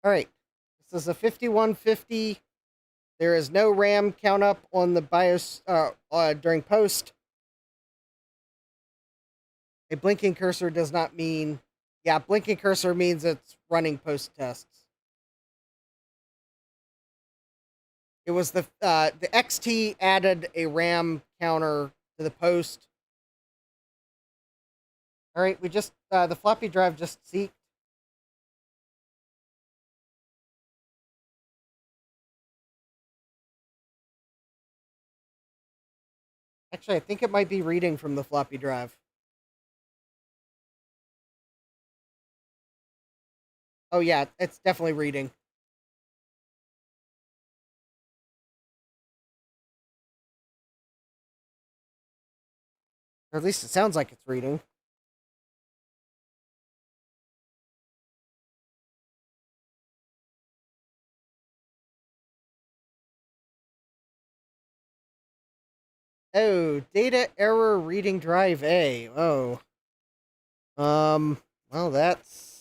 All right. This is a 5150. There is no RAM count up on the BIOS during post. A blinking cursor does not mean, yeah, blinking cursor means it's running post tests. It was the XT added a RAM counter to the post. All right, we just the floppy drive just seeked. Actually, I think it might be reading from the floppy drive. Oh yeah, it's definitely reading. Or at least it sounds like it's reading. Oh, data error reading drive A. Oh. Well, that's...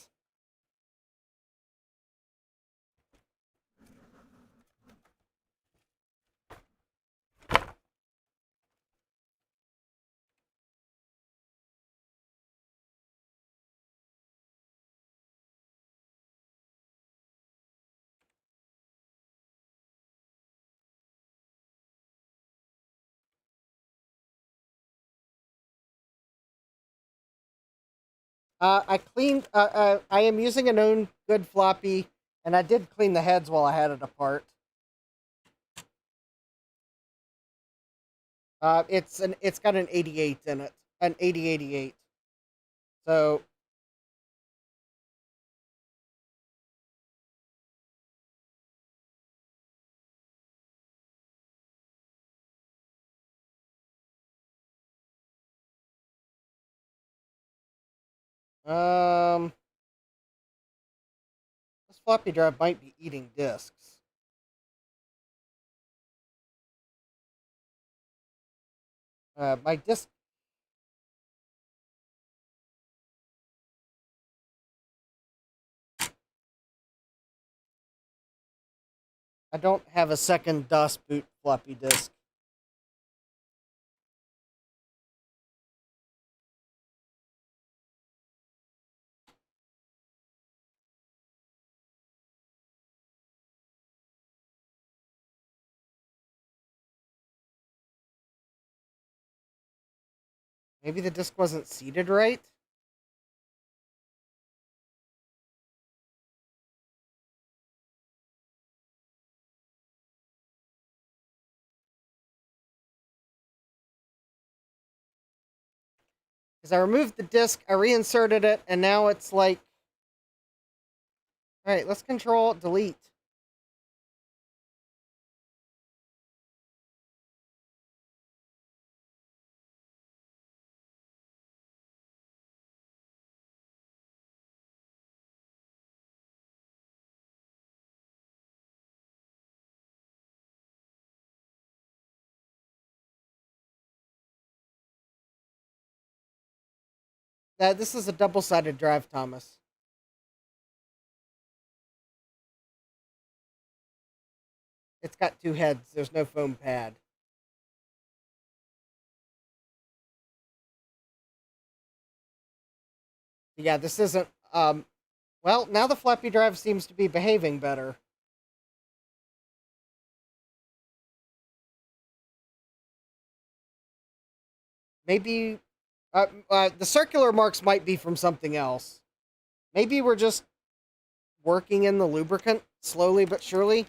I cleaned, I am using a known good floppy, and I did clean the heads while I had it apart. It's got an 88 in it, an 8088. So, um, this floppy drive might be eating disks. My disk, I don't have a second DOS boot floppy disk. Maybe the disk wasn't seated right? Because I removed the disk, I reinserted it, and now it's like... Alright, let's control delete. This is a double-sided drive, Thomas. It's got 2 heads. There's no foam pad. Yeah, this isn't... well, now the floppy drive seems to be behaving better. Maybe... the circular marks might be from something else. Maybe we're just working in the lubricant, slowly but surely.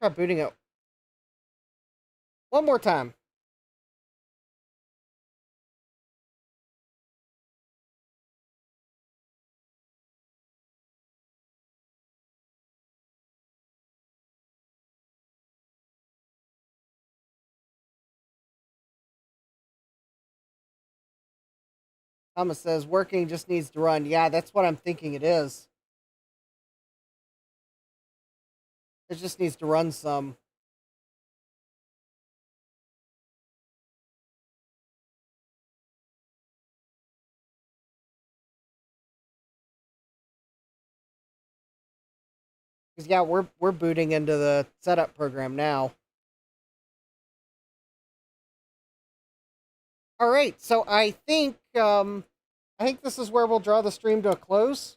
Let's try booting it one more time. Thomas says, working, just needs to run. Yeah, that's what I'm thinking it is. It just needs to run some. Because, yeah, we're booting into the setup program now. All right, so I think this is where we'll draw the stream to a close.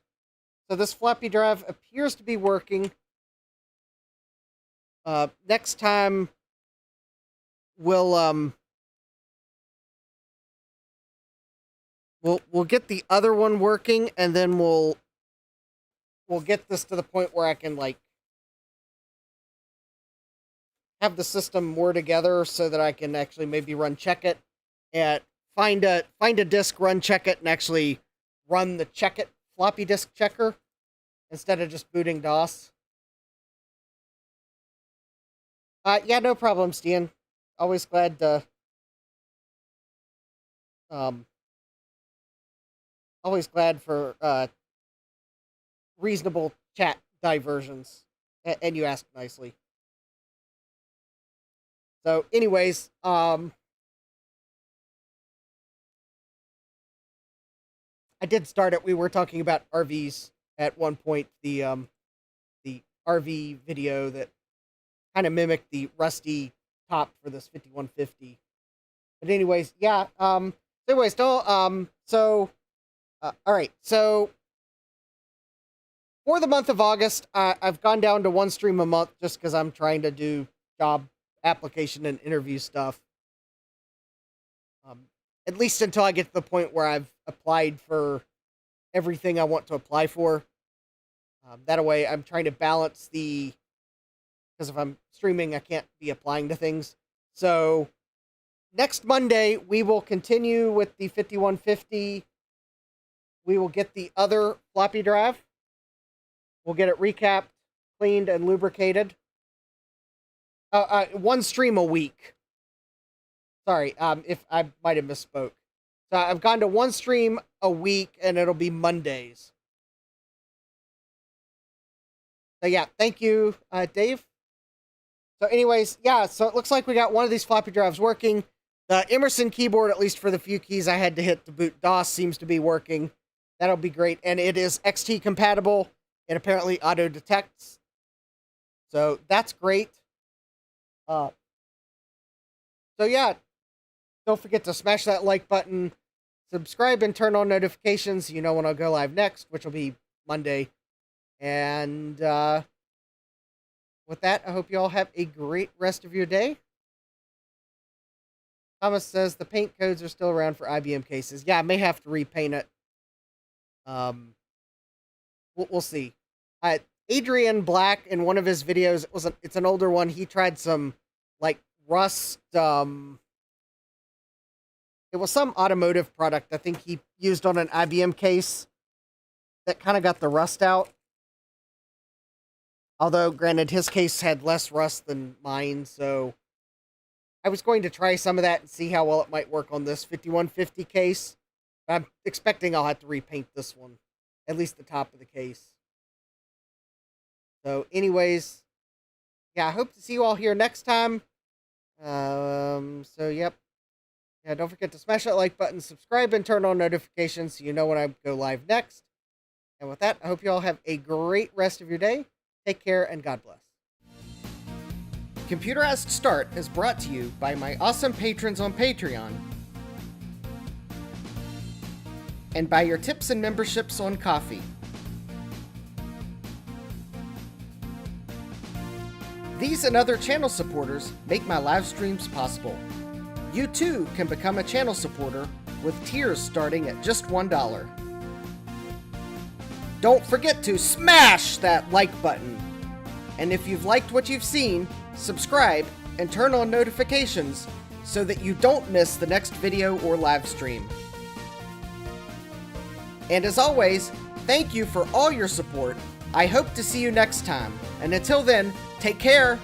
So this floppy drive appears to be working. Next time we'll get the other one working, and then we'll get this to the point where I can like have the system more together so that I can actually maybe run check it and find a disk, run check it, and actually run the check it floppy disk checker instead of just booting DOS. Yeah, no problem, Stian. Always glad to always glad for reasonable chat diversions, and you asked nicely. So, anyways, I did start it. We were talking about RVs at one point. The RV video that kind of mimicked the rusty top for this 5150. But anyways, yeah. Anyways, don't. So, all right. So, for the month of August, I've gone down to 1 stream a month just because I'm trying to do job application and interview stuff. At least until I get to the point where I've applied for everything I want to apply for. That way, I'm trying to balance because if I'm streaming, I can't be applying to things. So, next Monday, we will continue with the 5150. We will get the other floppy drive. We'll get it recapped, cleaned, and lubricated. 1 stream a week. Sorry, if I might have misspoke. So I've gone to 1 stream a week, and it'll be Mondays. So yeah, thank you, Dave. So anyways, yeah, so it looks like we got one of these floppy drives working. The Emerson keyboard, at least for the few keys I had to hit to boot DOS, seems to be working. That'll be great. And it is XT compatible. It apparently auto-detects. So that's great. So yeah, don't forget to smash that like button, subscribe and turn on notifications so you know when I'll go live next, which will be Monday. And with that, I hope you all have a great rest of your day. Thomas says the paint codes are still around for IBM cases. Yeah, I may have to repaint it. We'll see. Adrian Black, in one of his videos, it's an older one. He tried some like rust. It was some automotive product I think he used on an IBM case that kind of got the rust out. Although, granted, his case had less rust than mine, so I was going to try some of that and see how well it might work on this 5150 case. But I'm expecting I'll have to repaint this one, at least the top of the case. So, anyways, yeah, I hope to see you all here next time. Yep. Yeah, don't forget to smash that like button, subscribe, and turn on notifications so you know when I go live next. And with that, I hope you all have a great rest of your day. Take care, and God bless. Computerized Start is brought to you by my awesome patrons on Patreon and by your tips and memberships on Ko-fi. These and other channel supporters make my live streams possible. You too can become a channel supporter with tiers starting at just $1. Don't forget to smash that like button. And if you've liked what you've seen, subscribe and turn on notifications so that you don't miss the next video or live stream. And as always, thank you for all your support. I hope to see you next time. And until then, take care.